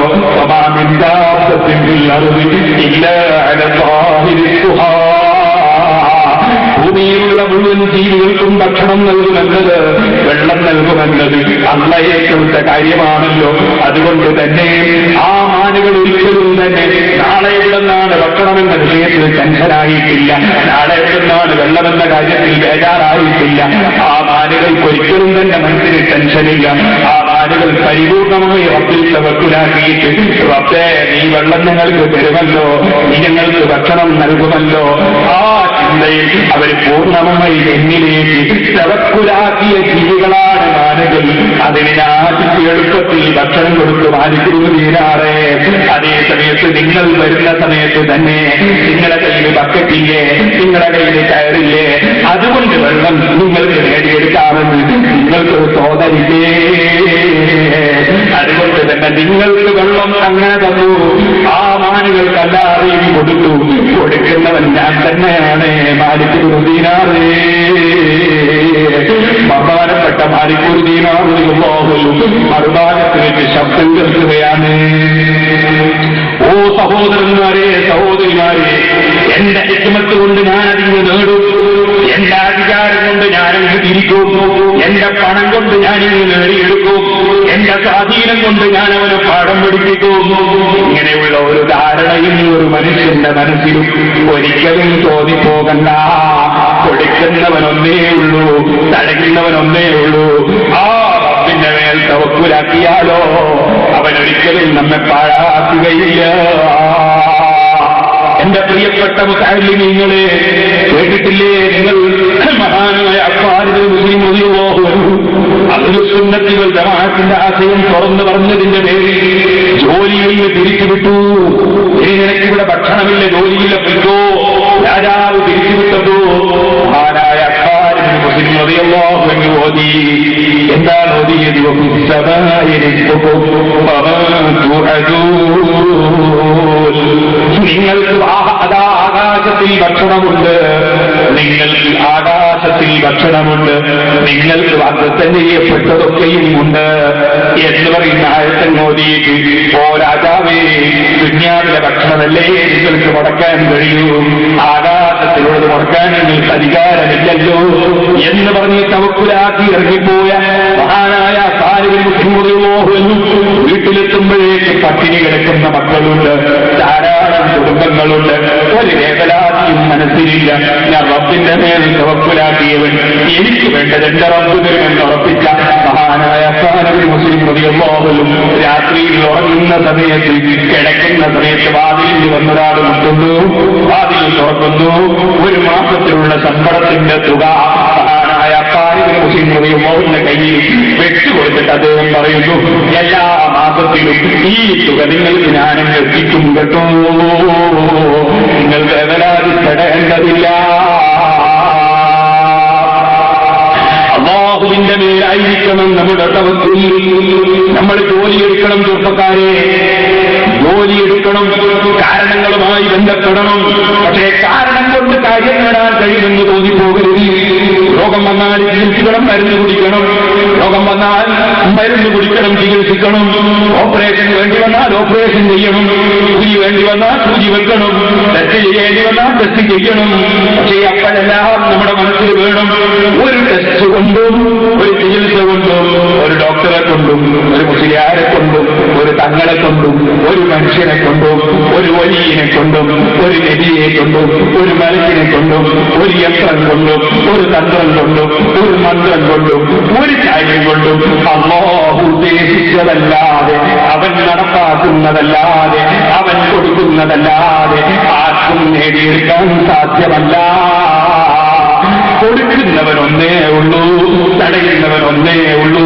ഭൂമിയിലുള്ള മുഴുവൻ ജീവികൾക്കും ഭക്ഷണം നൽകുമെന്നത്, വെള്ളം നൽകുമെന്നത് അള്ളയേക്കുള്ള കാര്യമാണല്ലോ. അതുകൊണ്ട് തന്നെ ആ മാനുകൾ ഒരിക്കലും തന്നെ നാളെ എവിടുന്നാണ് ഭക്ഷണമെന്ന വിഷയത്തിൽ ടെൻഷനായിട്ടില്ല, നാളെ എവിടുന്നാണ് വെള്ളമെന്ന കാര്യത്തിൽ ബേജാറായിട്ടില്ല. ആ മാനുകൾക്ക് ഒരിക്കലും തന്നെ മനസ്സിന് ടെൻഷനില്ല. ആ മാനുകൾ പരിപൂർണമായി റബ്ബിൽ തവക്കുലാക്കിയിട്ട് റബ്ബേ നീ വെള്ളം ഞങ്ങൾക്ക് തരുമല്ലോ, നീ ഞങ്ങൾക്ക് ഭക്ഷണം നൽകുമല്ലോ. ആ ചിന്തയിൽ അവർ പൂർണ്ണമായി എന്നിലേക്ക് തവക്കുലാക്കിയ ജീവികളാണ് മാനുകൾ. അതിന് രാജ്യത്ത് എളുപ്പത്തിൽ ഭക്ഷണം കൊടുത്ത് മാനിക്കുന്നതിനാറേ. അതേ സമയത്ത് നിങ്ങൾ വരുന്ന സമയത്ത് തന്നെ നിങ്ങളുടെ കയ്യിൽ ബക്കറ്റില്ലേ, നിങ്ങളുടെ കയ്യിൽ കയറില്ലേ, അതുകൊണ്ട് വെള്ളം നിങ്ങൾക്ക് നേടിയെടുക്കാമെന്ന് നിങ്ങൾക്കൊരു തോന്നലില്ലേ? അതുകൊണ്ട് തന്നെ നിങ്ങൾക്ക് വെള്ളം അങ്ങനെ തന്നു. ആ മാനുകൾക്ക് എല്ലാവരെയും കൊടുത്തു. കൊടുക്കുന്നവൻ ഞാൻ തന്നെയാണ്. മാലിക്കുറുദീനാറേ, ബഹുമാനപ്പെട്ട മാലിക്കുറുദീനാറും മറുഭാഗത്ത് വെച്ച് ശബ്ദം കേൾക്കുകയാണ്. ഓ സഹോദരന്മാരെ, സഹോദരിമാരെ, എന്റെ ഹിക്മത്ത് കൊണ്ട് ഞാൻ അതിന് നേടും, എന്റെ അധികാരം കൊണ്ട് ഞാനങ്ങ് തിരിക്കും, എന്റെ പണം കൊണ്ട് ഞാനിങ്ങ് നേടിയെടുക്കും, എന്റെ സ്വാധീനം കൊണ്ട് ഞാൻ അവന് പാഠം പഠിപ്പിക്കും. ഇങ്ങനെയുള്ള ഒരു ധാരണയും ഒരു മനുഷ്യന്റെ മനസ്സിലും ഒരിക്കലും തോന്നിപ്പോകണ്ട. കൊടുക്കുന്നവനൊന്നേ ഉള്ളൂ, തടയുന്നവനൊന്നേ ഉള്ളൂ. ആ റബ്ബിന്റെ മേൽ തവക്കുലാക്കിയാലോ അവനൊരിക്കലും നമ്മെ പാഴാക്കുകയില്ല. എന്റെ പ്രിയപ്പെട്ട മുതഅല്ലിമീങ്ങളെ, കേട്ടിട്ടില്ലേ നിങ്ങൾ മഹാനായ അഫ്വാനിൽ മുസ്ലിം അഹ്ലുസുന്നത്തി വൽ ജമാഅത്തിന്റെ ആശയം തുറന്നു പറഞ്ഞതിന്റെ പേരിൽ ജോലിയിൽ നിന്ന് പിരിച്ചുവിട്ടു. ഇനി നിനക്കിവിടെ ഭക്ഷണമില്ല, ജോലിയില്ല, പിടിക്കോ. രാജാവ് പിരിച്ചുവിട്ടു. മഹാനായ അഫ്വാനിൽ മുസ്ലിം റളിയല്ലാഹു അൻഹു ഓതി. എന്താണ് ഓതിയത്? നിങ്ങൾക്ക് അതാ ആകാശത്തിൽ ഭക്ഷണമുണ്ട്, നിങ്ങൾക്ക് ആകാശത്തിൽ ഭക്ഷണമുണ്ട്, നിങ്ങൾക്ക് വാഗ്ദത്തം ചെയ്യപ്പെട്ടതൊക്കെയും ഉണ്ട് എന്ന് പറയുന്ന ആയത്തൻ മോദിക്ക്, ഓ രാജാവേ, ദുനിയാവിലെ ഭക്ഷണമല്ലേ നിങ്ങൾക്ക് മുടക്കാൻ കഴിയൂ, ആകാശത്തിലുള്ളത് മുടക്കാൻ നിങ്ങൾക്ക് അധികാരമില്ലല്ലോ എന്ന് പറഞ്ഞ് തവക്കുലാക്കി ഇറങ്ങിപ്പോയ മഹാനായ വീട്ടിലെത്തുമ്പോഴേക്ക് പട്ടിണി കിടക്കുന്ന മക്കളുണ്ട്, ധാരാളം കുടുംബങ്ങളുണ്ട്. ഒരു വേവലാതിയും മനസ്സിലില്ല. ഞാൻ റബ്ബിന്റെ മേൽ തവക്കുലാക്കിയവൻ എനിക്ക് വേണ്ടത് എന്റെ റബ്ബ് തരുമെന്ന് ഉറപ്പിച്ച മഹാനായ മുസ്ലിം റളിയല്ലാഹു രാത്രിയിൽ ഉറങ്ങുന്ന സമയത്ത്, കിടക്കുന്ന സമയത്ത് വാതിലിൽ വന്നൊരാൾ മുട്ടുന്നു, വാതിൽ തുറക്കുന്നു. 1 മാസത്തിലുള്ള ശമ്പളത്തിന്റെ തുക മഹാനായ മുസ്ലിം റളിയല്ലാഹുവിന്റെ കയ്യിൽ വെച്ചുകൊടുത്തിട്ട് അദ്ദേഹം പറയുന്നു, എല്ലാ മാസത്തിലും ഈ തുക നിങ്ങൾക്ക് ഞാനങ്ങ് എത്തിക്കും കേട്ടോ, നിങ്ങൾ വേവലാതിപ്പെടേണ്ടതില്ല. അല്ലാഹുവിന്റെ മേലായിരിക്കണം നമ്മുടെ തവക്കുൽ. നമ്മൾ ജോലിയെടുക്കണം, ചെറുപ്പക്കാരെ, ജോലിയെടുക്കണം, കാരണങ്ങളുമായി ബന്ധപ്പെടണം. പക്ഷേ കാരണം കൊണ്ട് കാര്യം നേടാൻ കഴിയുമെന്ന് തോന്നിപ്പോകരുത്. രോഗം വന്നാൽ ചികിത്സിക്കണം, മരുന്ന് കുടിക്കണം, രോഗം വന്നാൽ മരുന്ന് കുടിക്കണം, ചികിത്സിക്കണം, ഓപ്പറേഷൻ വേണ്ടി വന്നാൽ ഓപ്പറേഷൻ ചെയ്യണം, സൂചി വേണ്ടി വന്നാൽ സൂചി വെക്കണം, ടെസ്റ്റ് ചെയ്യേണ്ടി വന്നാൽ ടെസ്റ്റ് ചെയ്യണം. പക്ഷേ അപ്പോഴെല്ലാം നമ്മുടെ മനസ്സിൽ വേണം, ഒരു ടെസ്റ്റ് കൊണ്ടും ഒരു ചികിത്സ കൊണ്ടും ഒരു ഡോക്ടറെ ജിന്നിയെ കൊണ്ടും ഒരു മലക്കിനെ കൊണ്ടും ഒരു യന്ത്രം കൊണ്ടും ഒരു തന്ത്രം കൊണ്ടും ഒരു മന്ത്രം കൊണ്ടും ഒരു കാര്യം കൊണ്ടും അല്ലാഹു ഉദ്ദേശിച്ചതല്ലാതെ അവൻ നടപ്പാക്കുന്നതല്ലാതെ അവൻ കൊടുക്കുന്നതല്ലാതെ ആർക്കും നേടിയെടുക്കാൻ സാധ്യമല്ല. കൊടുക്കുന്നവനൊന്നേ ഉള്ളൂ, തടയുന്നവനൊന്നേ ഉള്ളൂ.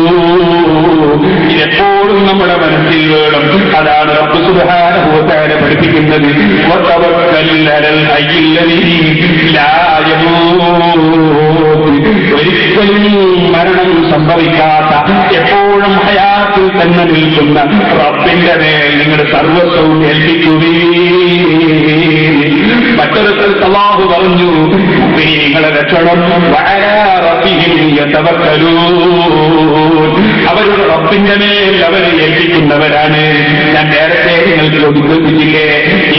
ഇതെപ്പോഴും നമ്മുടെ മനസ്സിൽ വേണം. അതാണ് റബ്ബ് സുബ്ഹാനഹു വ തആല പഠിപ്പിക്കുന്നത്. വതവക്കൽ അലൽ ഹയ്യില്ലദീ ലാ യമൂത്. ഒരിക്കലും മരണം സംഭവിക്കാത്ത, എപ്പോഴും ഹയാത്തിൽ തന്നെ നിൽക്കുന്ന റബ്ബിന്റെ മേൽ നിങ്ങളുടെ സർവസ്വവും ഏൽപ്പിക്കുകയും. മറ്റൊരു സ്ഥലത്ത് അല്ലാഹു പറഞ്ഞു, നിങ്ങളെ രക്ഷണം അവരുടെ റബ്ബിന്റെ മേൽ അവരെ ഏൽപ്പിക്കുന്നവരാണ്. ഞാൻ നേരത്തെ നിങ്ങൾക്ക് ചോദിച്ചില്ലേ,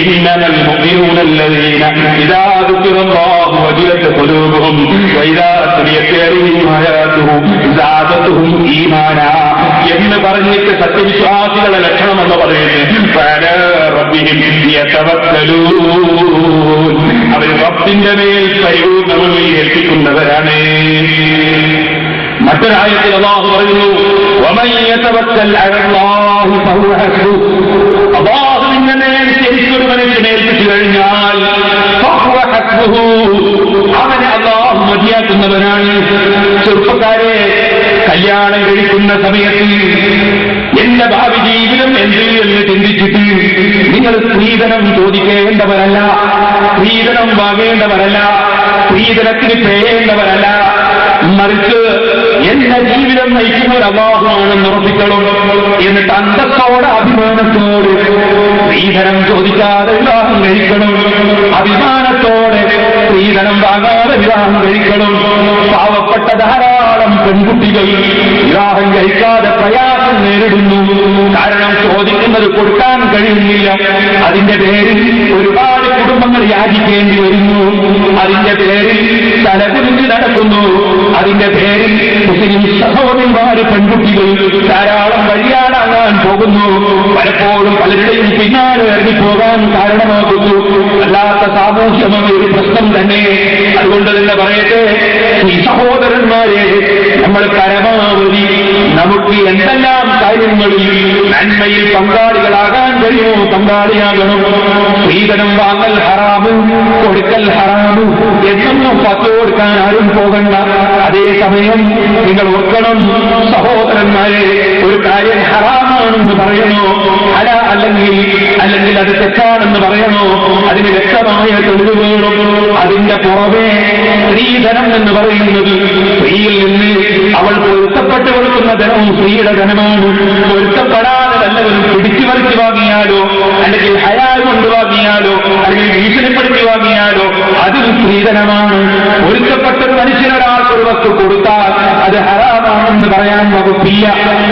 ഇന്നൽ മുഅ്മിനൂനല്ലദീന ഇദാ ദുകിറല്ലാഹു വജിലത് ഖുലൂബുഹും വഇദാ തുലിയത് അലൈഹിം ആയാതുഹു സാദതുഹും ഈമാനാ എന്ന് പറഞ്ഞിട്ട് സത്യവിശ്വാസികളുടെ ലക്ഷണമെന്ന് പറയുന്നത് ഫഅലാ റബ്ബിഹിം യതവക്കലൂൻ. അവർ റബ്ബിന്റെ മേൽ പരിപൂർണ്ണമായി ഏൽപ്പിക്കുന്നവരാണ്. മറ്റൊരായത്തിൽ അല്ലാഹു പറയുന്നു, വമൻ യതവക്കൽ അലല്ലാഹി ഫഹുവ ഹസ്ബുഹ്. അല്ലാഹുവിന്റെ മേൽ ശരിക്കൊരു മനുഷ്യനെ ഏൽപ്പിച്ചു കഴിഞ്ഞാൽ ഫഹുവ ഹസ്ബുഹു, അവനെ അല്ലാഹു മതിയാക്കുന്നവനാണ്. ചെറുപ്പക്കാരെ, കല്യാണം കഴിക്കുന്ന സമയത്ത് എന്റെ ഭാവി ജീവിതം എന്ത് എന്ന് ചിന്തിച്ചിട്ട് നിങ്ങൾ സ്ത്രീധനം ചോദിക്കേണ്ടവരല്ല, സ്ത്രീധനം വാങ്ങേണ്ടവരല്ല, സ്ത്രീധനത്തിന് പേയേണ്ടവരല്ല. മറിച്ച് എന്റെ ജീവിതം നയിക്കുന്നവർ അല്ലാഹുവാണെന്ന് ഉറപ്പിക്കണം. എന്നിട്ട് അന്തസ്സോടെ അഭിമാനത്തോടെ സ്ത്രീധനം ചോദിക്കാതെ വിവാഹം കഴിക്കണം. അഭിമാനത്തോടെ സ്ത്രീധനം വാങ്ങാതെ വിവാഹം കഴിക്കണം. പാവപ്പെട്ട ധാരാളം പെൺകുട്ടികൾ വിവാഹം കഴിക്കാതെ പ്രയാസം നേരിടുന്നു. കാരണം ചോദിക്കുന്നത് കൊടുക്കാൻ കഴിയുന്നില്ല. അതിന്റെ പേരിൽ ഒരുപാട് കുടുംബങ്ങൾ യാചിക്കേണ്ടി വരുന്നു. അതിന്റെ പേരിൽ തലകുനിച്ച് നടക്കുന്നു. അതിന്റെ പേരിൽ മുസ്ലിം സഹോദരന്മാര് പെൺകുട്ടികൾ ധാരാളം വഴിയാടാകാൻ പോകുന്നു. പലപ്പോഴും പലരുടെയും പിന്നാലെ ഇറങ്ങിപ്പോകാൻ കാരണമാകുന്നു. അല്ലാത്ത സാമൂഹ്യമായ ഒരു പ്രശ്നം തന്നെ. അതുകൊണ്ട് തന്നെ പറയട്ടെ, ഈ സഹോദരന്മാരെ, നമ്മൾ പരമാവധി നമുക്ക് എന്തെല്ലാം കാര്യങ്ങളിൽ നന്മയിൽ പങ്കാളികളാകാൻ കഴിയുമോ പങ്കാളിയാകണം. സ്ത്രീധനം വാങ്ങൽ ഹറാമ്, കൊടുക്കൽ ഹറാമ് എന്നൊന്നും പത്ത് കൊടുക്കാൻ ആരും പോകണ്ട. അതേസമയം നിങ്ങൾ ഓർക്കണം സഹോദരന്മാരെ, ഒരു കാര്യം ഹറാമാണെന്ന് പറയണോ അല്ലെങ്കിൽ അത് തെറ്റാണെന്ന് പറയണോ, അതിന് വ്യക്തമായ തെളിവ് വേണം. അതിന്റെ പുറമെ സ്ത്രീധനം എന്ന് പറയുന്നത് സ്ത്രീയിൽ നിന്ന് അവൾ പൊരുത്തപ്പെട്ട് കൊടുക്കുന്ന ധനവും സ്ത്രീയുടെ ധനമാണ്. പൊരുത്തപ്പെടാതെ വല്ലവരും പിടിച്ചു പറിച്ചു വാങ്ങിയാലോ, അല്ലെങ്കിൽ ഹയാൽ കൊണ്ട് വാങ്ങിയാലോ, അല്ലെങ്കിൽ ഭീഷണിപ്പെടുത്തി വാങ്ങിയാലോ അതും സ്ത്രീധനമാണ്. പൊരുത്തപ്പെട്ടൊരു മനുഷ്യനൊരാൾക്ക് ഒരു വസ്തു കൊടുത്താൽ അത് ഹറാമാണെന്ന് പറയാൻ വകുപ്പില്ല.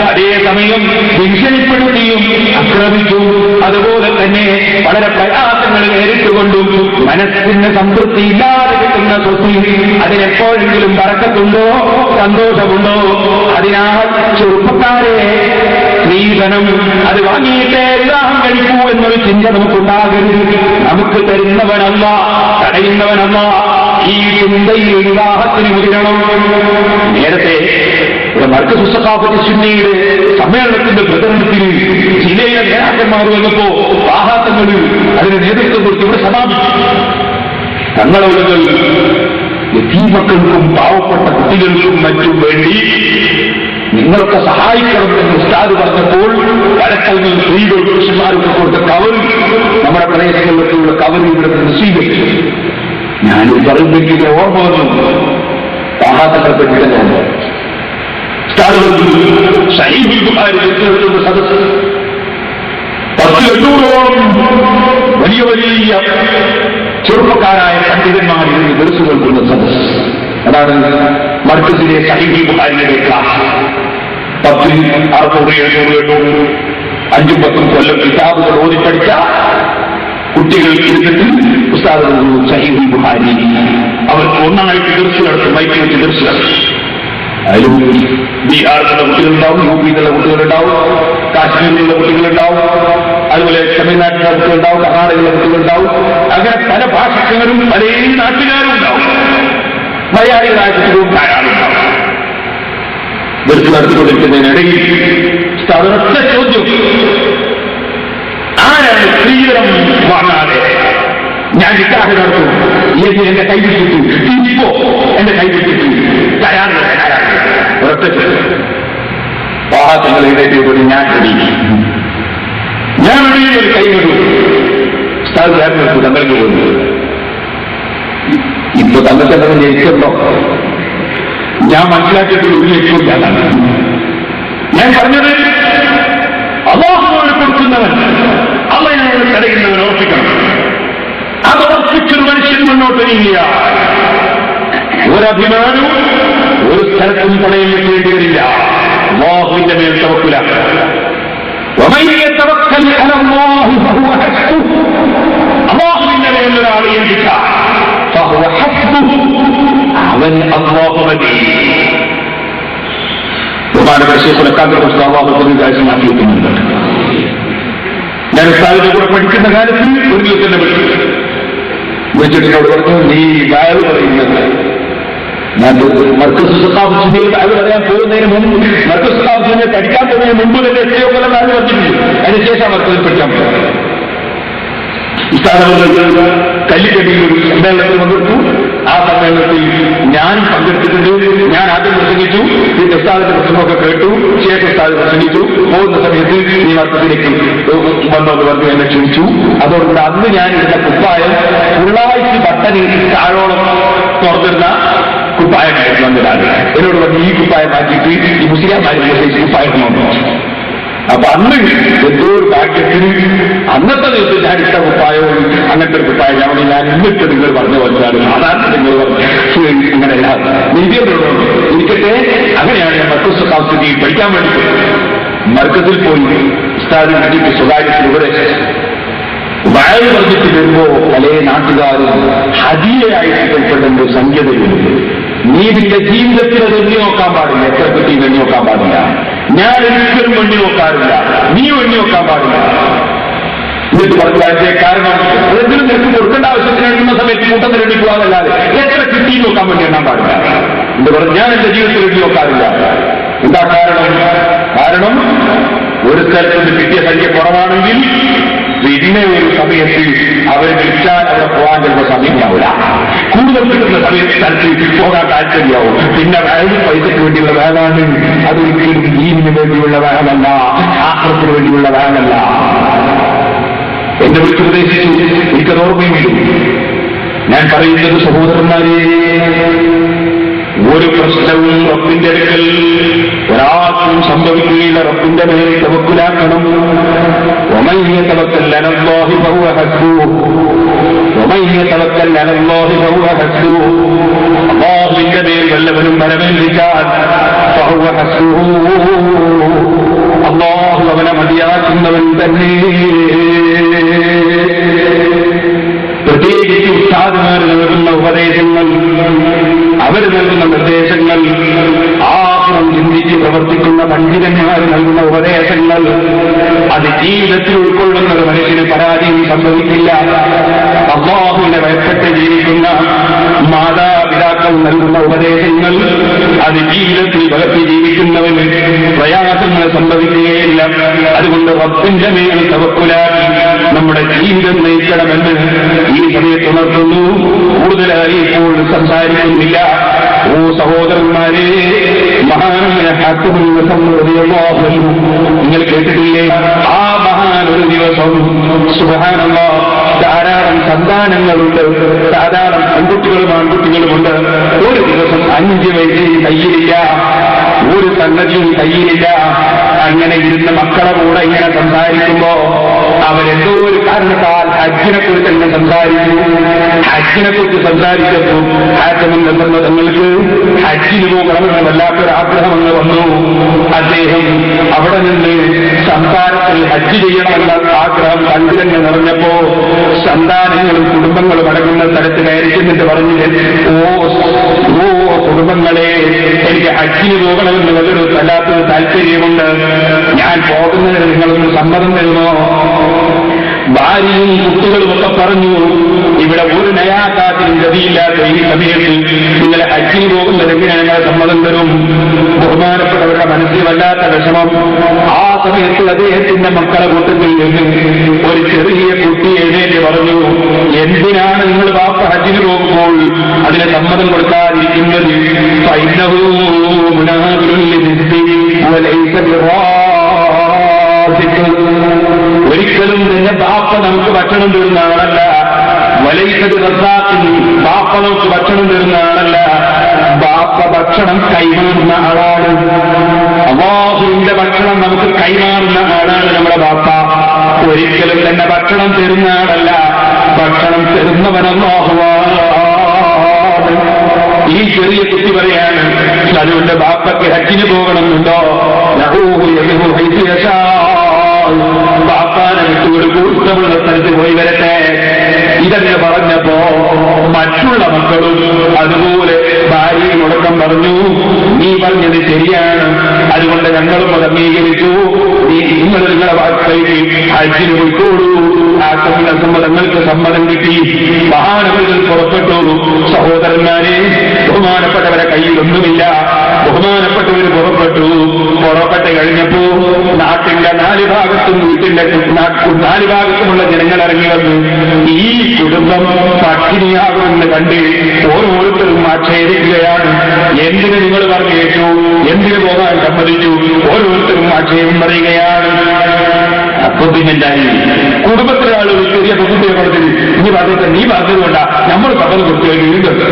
അതേസമയം ഭീഷണിപ്പെടുത്തിയും ആക്രമിച്ചും അതുപോലെ തന്നെ വളരെ പ്രയാസങ്ങൾ നേരിട്ടുകൊണ്ടും മനസ്സിന് സംതൃപ്തി ഇല്ലാതെ കിട്ടുന്ന സ്വത്ത് അതിനെപ്പോഴെങ്കിലും ബറക്കത്തുണ്ടോ, സന്തോഷമുണ്ടോ? അതിനാൽ ചെറുപ്പക്കാരെ, സ്ത്രീധനം അത് വാങ്ങിയിട്ടേ വിവാഹം കഴിക്കൂ എന്നൊരു ചിന്ത നമുക്കുണ്ടാകരുത്. നമുക്ക് തരുന്നവനല്ല, തടയുന്നവനല്ല. ഈ ചിന്തയിൽ വിവാഹത്തിന് മുതിരണം. നേരത്തെ മർക്കസ് സഖാഫത്ത് സുന്നയുടെ സമ്മേളനത്തിന്റെ പ്രചരണത്തിന് ജില്ലയിലെ നേതാക്കന്മാർ വന്നപ്പോ വാഹാത്തങ്ങൾ അതിന് നേതൃത്വം കൊടുത്ത് ഇവിടെ സമാപിച്ചു. തങ്ങളുകൾ യതീമക്കൾക്കും പാവപ്പെട്ട കുട്ടികൾക്കും മറ്റും വേണ്ടി നിങ്ങളൊക്കെ സഹായിക്കണം എന്ന് ഉസ്താദ് പറഞ്ഞപ്പോൾ വടക്കൽ സ്ത്രീകൾ പുരുഷന്മാർക്ക് കൊടുത്ത കവറിൽ നമ്മുടെ പ്രദേശങ്ങളിലൊക്കെയുള്ള കവറിൽ ഇവിടെ സ്വീകരിച്ചു. ഞാനും പറയുന്നെങ്കിൽ ഓർമ്മ വന്നു വാഹാത്തങ്ങളെ പറ്റിയിട്ടല്ലോ സദസ് 10-800ഓളം വലിയ വലിയ ചെറുപ്പക്കാരായ പണ്ഡിതന്മാർ ഇതിന് ദർശനം നൽകുന്ന സദസ്. അതാണ് മർക്കസിലെ സഹീഹുൽ ബുഖാരിയുടെ ക്ലാസ്. 10, 600, 700, 5-10 കൊല്ലം കിതാബുകൾ ഓതിപ്പടിച്ച കുട്ടികൾ ഇരുന്നിട്ട് ഉസ്താദ് സഹീഹുൽ ബുഖാരി അവർക്ക് ഒന്നായിട്ട് ദർശനം നടത്തും, മൈക്ക് വെച്ച് ദർശനം നടത്തും. അതിലും ബീഹാറിലുള്ള കുട്ടികളുണ്ടാവും, യു പിയിലുള്ള കുട്ടികളുണ്ടാവും, കാശ്മീരിലുള്ള കുട്ടികളുണ്ടാവും, അതുപോലെ തമിഴ്നാട്ടിലെ കുട്ടികളുണ്ടാവും, കർണാടകയിലെ കുട്ടികളുണ്ടാവും, അങ്ങനെ പല ഭാഷക്കാരും പല നാട്ടുകാരും ഉണ്ടാവും, മലയാളികളായ കുട്ടികളും ധാരാളം ഉണ്ടാവും. വെറുതെ നടത്തിക്കൊണ്ടിരിക്കുന്നതിനിടയിൽ ഒറ്റ ചോദ്യം, ആരാണ് സ്ത്രീധനം വാങ്ങാതെ ഞാൻ നിക്കാഹ് നടത്തും എന്ന് എന്റെ കൈ പിടിച്ചിട്ടു, ഇപ്പോ എന്റെ കൈ പിടിച്ചിട്ടു തയ്യാറില്ല? ഒരൊറ്റ ചോദ്യം. പാഹങ്ങൾ എഴുതേറ്റോട് ഞാൻ ഒരു കൈ വിടൂ. സ്ഥാപനത്തിൽ തങ്ങൾക്ക് പോകുന്നു. ഇപ്പൊ തങ്ങൾക്ക് എന്തെങ്കിലും ജയിച്ചല്ലോ? ഞാൻ മനസ്സിലാക്കിയിട്ടുള്ള ഒരു ലക്ഷ്യമില്ല. ഞാൻ പറഞ്ഞത് അല്ലാഹുവിനെ കൊടുക്കുന്നവൻ അള്ളയെ തടയുന്നവൻ ഓർപ്പിക്കണം. അതുറപ്പിച്ചൊരു മനുഷ്യൻ മുന്നോട്ട് നീങ്ങിയ ഒരഭിമാനവും ഒരു സ്ഥലത്തും പണയം വെക്കേണ്ടി വരില്ല. അല്ലാഹുവിന്റെ മേൽ തവക്കുലാണ്. അല്ലാഹുവിന്റെ മേൽ ഒരാൾ ഏൽപ്പിച്ച അവൻ അല്ലാഹു മതി. ബഹുമാനപ്പെട്ട ശൈഖുൽ അക്കാദമിയെ അല്ലാഹു മാറ്റി വെക്കുന്നുണ്ട്. ഞാൻ ഉസ്താദിന്റെ കൂടെ പഠിക്കുന്ന കാലത്ത് ഒരു ദിവസം വിളിച്ചിട്ട് പറഞ്ഞു, നീ ബാഗ് പറയുന്നത് ഞാൻ മർക്കസ് സ്ഥാപിച്ചതിൽ ബാഗ് പറയാൻ പോകുന്നതിന് മുമ്പ്, മർക്കസ് സ്ഥാപിച്ചതിനെ പഠിക്കാൻ പോകുന്നതിന് മുമ്പ് തന്നെ എത്രയോ കൊല്ലം ബാഗ് പറഞ്ഞിട്ടുണ്ട്. അതിനുശേഷം മർക്കസിൽ പഠിക്കാൻ പോകും. കല്ലിക്കടിയിൽ ഒരു സമ്മേളനത്തിൽ പങ്കെടുത്തു. ആ സമ്മേളനത്തിൽ ഞാനും പങ്കെടുത്തിട്ടുണ്ട്. ഞാൻ ആദ്യം പ്രസംഗിച്ചു, ഈ ഉസ്താദിന്റെ പ്രസംഗമൊക്കെ കേട്ടു. ശേഷം ഉസ്താദ് പ്രസംഗിച്ചു. പോകുന്ന സമയത്ത് ഈ വർഷത്തിലേക്ക് വന്നോന്ന് പറഞ്ഞു എന്നെ ക്ഷണിച്ചു. അതോടുകൂടെ അന്ന് ഞാൻ ഇരുന്ന കുപ്പായം ഫുള്ളായിട്ട് ബട്ടന് താഴോളം തുറന്നിരുന്ന കുപ്പായമായിരുന്നു വന്നിടാറ്. എന്നോട് പറഞ്ഞു, ഈ കുപ്പായം മാറ്റിയിട്ട് ഈ മുസ്ലിംമാരുടെ കുപ്പായം നോക്കുന്നു. അപ്പൊ അന്ന് എന്തോ ഒരു ഭാഗ്യത്തിന് അന്നത്തെ ദിവസം ഞാൻ ഇട്ട കുപ്പായവും അങ്ങനത്തെ ഒരു കുപ്പായം ഞാൻ ഇന്നിട്ട് നിങ്ങൾ പറഞ്ഞു വച്ചാലും സാധാരണ നിങ്ങൾ പറഞ്ഞു അങ്ങനെയല്ല നീതിയോടുള്ളൂ ഇരിക്കട്ടെ. അങ്ങനെയാണ് ഞാൻ മർക്കസ് സംസ്കൃതി പഠിക്കാൻ വേണ്ടി മർക്കസിൽ പോയി ഉസ്താദിനെ പറ്റിയിട്ട് സ്വകാര്യത്തിൽ ഉപദേശിച്ചു. വയൽ പറഞ്ഞിട്ട് വരുമ്പോ പല നാട്ടുകാരും ഹദിയയായിട്ട് കൈപ്പെടേണ്ട ഒരു സംഖ്യതയുണ്ട്. നീ നിന്റെ ജീവിതത്തിൽ അത് എണ്ണി നോക്കാൻ പാടില്ല. എത്ര കുട്ടി എണ്ണി നോക്കാൻ പാടില്ല. ഞാൻ ഒരിക്കലും എണ്ണി നോക്കാറില്ല. നീ എണ്ണി നോക്കാൻ പാടില്ല. എന്നിട്ട് പറഞ്ഞു അതിന്റെ കാരണം അതെങ്കിലും നിനക്ക് കൊടുക്കേണ്ട ആവശ്യത്തിന് എണ്ണുന്ന സമയത്ത് കൂട്ടത്തിൽ എണ്ണി പോകാനല്ലാതെ എത്ര കിട്ടി നോക്കാൻ വേണ്ടി എണ്ണാൻ പാടില്ല എന്ന് പറഞ്ഞു. ഞാൻ എന്റെ ജീവിതത്തിൽ എണ്ണി നോക്കാറില്ല. എന്താ കാരണം ഒരു സ്ഥലത്ത് നിന്ന് കിട്ടിയ സംഖ്യ കുറവാണെങ്കിൽ പിന്നെ ഒരു സമയത്ത് അവർ വിളിച്ചാൽ അവിടെ പോകാൻ ചിലപ്പോൾ സമയമാവില്ല. കൂടുതൽ കിട്ടുന്ന സ്ഥലത്ത് പോകാൻ താല്പര്യമാവും. പിന്നെ പൈസയ്ക്ക് വേണ്ടിയുള്ള വേലാണ്. അതൊരിക്കലും ദീനിന് വേണ്ടിയുള്ള വേലല്ല, ആക്രമത്തിന് വേണ്ടിയുള്ള വേലല്ല. എന്നെ വിളിച്ച് ഉപദേശിച്ചു. എനിക്കത് ഓർമ്മയും വരും. ഞാൻ പറയുന്നത് സഹോദരന്മാരെ, ഒരു പ്രശ്നവും റബ്ബിന്റെ അടുക്കൽ ഒരാൾക്കും സംഭവിക്കുകയില്ല. റബ്ബിന്റെ മേൽ തവക്കുലാക്കണം. ومن يتوكل على الله فهو حسبه ومن يتوكل على الله فهو حسبه അല്ലാഹുവിന്റെ മേൽ വല്ലവനും ബലമേൽപ്പിച്ചാൽ فهو حسبه അല്ലാഹു അവനെ മതിയാക്കുന്നവൻ തന്നെ. പ്രത്യേകിച്ച് ഉസ്താദുമാർ നൽകുന്ന ഉപദേശങ്ങൾ, അവർ നൽകുന്ന നിർദ്ദേശങ്ങൾ, ആഹ്റം ചിന്തിച്ച് പ്രവർത്തിക്കുന്ന പണ്ഡിതന്മാർ നൽകുന്ന ഉപദേശങ്ങൾ, അത് ജീവിതത്തിൽ ഉൾക്കൊള്ളുന്ന ഒരു മനുഷ്യന് പരാജയം സംഭവിക്കില്ല. അല്ലാഹുവിനെ ഭയപ്പെട്ട് ജീവിക്കുന്ന മാതാപിതാക്കൾ നൽകുന്ന ഉപദേശങ്ങൾ, അത് ജീവിതത്തിൽ ഭക്തി ജീവിക്കുന്നവന് പ്രയാസങ്ങൾ സംഭവിക്കുകയില്ല. അതുകൊണ്ട് റബ്ബിന്റെ മേൽ തവക്കുലാക്കി നമ്മുടെ ജീവിതം നയിക്കണമെന്ന് ഈ സമയത്ത് ഉണർത്തുന്നു. കൂടുതലായി ഇപ്പോൾ സംസാരിക്കുന്നില്ല. ഓ സഹോദരന്മാരെ, മഹാനായ ഹാക്കിം നിങ്ങൾ കേട്ടിട്ടില്ലേ? ആ മഹാൻ ഒരു ദിവസം സുബ്ഹാനല്ലാഹ് ധാരാളം സന്താനങ്ങളുണ്ട്, ധാരാളം പെൺകുട്ടികളും ആൺകുട്ടികളുമുണ്ട്. ഒരു ദിവസം 5 വയസ്സിൽ കയ്യിലില്ല, ഒരു സംഗതിയും കയ്യിലില്ല. അങ്ങനെ ഇരുന്ന മക്കളെ കൂടെ ഇങ്ങനെ സംസാരിക്കുമ്പോ അവരെന്തോ ഒരു കാരണത്താൽ ഹജ്ജിനെ കുറിച്ച് തന്നെ സംസാരിച്ചു. ഹജ്ജിനെ കുറിച്ച് സംസാരിച്ചപ്പോൾ ഹാജമെന്ന് തങ്ങൾക്ക് ഹജ്ജിന് പോകണമെന്ന് വല്ലാത്തൊരു ആഗ്രഹമെന്ന് വന്നു. അദ്ദേഹം അവിടെ നിന്ന് സംസാരത്തിൽ ഹജ്ജ് ചെയ്യണമെന്ന ആഗ്രഹം കണ്ടിരങ്ങ് നിറഞ്ഞപ്പോ സന്താനങ്ങളും കുടുംബങ്ങളും അടങ്ങുന്ന സ്ഥലത്ത് കയറിച്ചിട്ട് പറഞ്ഞു, ഓ കുടുംബങ്ങളെ, എനിക്ക് ഹജ്ജിന് പോകണമെന്ന് വല്ലൊരു വല്ലാത്തൊരു താല്പര്യമുണ്ട്. ഞാൻ പോകുന്നതിന് നിങ്ങളൊന്ന് സമ്മതം തരുമോ? ഭാര്യയും കുട്ടികളുമൊക്കെ പറഞ്ഞു, ഇവിടെ ഒരു നയാക്കാത്തിനും ഗതിയില്ലാത്ത ഈ സമയത്ത് നിങ്ങൾ ഹജ്ജിന് പോകുന്നത് എങ്ങനെ ഞങ്ങളെ സമ്മതം തരും? ബഹുമാനപ്പെട്ടവരുടെ മനസ്സിൽ വല്ലാത്ത വിഷമം. ആ സമയത്ത് അദ്ദേഹത്തിന്റെ മക്കളെ കൂട്ടത്തിൽ നിന്ന് ഒരു ചെറിയ കുട്ടി എഴുന്നേറ്റ് പറഞ്ഞു, എന്തിനാണ് നിങ്ങൾ ബാപ്പ ഹജ്ജിന് പോകുമ്പോൾ അതിന് സമ്മതം കൊടുക്കാതിരിക്കുന്നത്? ഒരിക്കലും നിന്റെ ബാപ്പ നമുക്ക് ഭക്ഷണം തരുന്ന ആളല്ല. വലൈസത് റസാഖിൻ, ബാപ്പ നമുക്ക് ഭക്ഷണം തരുന്ന ആളല്ല. ബാപ്പ ഭക്ഷണം കൈമാറുന്ന ആളാണ്. അല്ലാഹുവിന്റെ ഭക്ഷണം നമുക്ക് കൈമാറുന്ന ആളാണ് നമ്മുടെ ബാപ്പ. ഒരിക്കലും തന്നെ ഭക്ഷണം തരുന്ന ആളല്ല. ഭക്ഷണം തരുന്നവൻ അല്ലാഹുവാണ്. ഈ ചെറിയ കുട്ടി പറയാണ്, അതുകൊണ്ട് ബാപ്പയ്ക്ക് ഹജ്ജിന് പോകണമെന്നുണ്ടോ? ബാപ്പാനെ വിട്ടുകൊടുക്കൂ, ഇഷ്ടമുള്ള സ്ഥലത്ത് പോയി വരട്ടെ. ഇതന്നെ പറഞ്ഞപ്പോ മറ്റുള്ള മക്കളും അതുപോലെ ഭാര്യയും മുടക്കം പറഞ്ഞു, നീ പറഞ്ഞത് ശരിയാണ്, അതുകൊണ്ട് ഞങ്ങളും അത് അംഗീകരിച്ചു. നിങ്ങൾ നിങ്ങളെ വാർത്തയിൽ ഹജ്ജിന് പോയിക്കോളൂ. ആ സമ്മതങ്ങൾക്ക് സമ്മതം കിട്ടി. മഹാനവകൾ പുറപ്പെട്ടു. സഹോദരന്മാരെ, ബഹുമാനപ്പെട്ടവരെ കയ്യിലൊന്നുമില്ല. ബഹുമാനപ്പെട്ടവർ പുറപ്പെട്ട് കഴിഞ്ഞപ്പോ നാട്ടിന്റെ 4 ഭാഗത്തും വീട്ടിന്റെ 4 ഭാഗത്തുമുള്ള ജനങ്ങൾ ഇറങ്ങി വന്നു. ഈ കുടുംബം പട്ടിണിയാകുമെന്ന് കണ്ട് ഓരോരുത്തരും ആക്ഷേപിക്കുകയാണ്. എന്തിന് നിങ്ങൾ പറഞ്ഞേറ്റു? എന്തിന് പോകാൻ സമ്മതിച്ചു? ഓരോരുത്തരും ആക്ഷേപം പറയുകയാണ്. അപ്പൊ പിന്നെന്തായി? കുടുംബത്തിലെ ആളുകൾ ചെറിയ പെൺകുട്ടിയെ കൊടുത്തിട്ട് നീ പറഞ്ഞതുകൊണ്ടാ നമ്മൾ സമ്മതം കൊടുത്തു കഴിഞ്ഞിട്ടുണ്ട്.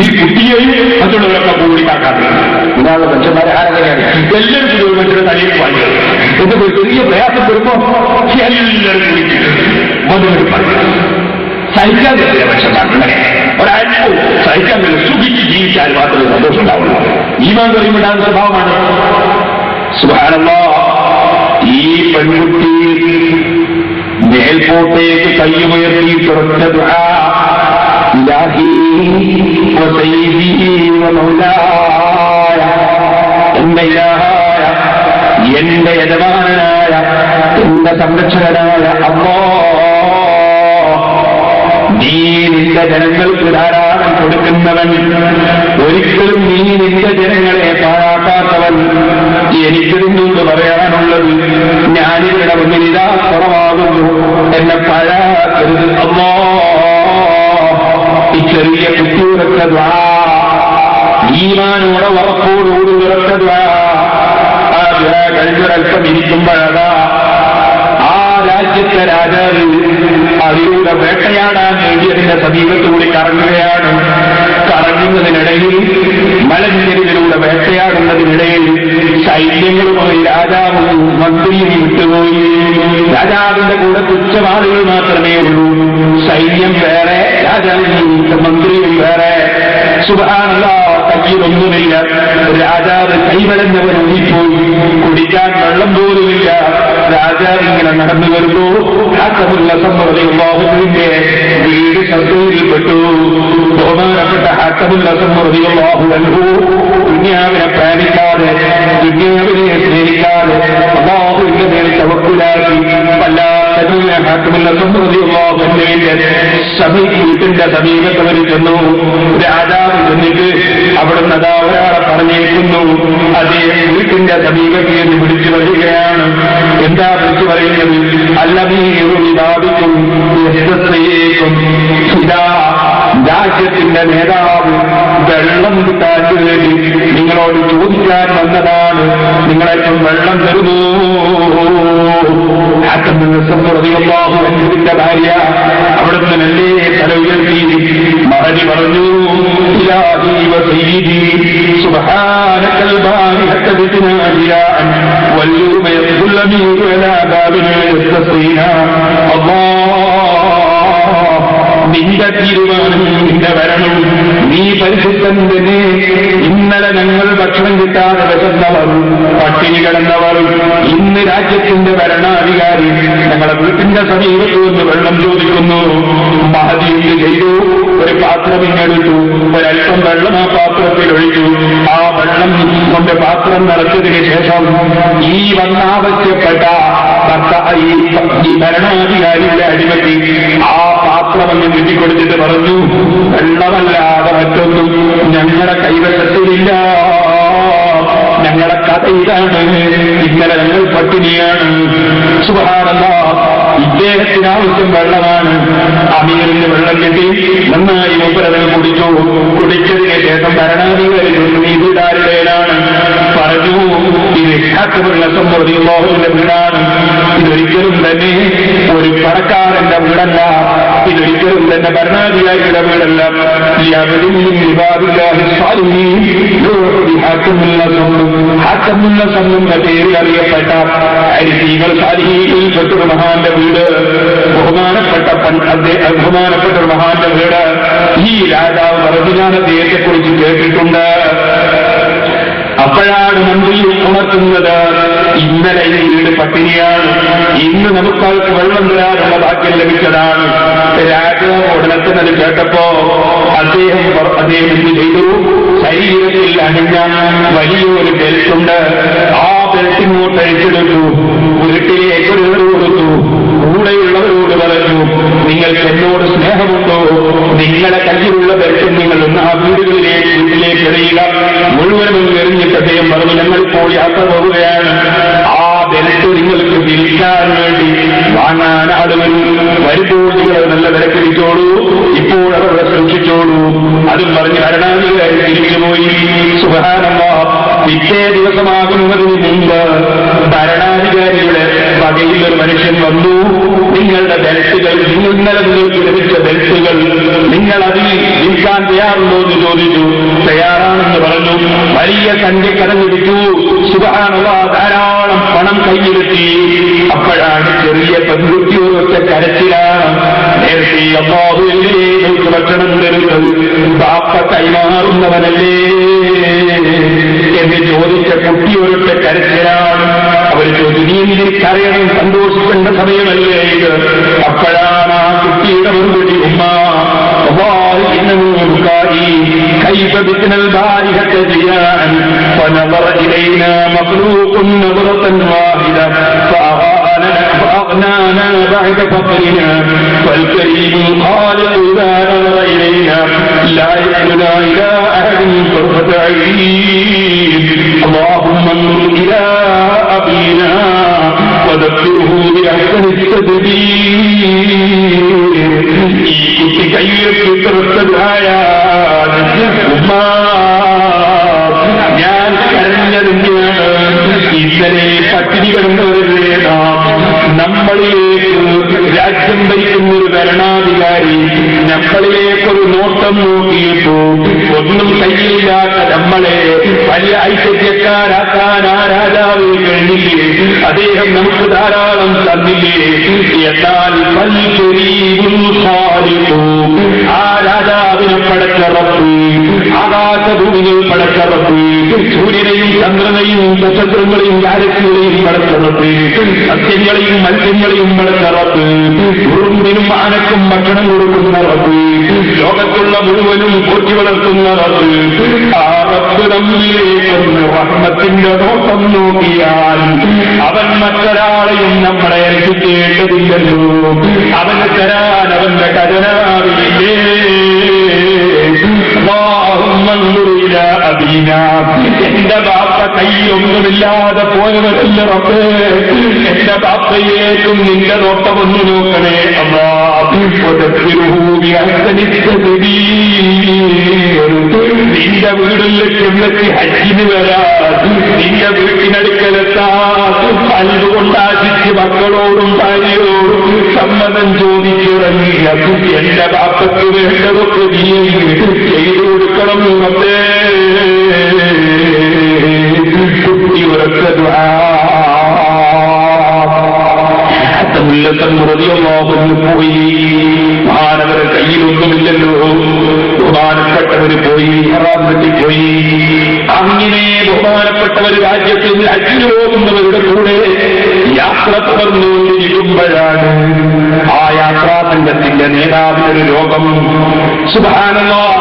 ഈ കുട്ടിയെയും മറ്റുള്ളവരൊക്കെ കൂടി കാക്കാതെ ഇതാണുള്ള മനുഷ്യന്മാരെ ആരെങ്ങനെയാണ് എല്ലാവരും കൂടി ഒരു മനുഷ്യരുടെ തലയിൽ പാടുക. എന്നിട്ട് ചെറിയ പ്രയാസം വരുമ്പോ എല്ലാവരും കൂടി മധുവിട്ട് പാടുക. സഹിക്കാൻ പറ്റില്ല മനുഷ്യന്മാരുടെ ഒരല്പം സഹിക്കാൻ പറ്റില്ല. സുഖിച്ച് ജീവിച്ചാൽ മാത്രമേ സന്തോഷം ഉണ്ടാവുള്ളൂ. ഈമാൻ പറയുമ്പോണ്ടാകുന്ന സ്വഭാവമാണ്. സുബ്ഹാനല്ലാഹ്, ഈ പെൺകുട്ടി മേൽപോട്ടേക്ക് കയ്യുമുയർത്തി തുറച്ച ദുആ, ഇലാഹി വസയ്യിദി വമൗലായ, എന്റെ ഇലാഹായ, എന്റെ യജമാനനായ, എന്റെ സംരക്ഷകനായ അല്ലാഹ്, നീ നിന്റെ ജനങ്ങൾക്ക് ധാരാളം കൊടുക്കുന്നവൻ, ഒരിക്കലും നീ നിന്റെ ജനങ്ങളെ പാഴാക്കാത്തവൻ. എനിക്കിതിനോട് പറയാനുള്ളത്, ഞാനിവരുടെ മുന്നിലിതാ കുറവാകുന്നു, എന്നെ പാഴാക്കരുത് അല്ലാഹ്. ഈ ചെറിയ കുട്ടിയുറച്ച ദ്വാ, ഈമാനോടെ ഉറപ്പോടുകൂടി ഉറച്ച ദ്വാ, ആ ദ്വാ കഴിഞ്ഞൊരൽപ്പം ഇരിക്കുമ്പോഴതാ ആ രാജ്യത്തെ രാജാവ് അതിലൂടെ വേട്ടയാടാൻ വേണ്ടി അതിന്റെ സമീപത്തുകൂടി കറങ്ങുകയാണ്. കറങ്ങുന്നതിനിടയിൽ, മലഞ്ചെരിവിലൂടെ വേട്ടയാടുന്നതിനിടയിൽ സൈന്യങ്ങളുമായി രാജാവും മന്ത്രിയും വിട്ടുപോയി. രാജാവിന്റെ കൂടെ തുച്ഛമാളുകൾ മാത്രമേ ഉള്ളൂ. സൈന്യം വേറെ, രാജാവിനും മന്ത്രിയും വേറെ. സുബ്ഹാനല്ലാഹ്, കയ്യിലൊന്നുമില്ല. രാജാവ് കൈവലഞ്ഞവൻ ഊരിപ്പോയി. കുടിക്കാൻ വെള്ളം പോലുമില്ല. രാജാവ് ഇങ്ങനെ നടന്നു വരുന്നു. ഹാത്തമുൽ അസ്വദിന്റെ വീട് ശത്രുവിൽപ്പെട്ടു. ബഹുമാനപ്പെട്ട ഹാത്തമുൽ അസ്വദിഹു ദുനിയാവിനെ പ്രാപിക്കാതെ, ദുനിയാവിനെ സ്നേഹിക്കാതെ അല്ലാഹുവിന്റെ മേൽ തവക്കുലാക്കി ഹാത്തമുൽ അസ്വദിഹു വീട്ടിന്റെ സമീപത്തവർ ചെന്നു. രാജാവ് ചെന്നിട്ട് അവിടുന്ന് അതാ ഒരാളെ പറഞ്ഞേക്കുന്നു. അദ്ദേഹം വീട്ടിന്റെ സമീപത്ത് എന്ന് വിളിച്ചു പറയുകയാണ്. എന്താ വിളിച്ചു പറയുന്നത്? അല്ലമീറും ഇതാ രാജ്യത്തിന്റെ നേതാവ് വെള്ളം കിട്ടാൻ വേണ്ടി നിങ്ങളോട് ചോദിക്കാൻ വന്നതാണ്. നിങ്ങളെപ്പം വെള്ളം തരുന്നു. ന്റെ ഭാര്യ അവിടുന്ന് നല്ലേ തല ഉയർത്തി മറഞ്ഞു പറഞ്ഞു, ഇലാഹി വസയ്യിദി സുബ്ഹാനകൽ ബാരിഹത ബിനാ ജിലാൻ വൽയൗമ യഖുൽ അമീറു അലാ ബാബിന യസ്തഖീന. നിന്റെ തീരുമാനം, നിന്റെ വരണം, നീ പരിശുദ്ധൻ തന്നെ. ഇന്നലെ ഞങ്ങൾ ഭക്ഷണം കിട്ടാതെ വിശന്നവർ, പട്ടിണി കിടന്നവർ, ഇന്ന് രാജ്യത്തിന്റെ ഭരണാധികാരി ഞങ്ങളുടെ വീട്ടിന്റെ സമീപത്ത് നിന്ന് വെള്ളം ചോദിക്കുന്നു. മഹദി ചെയ്തു, ഒരു പാത്രം ഇങ്ങെടുത്തു, ഒരൽപ്പം വെള്ളം ആ പാത്രത്തിൽ ഒഴിച്ചു. ആ വെള്ളം കൊണ്ട് പാത്രം നിറച്ചതിന് ശേഷം ഈ വന്നാവശ്യപ്പെട്ട ഈ ഭരണാധികാരിയുടെ അടിമയ്ക്ക് ആ പാത്രമങ്ങ് നീട്ടിക്കൊടുത്തിട്ട് പറഞ്ഞു, വെള്ളമല്ലാതെ മറ്റൊന്നും ഞങ്ങളുടെ കൈവശത്തിലില്ല, ഞങ്ങളുടെ കഥ ഇതാണ്, ഇന്നലെ ഞങ്ങൾ പട്ടിണിയാണ്. സുബ്ഹാനല്ലാഹ്, ഇദ്ദേഹത്തിന് ആവശ്യം വെള്ളമാണ്. അമീറിന് വെള്ളം കിട്ടി, നന്നായി മൂപ്പരവൻ കുടിച്ചു. കുടിച്ചതിന് ശേഷം ഭരണാധികാരി വീടാരുടേതാണ് പറഞ്ഞു, ഇത് റളിയല്ലാഹുവിന്റെ വീടാണ്, ഇതൊരിക്കലും തന്നെ ഒരു പണക്കാരന്റെ വീടല്ല, ഇതൊരിക്കലും തന്നെ ഭരണാധികാരിയുടെ വീടല്ല. ഹാക്കമുള്ള പേരിൽ അറിയപ്പെട്ട അരിസീകൾ സാലിഹീകളിൽപ്പെട്ടൊരു മഹാന്റെ വീട്, ബഹുമാനപ്പെട്ട ഒരു മഹാന്റെ വീട്. ഈ രാജാവ് പറഞ്ഞു, ഞാൻ അദ്ദേഹത്തെക്കുറിച്ച് കേട്ടിട്ടുണ്ട്. അപ്പോഴാണ് മന്ത്രി ഉണർത്തുന്നത്, ഇന്നലെ ഈ വീട് പട്ടിണിയാണ്, ഇന്ന് നമുക്കൾക്ക് വെള്ളം തരാനുള്ള ഭാഗ്യം ലഭിച്ചതാണ്. രാജാവ് ഉടനെത്തുന്നത് കേട്ടപ്പോ അദ്ദേഹം എന്ത് ചെയ്തു, ശരീരത്തിൽ അണിഞ്ഞ വലിയൊരു ബെൽറ്റുണ്ട്, ആ ബെൽറ്റിങ്ങോട്ട് അഴിച്ചെടുത്തു, വീട്ടിലേക്ക് ഒരു കൊടുത്തു. കൂടെയുള്ളവരോട് പറഞ്ഞു, നിങ്ങൾക്ക് എന്നോട് സ്നേഹമുണ്ടോ, നിങ്ങളുടെ കയ്യിലുള്ള ബെൽറ്റ് നിങ്ങൾ ആ വീട്ടിലേക്ക് എറിയുക. മുഴുവനും എറിഞ്ഞിട്ട് അദ്ദേഹം പറഞ്ഞു, ഞങ്ങളിപ്പോൾ യാത്ര പോവുകയാണ്, ആ ബെൽറ്റ് നിങ്ങൾക്ക് വിൽക്കാൻ വേണ്ടി വാങ്ങാൻ ആളുകൾ വരുമ്പോൾ നിങ്ങൾ നല്ല വിലക്ക് വിറ്റോളൂ, ഇപ്പോൾ അവരുടെ സൂക്ഷിച്ചോളൂ. അതും പറഞ്ഞ് ഭരണാധികാരി തിരിച്ചുപോയി. സുബ്ഹാനല്ലാഹ്, പിറ്റേ ദിവസമാകുന്നതിന് മുമ്പ് ഭരണാധികാരിയുടെ വകയിൽ ഒരു മനുഷ്യൻ വന്നു. നിങ്ങളുടെ ബെൽറ്റുകൾ, ഇന്നലെ നിങ്ങൾക്ക് ലഭിച്ച ബെൽറ്റുകൾ നിങ്ങൾ അതിൽ വിൽക്കാൻ തയ്യാറുണ്ടോ എന്ന് ചോദിച്ചു. തയ്യാറാണെന്ന് പറഞ്ഞു. വലിയ സംഖ്യ കടന്നു വിറ്റു. സുബ്ഹാനല്ലാഹ്, ധാരാളം പണം കയ്യിലെത്തി. അപ്പോഴാണ് ചെറിയ പെൺകുട്ടി ഒറ്റ കരച്ചിലാണ്. നേരത്തെ അല്ലാഹുവല്ലേ നമുക്ക് ഭക്ഷണം തരുന്നത്, ബാപ്പ കൈമാറുന്നവനല്ലേ എന്ന് ചോദിച്ച കുട്ടി ഒരൊറ്റ കരച്ചിലാണ്. അവർ ചോദിച്ചു, നീ ഇതിൽ കരയണം, സന്തോഷിക്കേണ്ട സമയമല്ലേ ഇത്? അപ്പോഴാണ് ആ കുട്ടിയുടെ മറുപടി, ഉമ്മ كيف بتنا البارحة ضياء فنظر إلينا مخلوق نظرة واحدة فأغنانا بعد فقرنا فالكريم الخالق إذا نظر إلينا لا يحمنا إلى أحد طرفة عين اللهم انظر إلى أبينا وذكره بأحسن التدبير. ഈ കുട്ടി കയ്യെത്തി തുറച്ചതായാണ്, ഞാൻ കരഞ്ഞതിന്റെയാണ്. ഇന്നലെ പട്ടിണി കിടന്നവരല്ലേ നാം. നമ്മളിലേക്ക് രാജ്യം ഭരിക്കുന്ന ഒരു ഭരണാധികാരി നമ്മളിലേക്കൊരു നോട്ടം നോക്കിയിട്ടു ഒന്നും കയ്യിലില്ലാത്ത നമ്മളെ വലിയ ഐശ്വര്യക്കാരാക്കാൻ ആ രാജാവ് കഴിഞ്ഞില്ലേ? അദ്ദേഹം നമുക്ക് ധാരാളം തന്നില്ലേ? എന്നാൽ ആ രാജാവിനെ പടച്ച റബ്ബ്, ആകാശഭൂമികൾ പടച്ച റബ്ബ്, സൂര്യനെയും ചന്ദ്രനെയും നക്ഷത്രങ്ങളെയും ഗാലക്സികളെയും പടച്ച റബ്ബ്, സസ്യങ്ങളെയും മത്സ്യങ്ങളെയും പടച്ച റബ്ബ്, ഉറുമ്പിനും ആനക്കും ഭക്ഷണം കൊടുക്കുന്ന റബ്ബ്, ലോകത്തുള്ള മുഴുവനും കൊത്തി വളർത്തുന്ന റബ്ബ്, ആ റബ്ബ് നമ്മിലേക്കൊന്ന് റഹ്മത്തിന്റെ നോട്ടം നോക്കിയാൽ അവൻ മറ്റൊരാളെയും നമ്മളെ രക്ഷിക്കേണ്ടതില്ലല്ലോ. അവന് തരാൻ അവന്റെ ഖജനാവില്ലേ? എന്റെ ബാപ്പ കയ്യൊന്നുമില്ലാതെ പോയവരല്ല റബ്ബേ, എന്റെ ബാപ്പയേക്കും നിന്റെ നോട്ടമൊന്നു നോക്കണേ അല്ലാ. നിന്റെ വീടിൽ ലക്ഷ്യം വെച്ച് ഹജ്ജിന് വരാൻ, നിന്റെ വീട്ടിനടുക്കലെത്താൻ അതുകൊണ്ടാശിച്ച് മക്കളോടും ഭാര്യയോടും സമ്മതം ചോദിച്ചിറങ്ങിയ എന്റെ ബാപ്പയ്ക്ക് വേണ്ടതൊക്കെ നീ ചെയ്തു കൊടുക്കണം എന്നേ കുട്ടി ഉറച്ചത്. പോയി മാനവരെ കയ്യിലൊന്നുമില്ലല്ലോ, ബഹുമാനപ്പെട്ടവര് പോയി, ഹറാം വെട്ടിപ്പോയി. അങ്ങനെ ബഹുമാനപ്പെട്ടവർ രാജ്യത്തിൽ നിന്ന് ഹജ്ജിന് പോകുന്നവരുടെ കൂടെ യാത്ര തുടർന്നുകൊണ്ടിരിക്കുമ്പോഴാണ് ആ യാത്രാ സംഘത്തിന്റെ നേതാവിനൊരു രോഗം. സുബ്ഹാനല്ലാഹ്,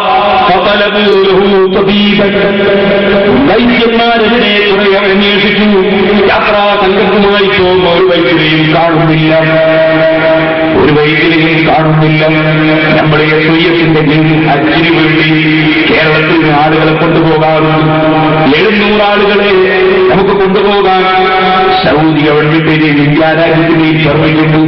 വൈദ്യന്മാരെതിരെ കുറെ അന്വേഷിച്ചു. യാത്രാ സംഘത്തുമായി പോകുന്ന ഒരു വൈദ്യുതി നടക്കുന്നില്ല. നമ്മൾ SYS-ന്റെ ഹജ്ജിന് വേണ്ടി കേരളത്തിൽ നിന്ന് ആളുകളെ കൊണ്ടുപോകാറുണ്ട്. 700 ആളുകളെ നമുക്ക് കൊണ്ടുപോകാൻ സൗദി ഗവൺമെന്റിന് ഇന്ത്യ രാജ്യത്തിന് പറഞ്ഞിട്ടുണ്ട്.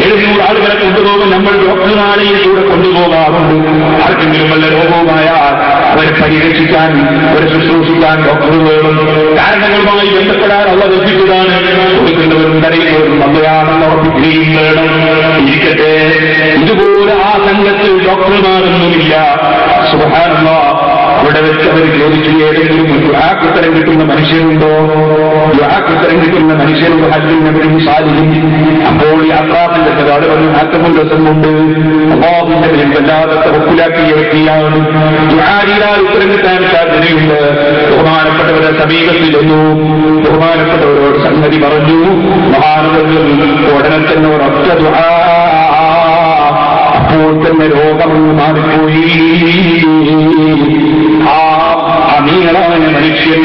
700 ആളുകളെ കൊണ്ടുപോകാൻ നമ്മൾ ഡോക്ടർമാരെയും കൂടെ കൊണ്ടുപോകാറുണ്ട്. ആർക്കെങ്കിലും വല്ല രോഗവുമായാൽ അവരെ പരിരക്ഷിക്കാൻ, അവരെ ശുശ്രൂഷിക്കാൻ ഡോക്ടർ വേണം. കാരണങ്ങളുമായി ബന്ധപ്പെടാൻ അള്ള കൽപ്പിച്ചതാണ്. കൊടുക്കുന്നവരും തരയുന്നവരും നല്ലയാണെന്ന് ഉറപ്പിക്കുകയും വേണം. ഇരിക്കട്ടെ, ഇതുപോലെ ആ സംഘത്തിൽ ഡോക്ടർമാരൊന്നുമില്ല. സുബ്ഹാനല്ലാഹ്, അവിടെ വെച്ച് അവർ ചോദിച്ചു, ഏതെങ്കിലും ദുആക്കുത്തരം കിട്ടുന്ന മനുഷ്യരുണ്ടോ? ദുആക്കുത്തരം കിട്ടുന്ന മനുഷ്യരുണ്ട് ഹജ്ജിനും സാധിക്കും. അപ്പോൾ യാത്രാത്തിന്റെ ഒരാൾ പറഞ്ഞു, ആറ്റമുൽ രസമുണ്ട്, അല്ലാഹുവിന്റെ മേൽ വല്ലാതെ തവക്കുലാക്കിയ വ്യക്തിയാണ്, ദുആയിലാൽ ഉത്തരം കിട്ടാൻ സാധ്യതയുണ്ട്. ബഹുമാനപ്പെട്ടവരെ സമീപത്തിൽ വന്നു, ബഹുമാനപ്പെട്ടവരോട് സംഗതി പറഞ്ഞു. മഹാനവകൾ ഉടനെ തന്നെ ഒരൊറ്റ ദുആ, അപ്പോൾ തന്നെ രോഗമെന്ന് മാറിപ്പോയി. ആ അമീറായ മനുഷ്യൻ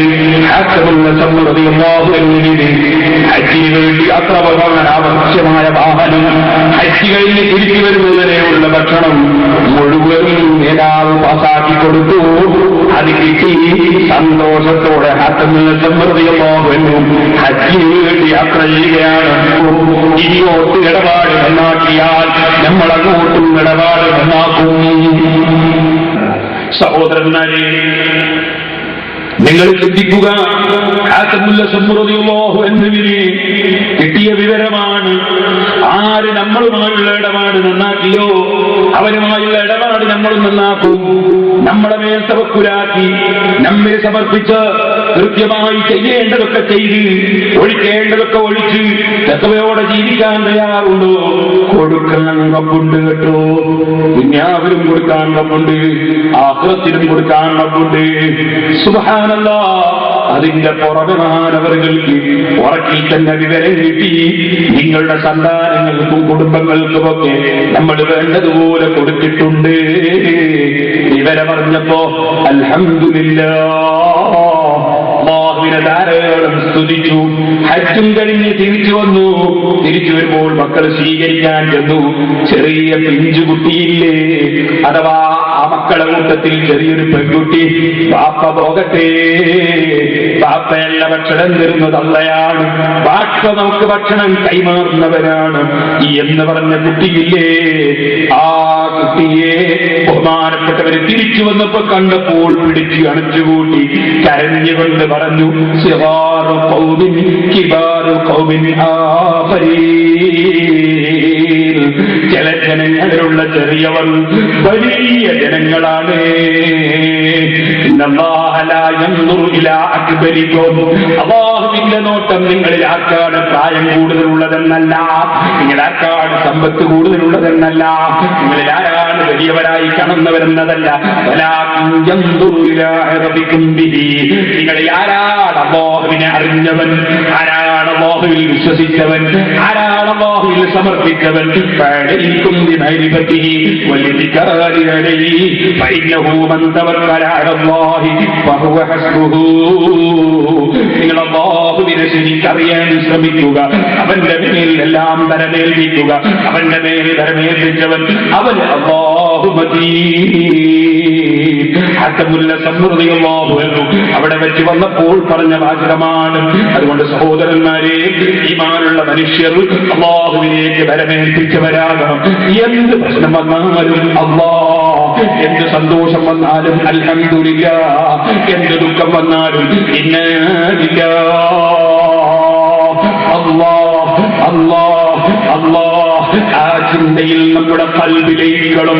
ഹജ്ജിന് വേണ്ടി യാത്ര പോകാൻ ആവശ്യമായ വാഹനം, ഹജ്ജ് കഴിഞ്ഞ് തിരിച്ചു വരുന്നതിനെയുള്ള ഭക്ഷണം മുഴുവനും നേതാവ് പാസാക്കി കൊടുത്തു. അത് കിട്ടി. സന്തോഷത്തോടെ സമൃദ്ധിയുമാകുന്നു ഹജ്ജിന് വേണ്ടി യാത്ര ചെയ്യുകയാണ്. ഇനിയോട്ട് ഇടപാട് നന്നാക്കിയാൽ നമ്മളങ്ങോട്ടും ഇടപാട് നന്നാക്കും. സഹോദരന്മാരെ, നിങ്ങൾ ചിന്തിക്കുക, എന്നിവര് കിട്ടിയ വിവരമാണ്. ആര് നമ്മളുമായുള്ള ഇടപാട് നന്നാക്കിയോ അവരുമായുള്ള ഇടപാട് നമ്മളും നന്നാക്കും. നമ്മളെ മേൽ തവക്കുലാക്കി നമ്മെ സമർപ്പിച്ച് കൃത്യമായി ചെയ്യേണ്ടതൊക്കെ ചെയ്ത് ഒഴിക്കേണ്ടതൊക്കെ ഒഴിച്ച് തഖ്വയോടെ ജീവിക്കാൻ തയ്യാറുണ്ടോ? കൊടുക്കാൻ റബ്ബുണ്ട് കേട്ടോ. ദുനിയാവിലും കൊടുക്കാൻ റബ്ബുണ്ട്, ആഖിറത്തിലും കൊടുക്കാൻ റബ്ബുണ്ട്. സുബ്ഹാനല്ലാഹ്, അതിന്റെ പുറമെ മാനവർക്ക് ഉറക്കിൽ തന്നെ വിവരം കിട്ടി. നിങ്ങളുടെ സന്താനങ്ങൾക്കും കുടുംബങ്ങൾക്കുമൊക്കെ നമ്മൾ വേണ്ടതുപോലെ കൊടുത്തിട്ടുണ്ട്. വിവരമറിഞ്ഞപ്പോ അൽഹംദുലില്ലാഹ് അല്ലാഹുവിനെ ധാരാളം സ്തുതിച്ചു. ഹജ്ജും കഴിഞ്ഞ് തിരിച്ചു വന്നു. തിരിച്ചു വരുമ്പോൾ മക്കൾ സ്വീകരിക്കാൻ ചെന്നു. ചെറിയ പിഞ്ചുകുട്ടിയില്ലേ, അഥവാ ആ മക്കളെ കൂട്ടത്തിൽ ചെറിയൊരു പെൺകുട്ടി. ബാപ്പ പോകട്ടെ, ബാപ്പയല്ല ഭക്ഷണം തരുന്നത് അള്ളയാണ്, ബാപ്പ നമുക്ക് ഭക്ഷണം കൈമാറുന്നവരാണ് എന്ന് പറഞ്ഞ കുട്ടിയില്ലേ, ആ കുട്ടിയെ ബഹുമാനപ്പെട്ടവരെ തിരിച്ചു വന്നപ്പോ കണ്ടപ്പോൾ പിടിച്ച് അണച്ചുകൂട്ടി കരഞ്ഞുകൊണ്ട് പറഞ്ഞു, സിഗാറു ഖൗമിൻ കിബാറു ഖൗമിൻ ആഫരീൻ. ചില ജനങ്ങളിലുള്ള ചെറിയവർ വലിയ ജനങ്ങളാണ്. അല്ലാഹുവിന്റെ നോട്ടം നിങ്ങളിൽ ആർക്കാണ് പ്രായം കൂടുതലുള്ളതെന്നല്ല, നിങ്ങൾ ആർക്കാണ് സമ്പത്ത് കൂടുതലുള്ളതെന്നല്ല, നിങ്ങളിൽ ആരാണ് വലിയവരായി കാണുന്നവരെന്നതല്ല. നിങ്ങളിൽ ആരാണ് അല്ലാഹുവിനെ അറിഞ്ഞവൻ, ആരാണ് അല്ലാഹുവിൽ വിശ്വസിച്ചവൻ, ആരാണ് അല്ലാഹുവിൽ സമർപ്പിച്ചവൻ. നിങ്ങൾ അല്ലാഹുവിനെ ശരിക്കറിയാൻ ശ്രമിക്കുക. അവന്റെ മേൽ എല്ലാം തരമേൽപ്പിക്കുക. അവന്റെ മേൽ തരമേൽപ്പിച്ചവൻ അവന് അല്ലാഹു മതി. അവിടെ വെച്ച് വന്നപ്പോൾ പറഞ്ഞ വാചകമാണ്. അതുകൊണ്ട് സഹോദരന്മാരെ, ഈമാനുള്ള മനുഷ്യർ അല്ലാഹുവിലേക്ക് വരമേൽപ്പിച്ചവരാകണം. എന്ത് പ്രശ്നം വന്നാലും അല്ലാഹ്, എന്ത് സന്തോഷം വന്നാലും അൽഹംദുലില്ലാഹ്, എന്ത് ദുഃഖം വന്നാലും ഇന്നാ ലില്ലാഹ്, അല്ലാഹ് അല്ലാഹ് അല്ലാഹ്. ആ ചിന്തയിൽ നമ്മുടെ ഖൽബിലേക്കണം.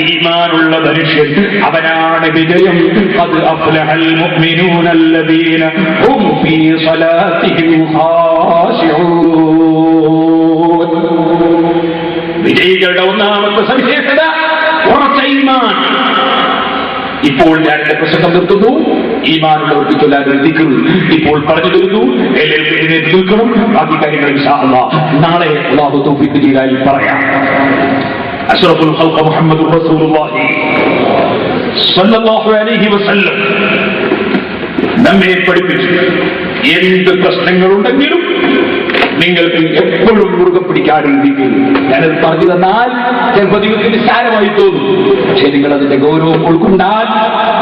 ഈമാനുള്ള മനുഷ്യൻ അവനാണ് വിജയം. ഖദ് അഫ്ലഹൽ മുഅ്മിനൂന അല്ലദീന ഹും ഫീ സ്വലാത്തിഹിം ഖാശിഊൻ. വിജയികളുടെ ഒന്നാമത്തെ സവിശേഷത ഉറച്ച ഈമാൻ. ഇപ്പോൾ ഞാൻ എന്റെ പ്രസംഗം നിർത്തുന്നു. ഈമാനുള്ളവർക്ക് ചൊല്ലാൻ ദിക്ർ ഇപ്പോൾ പറഞ്ഞു തരുന്നു. എല്ലാവരും എഴുന്നേറ്റ് നിൽക്കണം. ബാക്കി കാര്യങ്ങൾ ഇൻഷാ അല്ലാഹ് നാളെ അല്ലാഹു തൗഫീഖ് ചെയ്താൽ പറയാം. അഷ്റഫുൽ ഖൽഖ് മുഹമ്മദുർ റസൂലുള്ളാഹി സ്വല്ലല്ലാഹു അലൈഹി വസല്ലം നമ്മെ പഠിപ്പിച്ചു, എന്ത് പ്രശ്നങ്ങളുണ്ടെങ്കിലും നിങ്ങൾക്ക് എപ്പോഴും മുറുകെ പിടിക്കാറുണ്ട്. ഞാനത് പറഞ്ഞു തന്നാൽ ചിലപ്പോൾ നിങ്ങൾക്ക് നിസ്സാരമായി തോന്നും. പക്ഷെ നിങ്ങൾ അതിന്റെ ഗൗരവം ഉൾക്കൊണ്ടാൽ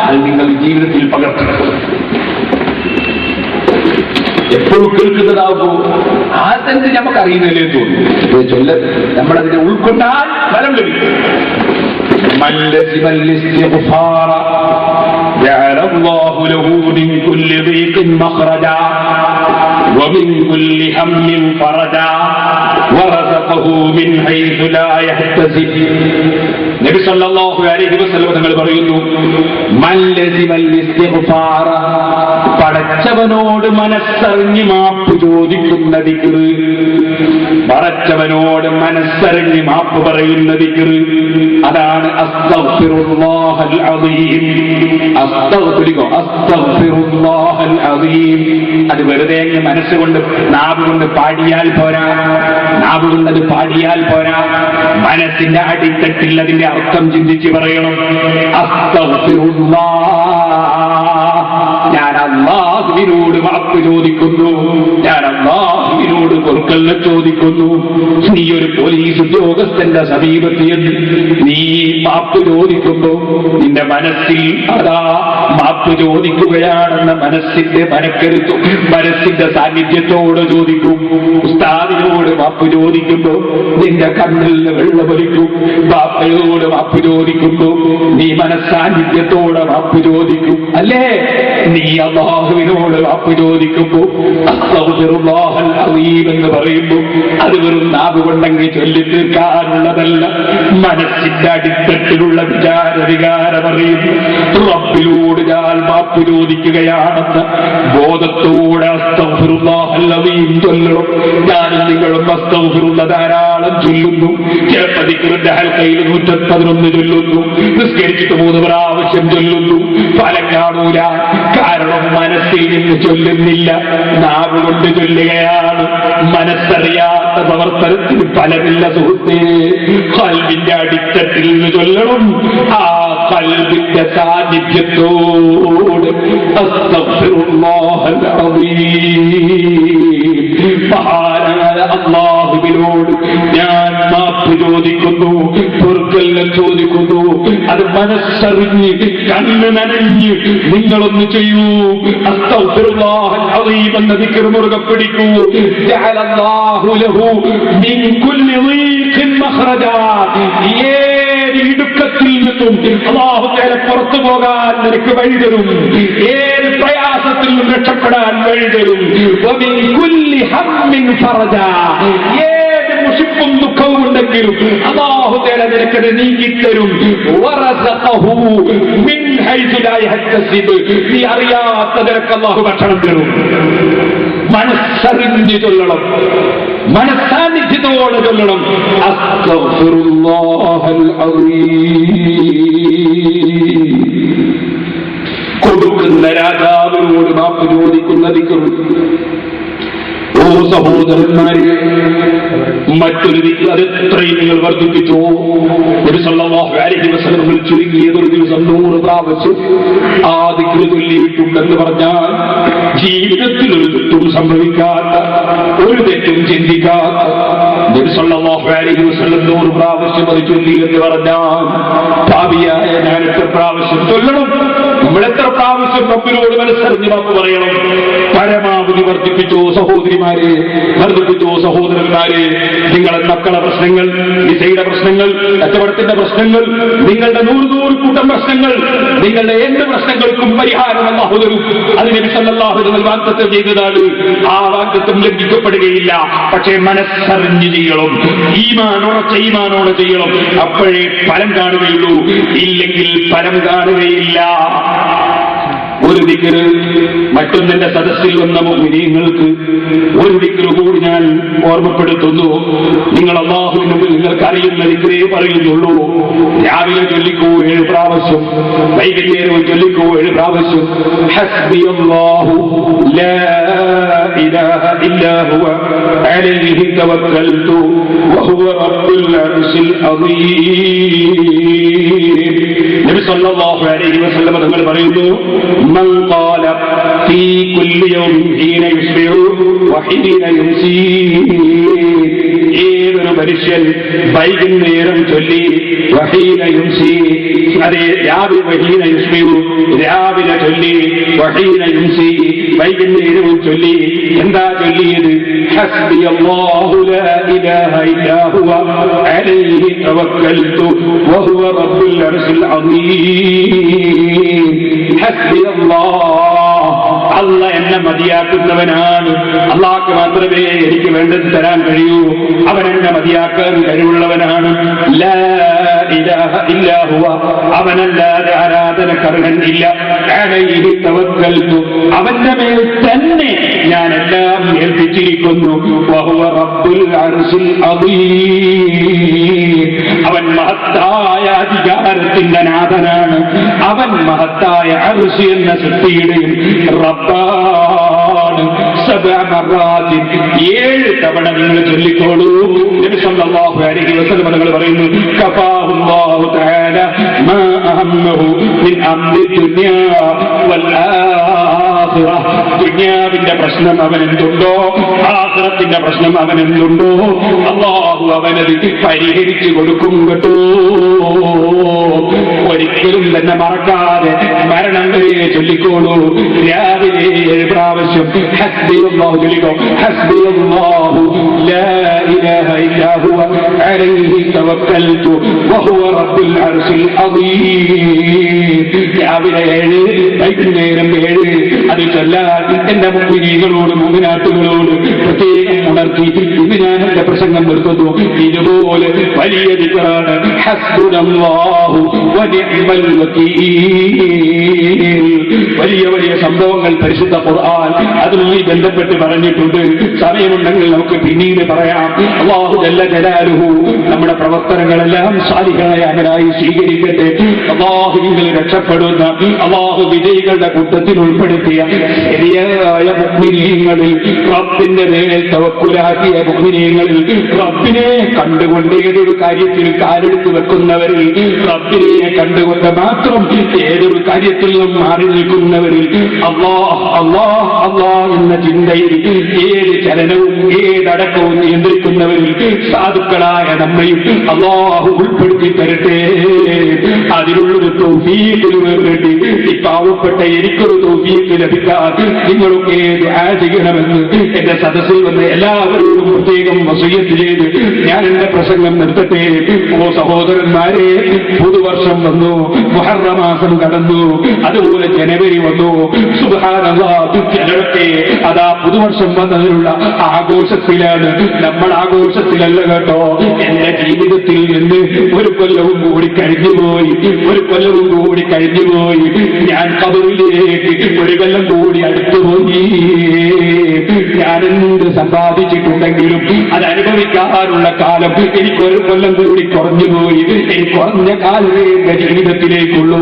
അത് നിങ്ങൾ ജീവിതത്തിൽ പകർത്തും. എപ്പോഴും കേൾക്കുന്നതാകുമ്പോ ആ തന്നെ നമുക്കറിയുന്നില്ലേ തോന്നും. ചൊല്ല നമ്മളതിനെ ഉൾക്കൊണ്ടാൽ ഫലം ലഭിക്കും. جعل الله له من كل ضيق مخرجا ومن كل هم فرجا ورزقه من حيث لا يحتسب. നബി സല്ലല്ലാഹു അലൈഹി വസല്ലം തങ്ങൾ പറയുന്നു, മൻ ലസിമൽ ഇസ്തിഗ്ഫാറ, പടച്ചവനോട് മനസ്സറിഞ്ഞ് മാപ്പ് ചോദിക്കുന്ന ദിക്ർ, പടച്ചവനോട് മനസ്സറിഞ്ഞ് മാപ്പ് പറയുന്ന ദിക്ർ, അതാണ് അസ്തഗ്ഫിറുല്ലാഹൽ അസീം. അസ്തഗ്ഫിറുല്ലാഹൽ അസീം. അത് വെറുതെ മനസ്സുകൊണ്ട് നാവുകൊണ്ട് പാടിയാൽ പോരാ, നാവുകൊണ്ട് അത് പാടിയാൽ പോരാ. മനസ്സിന്റെ അടിത്തട്ടിൽ അതിന്റെ അർത്ഥം ചിന്തിച്ച് പറയണം. ഞാൻ അല്ലാഹുവിനോട് മാപ്പ് ചോദിക്കുന്നു, ഞാൻ അല്ലാഹുവിനോട് പൊറുക്കലിനെ ചോദിക്കുന്നു. നീ ഒരു പോലീസ് ഉദ്യോഗസ്ഥന്റെ സമീപത്ത് എന്ന് നീ മാപ്പ് ചോദിക്കുന്നു, നിന്റെ മനസ്സിൽ അതാ മാപ്പ് ചോദിക്കുകയാണെന്ന മനസ്സിന്റെ മനക്കരുത്തും മനസ്സിന്റെ സാന്നിധ്യത്തോട് ചോദിക്കും. ഉസ്താദിനോട് മാപ്പ് ചോദിക്കുമ്പോ നിന്റെ കണ്ണിൽ വെള്ളമൊലിക്കും. ബാപ്പയോട് മാപ്പ് ചോദിക്കുമ്പോ നീ മനസ്സാന്നിധ്യത്തോടെ മാപ്പ് ചോദിക്കും. അല്ലേ? നീ അല്ലാഹുവിനോട് മാപ്പ് ചോദിക്കുമ്പോ അസ്തഗ്ഫിറുല്ലാഹൽ അസീം എന്ന് പറയുമ്പോ അത് വെറും നാവുകൊണ്ടെങ്കിൽ ചൊല്ലി തീർക്കാനുള്ളതല്ല. മനസ്സിന്റെ അടിത്തട്ടിലുള്ള വികാരം അറിയുന്നു. റബ്ബിനോട് ഞാൻ മാപ്പ് ചോദിക്കുകയാണെന്ന് ബോധത്തോടെ അസ്തഗ്ഫിറുല്ലാഹൽ അസീം ചൊല്ലണം. ഞാനും നിങ്ങളും അസ്തഗ്ഫിറുല്ലാഹ് ധാരാളം ചൊല്ലുന്നു. ചിലപ്പോൾ ദിക്റിന്റെ ഹൽക്കയിൽ 111 ചൊല്ലുന്നു, നിസ്കരിച്ചിട്ട് 3 പ്രാവശ്യം ചൊല്ലുന്നു. ഫലം കാണൂല. കാരണം മനസ്സിൽ നിന്ന് ചൊല്ലുന്നില്ല, നാവുകൊണ്ട് ചൊല്ലുകയാണ്. മനസ്സറിയാത്ത പ്രവർത്തനത്തിന് ഫലമില്ല സുഹൃത്തേ. ഖൽബിന്റെ അടിത്തട്ടിൽ നിന്ന് ചൊല്ലണം. ആ ഖൽബിന്റെ സാന്നിധ്യത്തോട് അസ്തഗ്ഫിറുല്ലാഹൽ അസീം. മഹാനായ അല്ലാഹുവിനോട് ഞാൻ മാപ്പ് ചോദിക്കുന്നു, പൊറുക്കലിനെ ചോദിക്കുന്നു. അത് മനസ്സറിഞ്ഞ് കണ്ണ് നനഞ്ഞ് നിങ്ങളൊന്ന് ചെയ്യൂ. അസ്തഗ്ഫിറുല്ലാഹൽ അസീം എന്ന ദിക്ർ മുറുകെ പിടിക്കൂ. ജഅലല്ലാഹു ലഹു മിൻ കുല്ലി ദീഖിൻ മഖ്റജാ. ഏത് ഇടുക്കത്തിൽ നിന്നും അല്ലാഹു തആല പുറത്തു പോകാൻ നിനക്ക് വഴി തരും. ഏത് പ്രയാസത്തിൽ നിന്നും രക്ഷപ്പെടാൻ വഴി തരും. വമിൻ കുല്ലി ഹമ്മിൻ ഫറജാ. ഏത് മുഷിപ്പും ദുഃഖവും ഉണ്ടെങ്കിലും അല്ലാഹു തആല നിനക്കത് നീക്കിത്തരും. വറസഖഹു മിൻ ഹൈസു ലാ യഹ്തസിബ്. നീ അറിയാത്ത നിനക്ക് അല്ലാഹു ഭക്ഷണം തരും. മനസ്സറിഞ്ഞ് ചൊല്ലണം, മനസ്സാന്നിധ്യത്തോടെ ചൊല്ലണം. അസ്തഗ്ഫിറുല്ലാഹൽ അസീം. കൊടുക്കുന്ന രാജാവിനോട് മാപ്പ് ചോദിക്കുന്ന ദിക്ർ. ഓ സഹോദരന്മാരെ, മറ്റൊരു ദിക്ർ അത് എത്രയും നിങ്ങൾ വർദ്ധിപ്പിച്ചോ. നബി സല്ലല്ലാഹു അലൈഹി വസല്ലം ചുരുങ്ങിയത് ഒരു ദിവസം 100 പ്രാവശ്യം ആ ദിക്ർ ചൊല്ലിയിട്ടുണ്ടെന്ന് പറഞ്ഞാൽ ജീവിതത്തിൽ ഒരു തെറ്റും സംഭവിക്കാത്ത, ഒരു തെറ്റും ചിന്തിക്കാത്ത നബി സല്ലല്ലാഹു അലൈഹി വസല്ലം 100 പ്രാവശ്യം അത് ചൊല്ലി എന്ന് പറഞ്ഞാൽ പാപിയായ ഞാൻ എത്ര പ്രാവശ്യം ചൊല്ലണം? നമ്മൾ എത്ര പ്രാവശ്യം റബ്ബിനോട് മനസ്സറിഞ്ഞ് മാപ്പ് പറയണം? പരമാവധി വർദ്ധിപ്പിച്ചോ സഹോദരിമാരെ, വർദ്ധിപ്പിച്ചോ സഹോദരന്മാരെ. നിങ്ങളെ മക്കളെ പ്രശ്നങ്ങൾ, വിസയുടെ പ്രശ്നങ്ങൾ, കച്ചവടത്തിന്റെ പ്രശ്നങ്ങൾ, നിങ്ങളുടെ 100 കൂട്ടം പ്രശ്നങ്ങൾ, നിങ്ങളുടെ എന്ത് പ്രശ്നങ്ങൾക്കും പരിഹാരം അല്ലാഹു തരും. അത് നബി സല്ലല്ലാഹു അലൈഹി വസല്ലം വാഗ്ദത്തം ചെയ്തതാണ്. ആ വാഗ്ദത്തം ലംഘിക്കപ്പെടുകയില്ല. പക്ഷേ മനസ്സറിഞ്ഞ് ചെയ്യണം, ഈമാനോടെ ചെയ്യണം. അപ്പോഴേ ഫലം കാണുകയുള്ളൂ, ഇല്ലെങ്കിൽ ഫലം കാണുകയില്ല. ഒരു ദിക്ർ മറ്റൊന്നിന്റെ സദസ്സിൽ വന്ന മുഅ്മിനീങ്ങൾക്ക് ഒരു ദിക്ർ കൂടി ഞാൻ ഓർമ്മപ്പെടുത്തുന്നു. നിങ്ങൾ അല്ലാഹുവിന്റെ മുമ്പിൽ നിങ്ങൾക്ക് അറിയുന്ന ദിക്റേ പറയുന്നുള്ളൂ. രാവിലെ ചൊല്ലിക്കൂ 7 പ്രാവശ്യം, വൈകുന്നേരവും ചൊല്ലിക്കൂ 7 പ്രാവശ്യം. ഹസ്ബിയല്ലാഹു ലാ ഇലാഹ ഇല്ലാ ഹുവ അലൈഹി തവക്കൽതു വഹുവ റബ്ബുൽ അർശിൽ അസീം. നബി സല്ലല്ലാഹു അലൈഹി വസല്ലം തങ്ങൾ പറയുന്നു, من قال في كل يوم حين يصبح വഹീന യുംസീ. ഏതൊരു മനുഷ്യൻ വൈകുന്നേരം ചൊല്ലി വഹീന യുംസി, അതേ രാവിലെ വഹീന യുസ്മിഉ രാവിലെ ചൊല്ലി, വഹീന യുംസി വൈകുന്നേരവും ചൊല്ലി. എന്താ ചൊല്ലിയത്? ഹസ്ബിയല്ലാഹു ലാ ഇലാഹ ഇല്ലാ ഹുവ അലൈഹി തവക്കൽതു വഹുവ റബ്ബുൽ അർശിൽ അദീം. ഹസ്ബിയല്ലാഹ്, അല്ലാഹ് എന്നെ മതിയാക്കുന്നവനാണ്. അല്ലാഹ്ക്ക് മാത്രമേ എനിക്ക് വേണ്ടത് തരാൻ കഴിയൂ. അവൻ എന്നെ മതിയാക്കാൻ കഴിവുള്ളവനാണ്. ലാ ഇലാഹ ഇല്ലാ ഹുവ, അവനല്ലാതെ ആരാധനക്കർഹൻ ഇല്ല. അലൈഹി തവക്കൽതു, അവന്റെ മേൽ തന്നെ ഞാനെല്ലാം ഏൽപ്പിച്ചിരിക്കുന്നു. വഹുവ റബ്ബുൽ അർശിൽ അദീം, അവൻ മഹത്തായ അധികാരത്തിന്റെ നാഥനാണ്. അവൻ മഹത്തായ അർശ് എന്ന സൃഷ്ടിയുടെയും റബ്ബാണ്. 7 തവണ നിങ്ങൾ ചൊല്ലിക്കോളൂ. നബി സല്ലല്ലാഹു അലൈഹി വസല്ലം തങ്ങൾ പറയുന്നു, കഫാഹുല്ലാഹു തആല മാ അഹമ്മഹു മിൻ അംരി ദുനിയാ വൽ ആഖിറ. ദുനിയാവിന്റെ പ്രശ്നം അവനെന്തുണ്ടോ, ആഖിറത്തിന്റെ പ്രശ്നം അവനെന്തുണ്ടോ, അല്ലാഹു അവനത് പരിഹരിച്ചു കൊടുക്കും കേട്ടോ. ഒരിക്കലും തന്നെ മറക്കാതെ മരണം വരെ ചൊല്ലിക്കോളൂ. രാവിലെ 7 പ്രാവശ്യം ഹസ്ബിയല്ലാഹു ചൊല്ലിക്കോ. ഹസ്ബിയല്ലാഹു ലാ ഇലാഹ ഇല്ലാ ഹുവ അലൈഹി തവക്കൽതു വഹുവ റബ്ബുൽ അർശിൽ അദീം. രാവിലെ 7, വൈകുന്നേരം 7 അത് ചൊല്ലാൻ എന്റെ മുഅ്മിനീങ്ങളോട് മുഅ്മിനാത്തുകളോട് പ്രത്യേകം ഉണർത്തി ഇന്ന് ഞാൻ എന്റെ പ്രസംഗം നിർത്തുന്നു. ഇതുപോലെ വലിയ ദിക്റാണ് ഹസ്ബുനല്ലാഹു വനിഅമൽ വകീൽ. വലിയ വലിയ സംഭവങ്ങൾ പരിശുദ്ധ ഖുർആൻ അതുമായി ബന്ധപ്പെട്ട് പറഞ്ഞിട്ടുണ്ട്. സമയമുണ്ടെങ്കിൽ നമുക്ക് പിന്നീട് പറയാം. അല്ലാഹു ജല്ല ജലാലുഹു നമ്മുടെ പ്രവർത്തനങ്ങളെല്ലാം സാലിഹായ അമലായി സ്വീകരിക്കട്ടെ. അല്ലാഹു നിങ്ങൾ രക്ഷപ്പെടുന്ന, അല്ലാഹു വിജയികളുടെ കൂട്ടത്തിൽ ഉൾപ്പെടുത്തിയ ശരിയായ മുഅ്മിനീങ്ങളിൽ, റബ്ബിന്റെ മേൽ തവക്കുലാക്കിയ മുഅ്മിനീങ്ങളിൽ, റബ്ബിനെ കണ്ടുകൊണ്ട് ഏതൊരു കാര്യത്തിൽ കാലെടുത്ത് വെക്കുന്നവരിൽ, റബ്ബിനെ കണ്ടുകൊണ്ട് മാത്രം ഏതൊരു കാര്യത്തിൽ നിന്നും മാറി നിൽക്കുന്നവരിൽ, അല്ലാഹ് അല്ലാഹ് അല്ലാഹ് എന്ന ചിന്തയിൽ ഏത് ചലനവും ഏതടക്കവും നിയന്ത്രിക്കുന്നവരിൽ സാധുക്കളായ നമ്മയും അല്ലാഹു ഉൾപ്പെടുത്തി തരട്ടെ. അതിനുള്ളൊരു തൗഫീഖിന് വേണ്ടി ഈ പാവപ്പെട്ട എനിക്കൊരു തൗഫീഖ് ലഭിക്കാൻ നിങ്ങളൊക്കെ ദുആ ചെയ്യണമെന്ന് എന്റെ സദസ്സിൽ വന്ന് എല്ലാവരോടും പ്രത്യേകം വസിയ്യത്ത് ചെയ്ത് ഞാൻ എന്റെ പ്രസംഗം നിർത്തട്ടെ. ഓ സഹോദരന്മാരെ, പുതുവർഷം വന്നു, മുഹറം മാസം കടന്നു, അതുപോലെ ജനുവരി വന്നു. സുബ്ഹാനല്ലാഹ്, ചിലരൊക്കെ അതാ പുതുവർഷം വന്നതിനുള്ള ആഘോഷത്തിലാണ്. നമ്മൾ ആഘോഷത്തിലല്ല കേട്ടോ. എന്റെ ജീവിതത്തിൽ നിന്ന് ഒരു കൊല്ലവും കൂടി കഴിഞ്ഞുപോയി, ഒരു കൊല്ലവും കൂടി കഴിഞ്ഞുപോയി. ഞാൻ ഖബറിലേക്ക് ഒരു കൊല്ലം കൂടി അടുത്തുപോയി. ഞാനെന്ത് സമ്പാദിച്ചിട്ടുണ്ടെങ്കിലും അത് അനുഭവിക്കാനുള്ള കാലം എനിക്കൊരു കൊല്ലം കൂടി കുറഞ്ഞുപോയി. എനിക്ക് കുറഞ്ഞ കാലമേ എന്റെ ജീവിതത്തിലേക്കുള്ളൂ.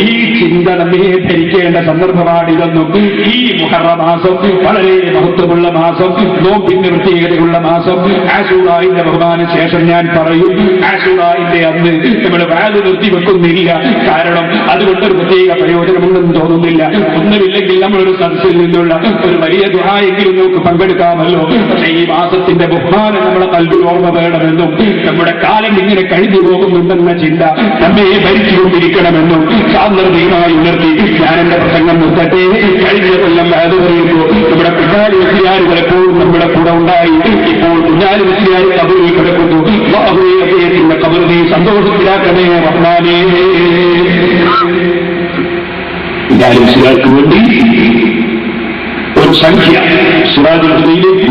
ഈ ചിന്ത നമ്മെ ധരിക്കേണ്ട സന്ദർഭമാണിതെന്നും ഈ മുഹറം മാസം വളരെ മഹത്വമുള്ള മാസം, നോമ്പിന്റെ പ്രത്യേകതയുള്ള മാസം. ആശൂറായിന്റെ ബഹുമാന ശേഷം ഞാൻ പറയും. ആശൂറായിന്റെ അന്ന് നമ്മൾ വാല് നിർത്തിവെക്കുന്നില്ല. കാരണം അതുകൊണ്ടൊരു പ്രത്യേക പ്രയോജനമുണ്ടെന്ന് തോന്നുന്നില്ല. ഒന്നുമില്ലെങ്കിൽ നമ്മളൊരു സദസ്സിൽ നിന്നുള്ള ഒരു വലിയ ദുആയെങ്കിലും നമുക്ക് പങ്കെടുക്കാമല്ലോ. പക്ഷേ ഈ മാസത്തിന്റെ ബഹുമാനം നമ്മുടെ കൽബിൽ ഓർമ്മ വേണമെന്നും നമ്മുടെ കാലം ഇങ്ങനെ കഴിഞ്ഞു പോകുന്നുണ്ടെന്ന ചിന്ത നമ്മെ ഭരിച്ചുകൊണ്ടിരിക്കണമെന്നും സാന്ദർഭികമായി ഉണർത്തി ഞാൻ എന്റെ പ്രസംഗം നിർത്തട്ടെ. കഴിഞ്ഞ കൊല്ലം അത് പറയുമ്പോൾ നമ്മുടെ കുഞ്ഞാലി മുസ്ലിയാർ പലപ്പോഴും നമ്മുടെ കൂടെ ഉണ്ടായി. ഇപ്പോൾ കുഞ്ഞാലി മുസ്ലിയാർ കബറിൽ കിടക്കുന്നു. അദ്ദേഹത്തിന്റെ കബറിനെ സന്തോഷത്തിലാക്കണേ റഹ്മാനേ. കുഞ്ഞാലി മുസ്ലിയാർക്ക് വേണ്ടി ഒരു സംഖ്യ സിറാജുൽ ഹുദയിലേക്ക്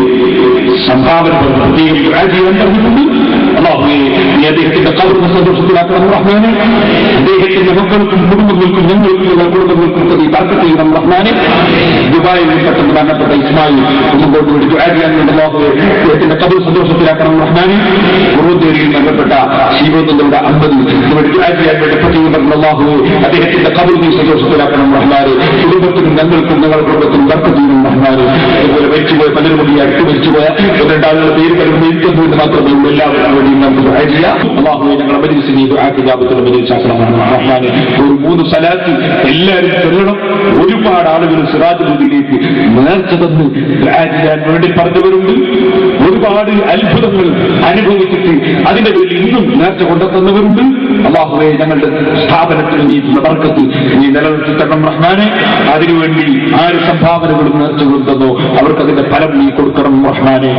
സംഭാവന പ്രത്യേകം ചെയ്യാൻ പറഞ്ഞിട്ടുണ്ട്. അല്ലാഹുവേ, നീ അദ്ദേഹത്തിന്റെ ഖബറിനെ സന്തോഷത്തിലാക്കണം റഹ്മാനെ. അദ്ദേഹത്തിന്റെ മക്കൾക്കും കുടുംബങ്ങൾക്കും ഞങ്ങൾക്കുള്ള കുടുംബങ്ങൾക്കും നീ ബർക്കത്ത് ചെയ്യണം റഹ്മാനെ. ദുബായിൽ പെട്ടെന്ന് മരണപ്പെട്ട ഇസ്മായിൽ മുമ്പോട്ട് വേണ്ടി ദുആ ചെയ്യാൻ വേണ്ടി അല്ലാഹുവേ അദ്ദേഹത്തിന്റെ ഖബർ സന്തോഷത്തിലാക്കണം റഹ്മാനെ. ഉറുദുരിയിൽ മരണപ്പെട്ട ശീബോദന്റെ 50 വേണ്ടി ദുആ ചെയ്യാൻ വേണ്ടി പ്രത്യേകം അല്ലാഹുവേ അദ്ദേഹത്തിന്റെ ഖബർ നീ സന്തോഷത്തിലാക്കണം റഹ്മാനെ. കുടുംബത്തിനും ഞങ്ങൾക്കും ഞങ്ങളുടെ കുടുംബത്തിനും ബർക്കത്ത് ചെയ്യണം റഹ്മാനെ. അതുപോലെ മരിച്ചുപോയ പലരും കൂടി അടുത്ത് മരിച്ചുപോയ 2 ആളുകളുടെ പേര് പരിഗണിക്കുന്നത് മാത്രമേ ഉള്ളൂ. എല്ലാവരും വേണ്ടി നമുക്ക് ദുആ ചെയ്യാം. അല്ലാഹുവേ ഞങ്ങളുടെ മജ്‌ലിസിനെ ദുആ ഇജാബത്തുൽ മജ്‌ലിസ് ആക്കണം റഹ്മാനെ. ഒരു 3 സലാത്ത് എല്ലാവരും ചൊല്ലണം. ഒരുപാട് ആളുകൾ സിറാജുദ്ദീനിലേക്ക് നേർച്ച തന്ന് ദുആ ചെയ്യാൻ വേണ്ടി പറഞ്ഞവരുണ്ട്. ഒരുപാട് അത്ഭുതങ്ങൾ അനുഭവിച്ചിട്ട് അതിന്റെ പേരിൽ ഇന്നും നേർച്ച കൊണ്ടെത്തുന്നവരുണ്ട്. അല്ലാഹുവേ, ഞങ്ങളുടെ സ്ഥാപനത്തിൽ നീ ബർക്കത്ത് നീ നിലനിർത്തി തരണം റഹ്മാനെ. അതിനുവേണ്ടി ആര് സംഭാവനകളും നേർച്ചകളും തന്നോ അവർക്കതിന്റെ ഫലം നീ കൊടുക്കണം റഹ്മാനെ.